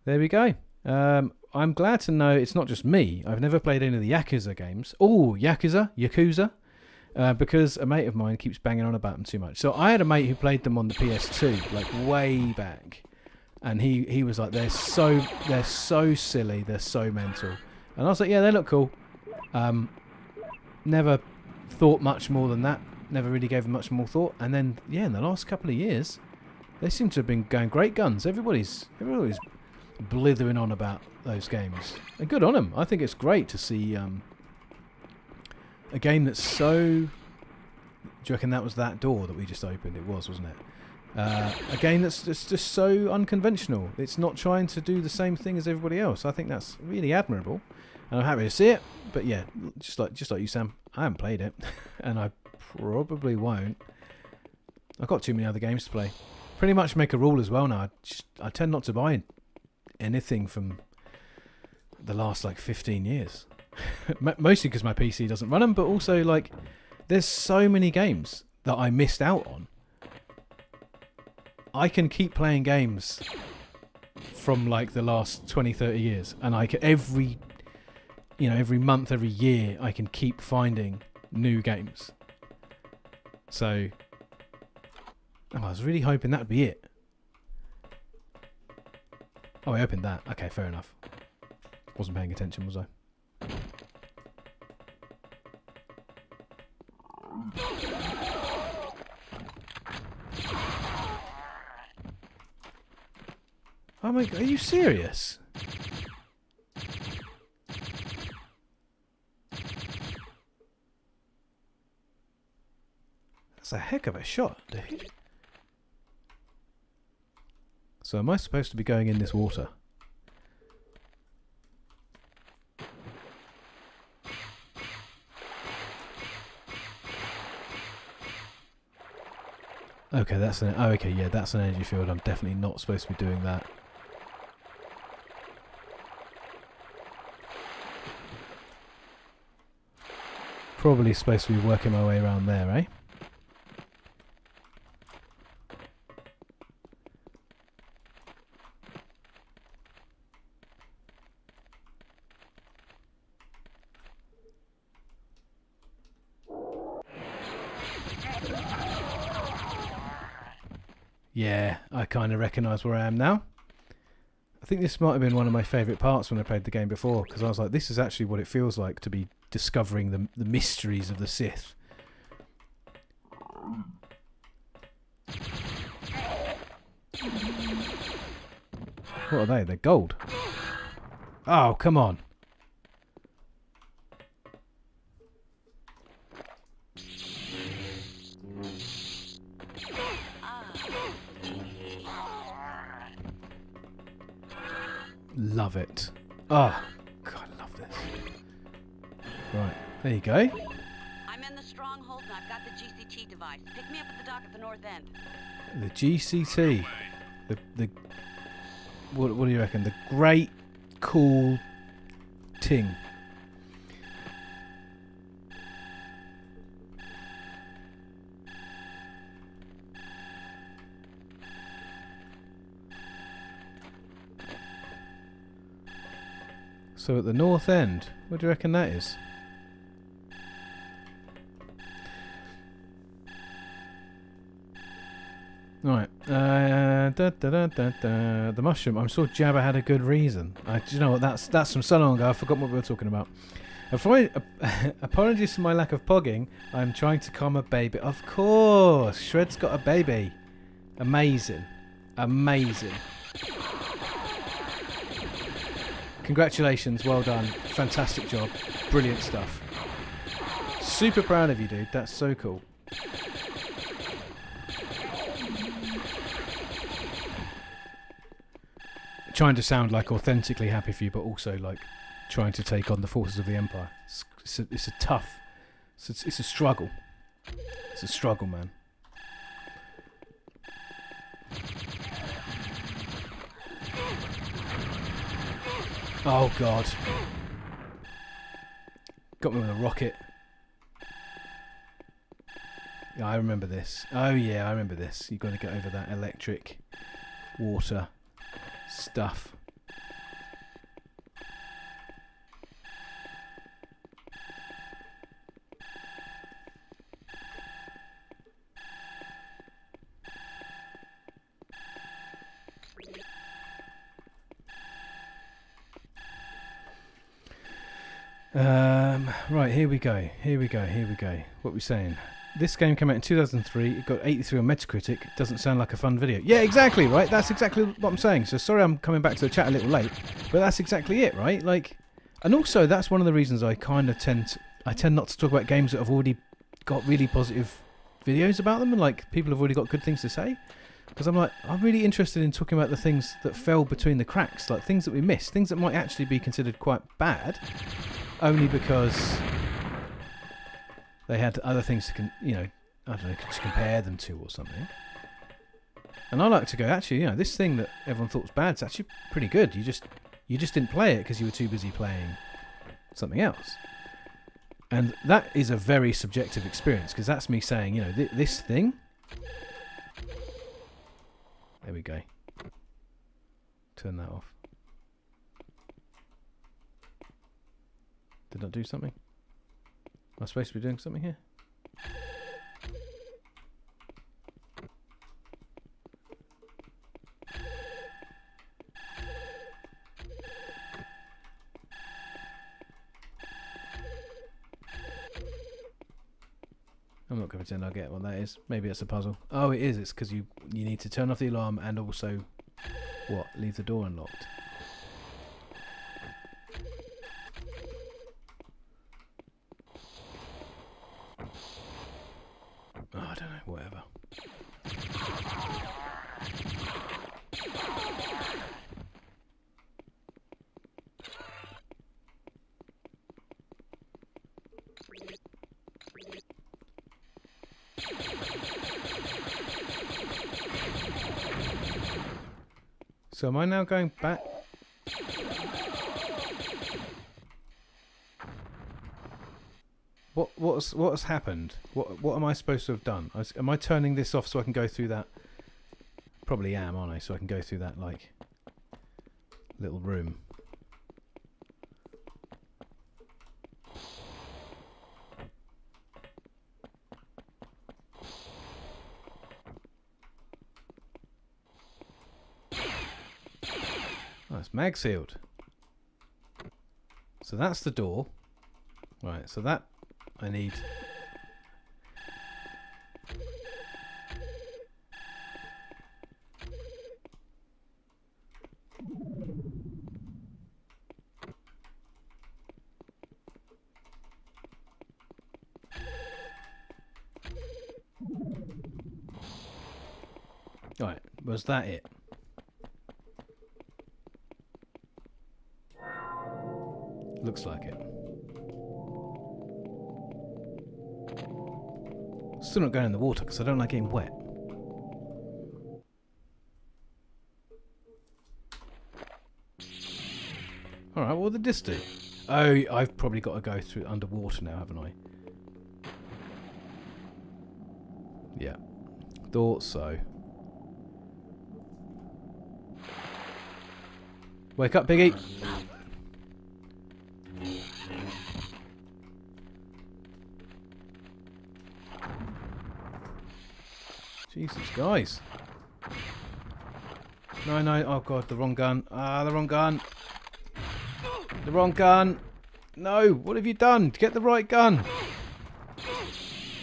there we go. I'm glad to know it's not just me. I've never played any of the Yakuza games. Oh, Yakuza. because a mate of mine keeps banging on about them too much. So I had a mate who played them on the PS2, like way back, and he was like, they're so silly, they're so mental, and I was like, yeah, they look cool. Never thought much more than that. Never really gave them much more thought. And then, yeah, in the last couple of years, they seem to have been going great guns. Everybody's blithering on about those games. And good on them. I think it's great to see a game that's so... Do you reckon that was that door that we just opened? It was, wasn't it? A game that's just so unconventional. It's not trying to do the same thing as everybody else. I think that's really admirable. And I'm happy to see it. But yeah, just like you, Sam, I haven't played it. And I probably won't. I've got too many other games to play. Pretty much make a rule as well now. I tend not to buy anything from the last like 15 years. Mostly because my PC doesn't run them, but also like there's so many games that I missed out on. I can keep playing games from like the last 20, 30 years, and I can, every month, every year, I can keep finding new games. So I was really hoping that'd be it. Oh, I opened that. Okay, fair enough. Wasn't paying attention, was I? Oh my god, are you serious? That's a heck of a shot, dude. So am I supposed to be going in this water? Okay, that's an... Oh, okay, yeah, that's an energy field. I'm definitely not supposed to be doing that. Probably supposed to be working my way around there, eh? Yeah, I kind of recognise where I am now. I think this might have been one of my favourite parts when I played the game before, because I was like, this is actually what it feels like to be discovering the mysteries of the Sith. What are they? They're gold. Oh, come on. Love it. Oh, God, I love this. Right, there you go. I'm in the stronghold and I've got the GCT device. Pick me up at the dock at the north end. The GCT. The what do you reckon? The great cool ting. So at the north end, what do you reckon that is? Right. The mushroom. I'm sure Jabba had a good reason. Do you know what? That's from so long ago. I forgot what we were talking about. Apologies for my lack of pogging. I'm trying to calm a baby. Of course, Shred's got a baby. Amazing, amazing. Congratulations, well done. Fantastic job. Brilliant stuff. Super proud of you, dude. That's so cool. Trying to sound like authentically happy for you, but also like trying to take on the forces of the Empire. It's a tough... It's a struggle. It's a struggle, man. Oh, God. Got me with a rocket. Yeah, I remember this. Oh, yeah, I remember this. You've got to get over that electric water stuff. Right, here we go. What are we saying? This game came out in 2003. It got 83 on Metacritic. Doesn't sound like a fun video. Yeah, exactly, right? That's exactly what I'm saying. So sorry I'm coming back to the chat a little late, but that's exactly it, right? Like, and also that's one of the reasons I kind of tend not to talk about games that have already got really positive videos about them, and like people have already got good things to say. Because I'm really interested in talking about the things that fell between the cracks, like things that we missed, things that might actually be considered quite bad, only because they had other things to, I don't know, to compare them to or something. And I like to go, actually, this thing that everyone thought was bad is actually pretty good. You just didn't play it because you were too busy playing something else. And that is a very subjective experience, because that's me saying, this thing. There we go. Turn that off. Did I do something? Am I supposed to be doing something here? I'm not going to pretend I get what that is. Maybe it's a puzzle. Oh, it is. It's because you need to turn off the alarm and also, leave the door unlocked. Oh, I don't know, whatever. So am I now going back? What has happened? What am I supposed to have done? Am I turning this off so I can go through that? Probably am, aren't I? So I can go through that like little room. Oh, it's mag sealed. So that's the door. Right, so that I need. Right, was that it? Looks like it. Still not going in the water because I don't like getting wet. Alright, what did this do? Oh, I've probably got to go through underwater now, haven't I? Yeah. Thought so. Wake up, Piggy! Jesus, guys. No, oh god, the wrong gun. Ah, the wrong gun. The wrong gun. No, what have you done? Get the right gun.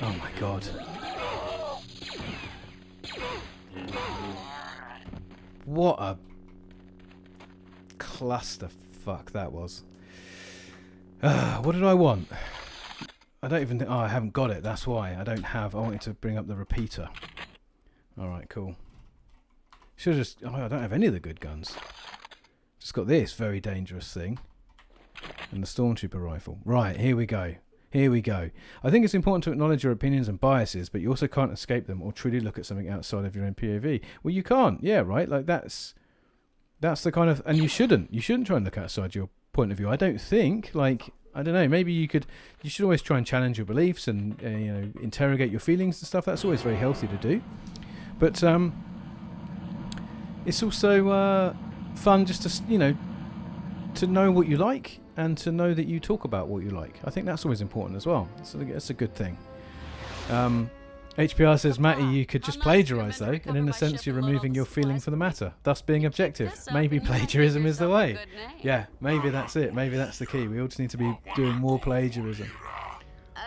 Oh my god. What a clusterfuck that was. What did I want? I don't even think... Oh, I haven't got it. That's why. I wanted to bring up the repeater. Alright, cool. Should have just... Oh, I don't have any of the good guns. Just got this very dangerous thing. And the Stormtrooper rifle. Right, here we go. Here we go. I think it's important to acknowledge your opinions and biases, but you also can't escape them or truly look at something outside of your own POV. Well, you can't. Yeah, right? Like, that's the kind of... And you shouldn't. You shouldn't try and look outside your point of view. I don't think. Like... I don't know, maybe you should always try and challenge your beliefs and, interrogate your feelings and stuff. That's always very healthy to do. But it's also fun just to, to know what you like and to know that you talk about what you like. I think that's always important as well. So that's a good thing. HPR says, Matty, Papa, you could how just nice plagiarise of him though, to and in recover a my sense ship you're and load all removing the your feeling supplies for the for me. matter, thus being You objective. pick this up Maybe and you'll make plagiarism is the yourself a way. good name. Yeah, maybe that's it. Maybe that's the key. We all just need to be doing more plagiarism.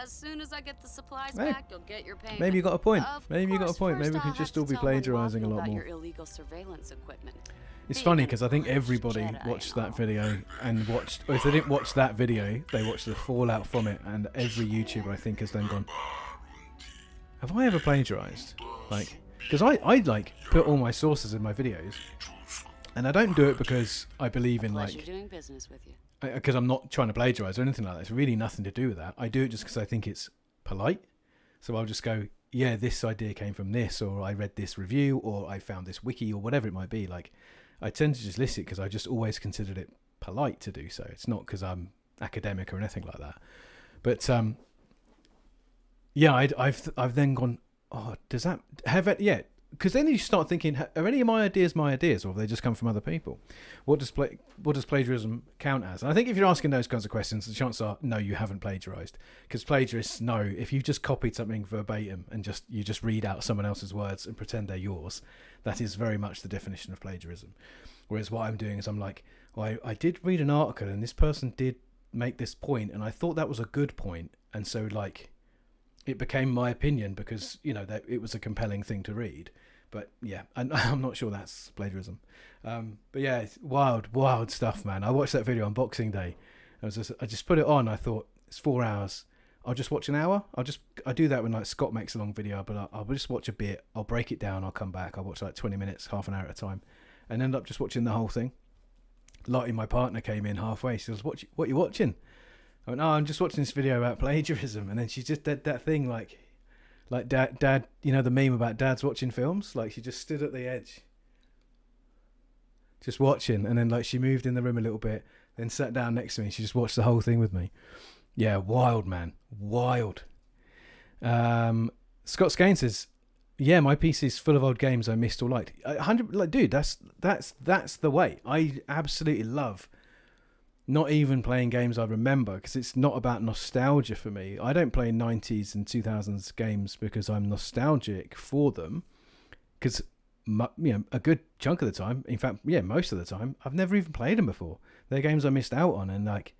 As soon as I get the supplies Hey, back, you'll get your payment. Maybe you got a point. Of Maybe you got a course, point. Maybe we first could I'll just have all to be tell Mon plagiarising a Mothma lot about more. your illegal surveillance equipment. It's Being funny an because I think honest everybody Jedi watched and that all. video and watched, or if they didn't watch that video, they watched the fallout from it, and every YouTuber I think has then gone, have I ever plagiarized? Like, because I like put all my sources in my videos, and I don't do it because I believe in Pleasure like, doing business with you. because I'm not trying to plagiarize or anything like that. It's really nothing to do with that. I do it just because I think it's polite. So I'll just go, yeah, this idea came from this, or I read this review, or I found this wiki, or whatever it might be. Like, I tend to just list it because I just always considered it polite to do so. It's not because I'm academic or anything like that. But yeah, I've then gone, oh, does that have it? Yeah, because then you start thinking, are any of my ideas, or have they just come from other people? What does plagiarism count as? And I think if you're asking those kinds of questions, the chances are no, you haven't plagiarized, because plagiarists know if you just copied something verbatim and you just read out someone else's words and pretend they're yours, that is very much the definition of plagiarism. Whereas what I'm doing is I'm like, well, I did read an article and this person did make this point and I thought that was a good point, and so like it became my opinion because, you know, that it was a compelling thing to read. But yeah, and I'm not sure that's plagiarism. But yeah, it's wild stuff, man. I watched that video on Boxing Day. I just put it on. I thought it's 4 hours. I'll just watch an hour. I do that when like Scott makes a long video, but I'll just watch a bit. I'll break it down. I'll come back. I'll watch like 20 minutes, half an hour at a time, and end up just watching the whole thing. Lottie, my partner, came in halfway. She goes, "What are you watching?" I went, "Oh, I'm just watching this video about plagiarism." And then she just did that thing like dad, you know, the meme about dads watching films. Like she just stood at the edge, just watching, and then like she moved in the room a little bit, then sat down next to me. And she just watched the whole thing with me. Yeah, wild, man, wild. Scott Skane says, "Yeah, my PC's full of old games I missed or liked." 100, like, dude, that's the way. I absolutely love not even playing games I remember, because it's not about nostalgia for me. I don't play 90s and 2000s games because I'm nostalgic for them, because you know, a good chunk of the time, in fact, yeah, most of the time, I've never even played them before. They're games I missed out on, and like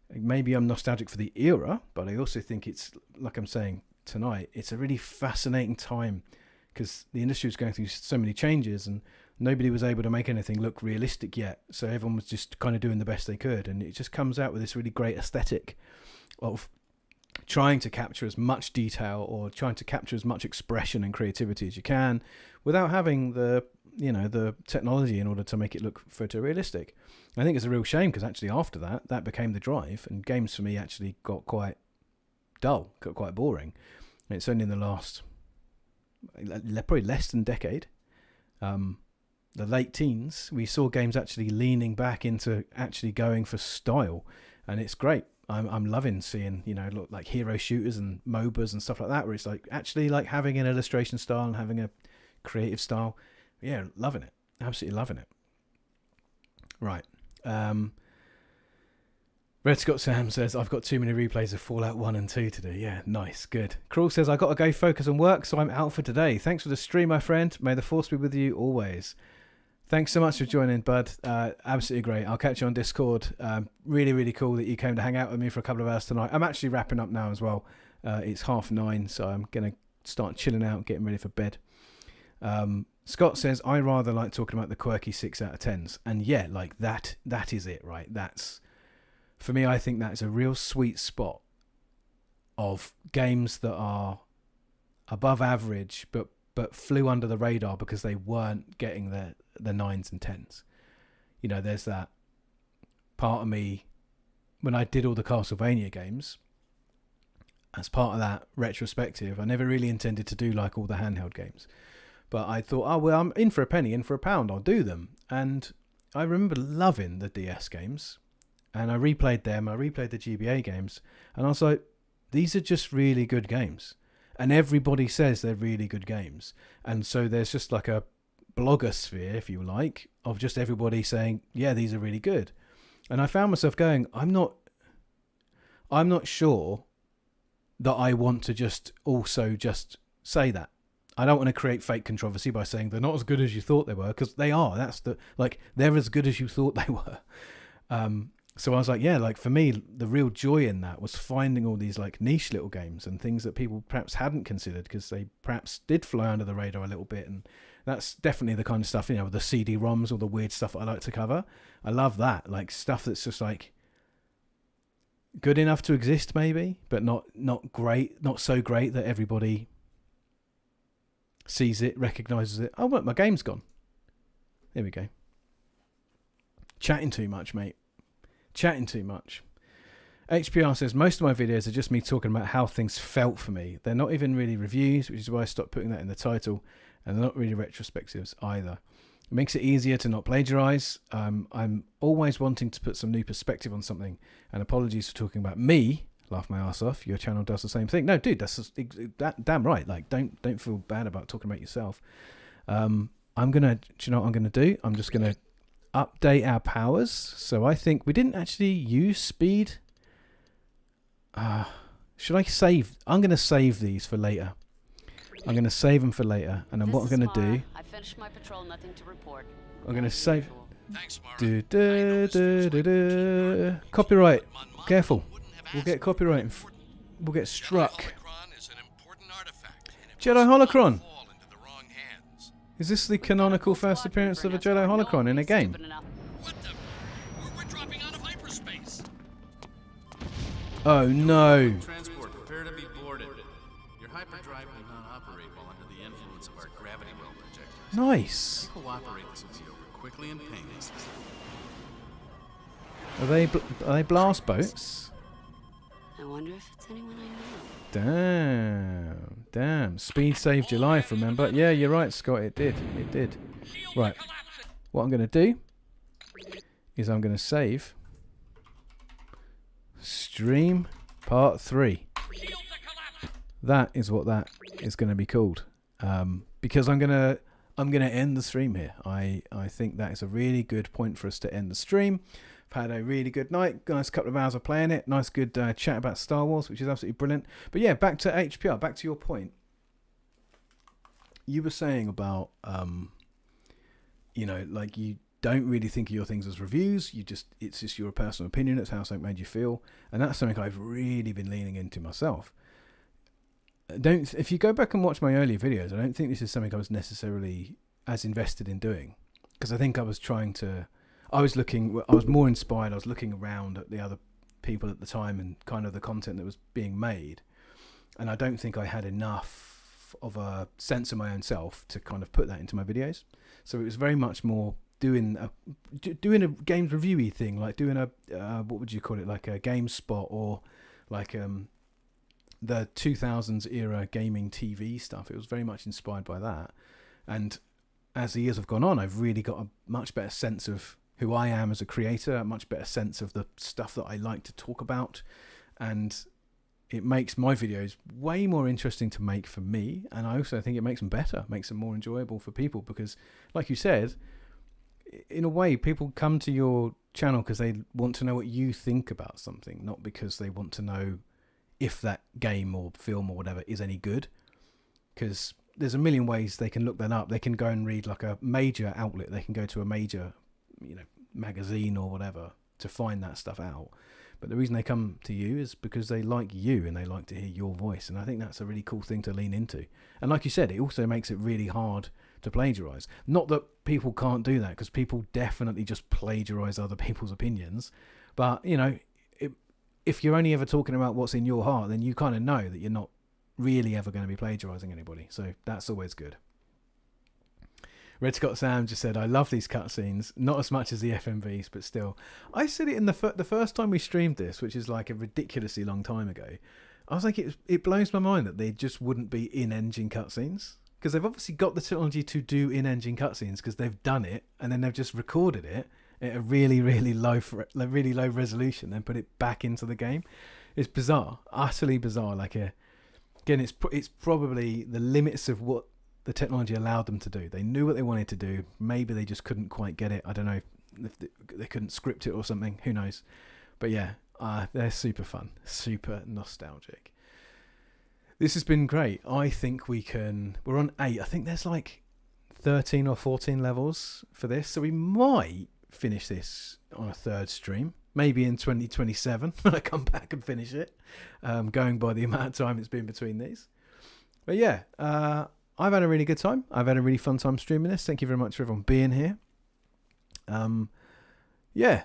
maybe I'm nostalgic for the era, but I also think it's, like I'm saying tonight, it's a really fascinating time because the industry was going through so many changes and nobody was able to make anything look realistic yet, so everyone was just kind of doing the best they could, and it just comes out with this really great aesthetic of trying to capture as much detail or trying to capture as much expression and creativity as you can without having the technology in order to make it look photorealistic. I think it's a real shame because actually after that became the drive, and games for me actually got quite dull, got quite boring. And it's only in the last probably less than decade, the late teens, we saw games actually leaning back into actually going for style, and it's great. I'm loving seeing, you know, look like hero shooters and MOBAs and stuff like that, where it's like actually like having an illustration style and having a creative style. Yeah, loving it, absolutely loving it. Right. Red Scott Sam says, "I've got too many replays of Fallout 1 and 2 to do." Yeah, nice, good. Crawl says, "I got to go focus on work, so I'm out for today. Thanks for the stream, my friend. May the force be with you always." Thanks so much for joining, bud. Absolutely great. I'll catch you on Discord. Really, really cool that you came to hang out with me for a couple of hours tonight. I'm actually wrapping up now as well. It's 9:30, so I'm going to start chilling out, getting ready for bed. Scott says, "I rather like talking about the quirky 6 out of 10s. And yeah, like that is it, right? That's, for me, I think that is a real sweet spot of games that are above average, but flew under the radar because they weren't getting the 9s and 10s. You know, there's that part of me when I did all the Castlevania games, as part of that retrospective, I never really intended to do like all the handheld games, but I thought, oh well, I'm in for a penny, in for a pound, I'll do them. And I remember loving the DS games, and I replayed them, I replayed the GBA games, and I was like, these are just really good games. And everybody says they're really good games. And so there's just like a blogosphere, if you like, of just everybody saying, yeah, these are really good. And I found myself going, I'm not sure that I want to just also just say that. I don't want to create fake controversy by saying they're not as good as you thought they were, because they are. They're as good as you thought they were. So I was like, yeah, like for me, the real joy in that was finding all these like niche little games and things that people perhaps hadn't considered because they perhaps did fly under the radar a little bit. And that's definitely the kind of stuff, with the CD-ROMs or the weird stuff that I like to cover. I love that, like stuff that's just like good enough to exist maybe, but not great, not so great that everybody sees it, recognizes it. Oh, look, my game's gone. There we go. Chatting too much, mate. Chatting too much. HPR says, most of my videos are just me talking about how things felt for me. They're not even really reviews, which is why I stopped putting that in the title, and they're not really retrospectives either. It makes it easier to not plagiarize. I'm always wanting to put some new perspective on something, and apologies for talking about me. Laugh my ass off. Your channel does the same thing. No, dude, that's damn right. Like, don't feel bad about talking about yourself. Do you know what I'm gonna do? I'm just gonna update our powers. So I think we didn't actually use speed. Should I save? I'm going to save these for later. I'm going to save them for later. And then what I'm going to do, I finished my patrol, nothing to report. I'm going to save. Thanks, Mara. Copyright. Careful. We'll get copyright. We'll get struck. Holocron is an important artifact, and it Jedi must not Holocron. fall into the wrong hands. Is this the canonical first appearance of a Jedi Holocron in a game? What the? We're dropping out of hyperspace. Oh no. Transport, prepare to be boarded. Your hyperdrive will not operate while under the influence of our gravity well projectors. Nice. Cooperate, this will be over quickly and painlessly. Are they blast boats? I wonder if it's anyone I know. Damn. Speed saved your life, remember? Yeah, you're right, Scott. It did. Right. What I'm going to do is I'm going to save stream part 3. That is what that is going to be called. Because I'm going to end the stream here. I think that is a really good point for us to end the stream. I've had a really good night, nice couple of hours of playing it, nice good chat about Star Wars, which is absolutely brilliant. But yeah, back to HPR, back to your point. You were saying about, like you don't really think of your things as reviews. It's just your personal opinion. It's how something made you feel, and that's something I've really been leaning into myself. If you go back and watch my earlier videos, I don't think this is something I was necessarily as invested in doing, because I think I was more inspired. I was looking around at the other people at the time and kind of the content that was being made, and I don't think I had enough of a sense of my own self to kind of put that into my videos. So it was very much more doing a games reviewy thing, like doing a what would you call it, like a GameSpot or like the 2000s era gaming TV stuff. It was very much inspired by that, and as the years have gone on, I've really got a much better sense of who I am as a creator, a much better sense of the stuff that I like to talk about, and it makes my videos way more interesting to make for me, and I also think it makes them better, makes them more enjoyable for people, because like you said, in a way, people come to your channel because they want to know what you think about something, not because they want to know if that game or film or whatever is any good, because there's a million ways they can look that up. They can go and read like a major outlet, they can go to a major magazine or whatever to find that stuff out. But the reason they come to you is because they like you and they like to hear your voice, and I think that's a really cool thing to lean into. And like you said, it also makes it really hard to plagiarize. Not that people can't do that, because people definitely just plagiarize other people's opinions, but if you're only ever talking about what's in your heart, then you kind of know that you're not really ever going to be plagiarizing anybody, so that's always good. Red Scott Sam just said, I love these cutscenes, not as much as the FMVs, but still. I said it in the first time we streamed this, which is like a ridiculously long time ago. I was like, it blows my mind that they just wouldn't be in-engine cutscenes, because they've obviously got the technology to do in-engine cutscenes, because they've done it and then they've just recorded it at a really, really low resolution, then put it back into the game. It's bizarre, utterly bizarre. Again, it's probably the limits of what the technology allowed them to do. They knew what they wanted to do. Maybe they just couldn't quite get it. I don't know if they couldn't script it or something. Who knows? But yeah, they're super fun, super nostalgic. This has been great. I think we're on 8. I think there's like 13 or 14 levels for this. So we might finish this on a 3rd stream. Maybe in 2027 when I come back and finish it. Going by the amount of time it's been between these. But yeah, I've had a really good time. I've had a really fun time streaming this. Thank you very much for everyone being here. Yeah.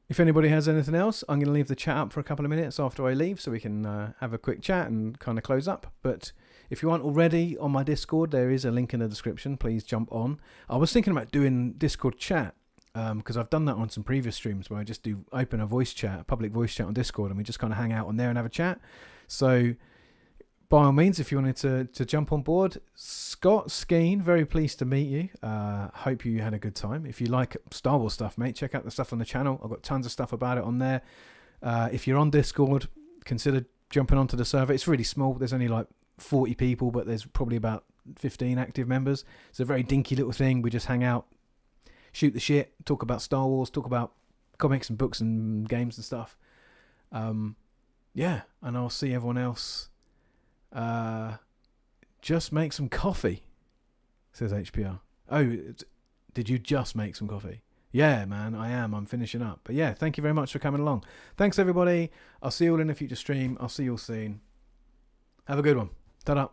If anybody has anything else, I'm going to leave the chat up for a couple of minutes after I leave so we can have a quick chat and kind of close up. But if you aren't already on my Discord, there is a link in the description. Please jump on. I was thinking about doing Discord chat because I've done that on some previous streams where I just do open a voice chat, a public voice chat on Discord, and we just kind of hang out on there and have a chat. So by all means, if you wanted to jump on board, Scott Skeen, very pleased to meet you. Hope you had a good time. If you like Star Wars stuff, mate, check out the stuff on the channel. I've got tons of stuff about it on there. If you're on Discord, consider jumping onto the server. It's really small. There's only like 40 people, but there's probably about 15 active members. It's a very dinky little thing. We just hang out, shoot the shit, talk about Star Wars, talk about comics and books and games and stuff. Yeah, and I'll see everyone else. Just make some coffee, says HPR. Oh, did you just make some coffee? Yeah, man, I am. I'm finishing up. But yeah, thank you very much for coming along. Thanks, everybody. I'll see you all in a future stream. I'll see you all soon. Have a good one. Ta-da.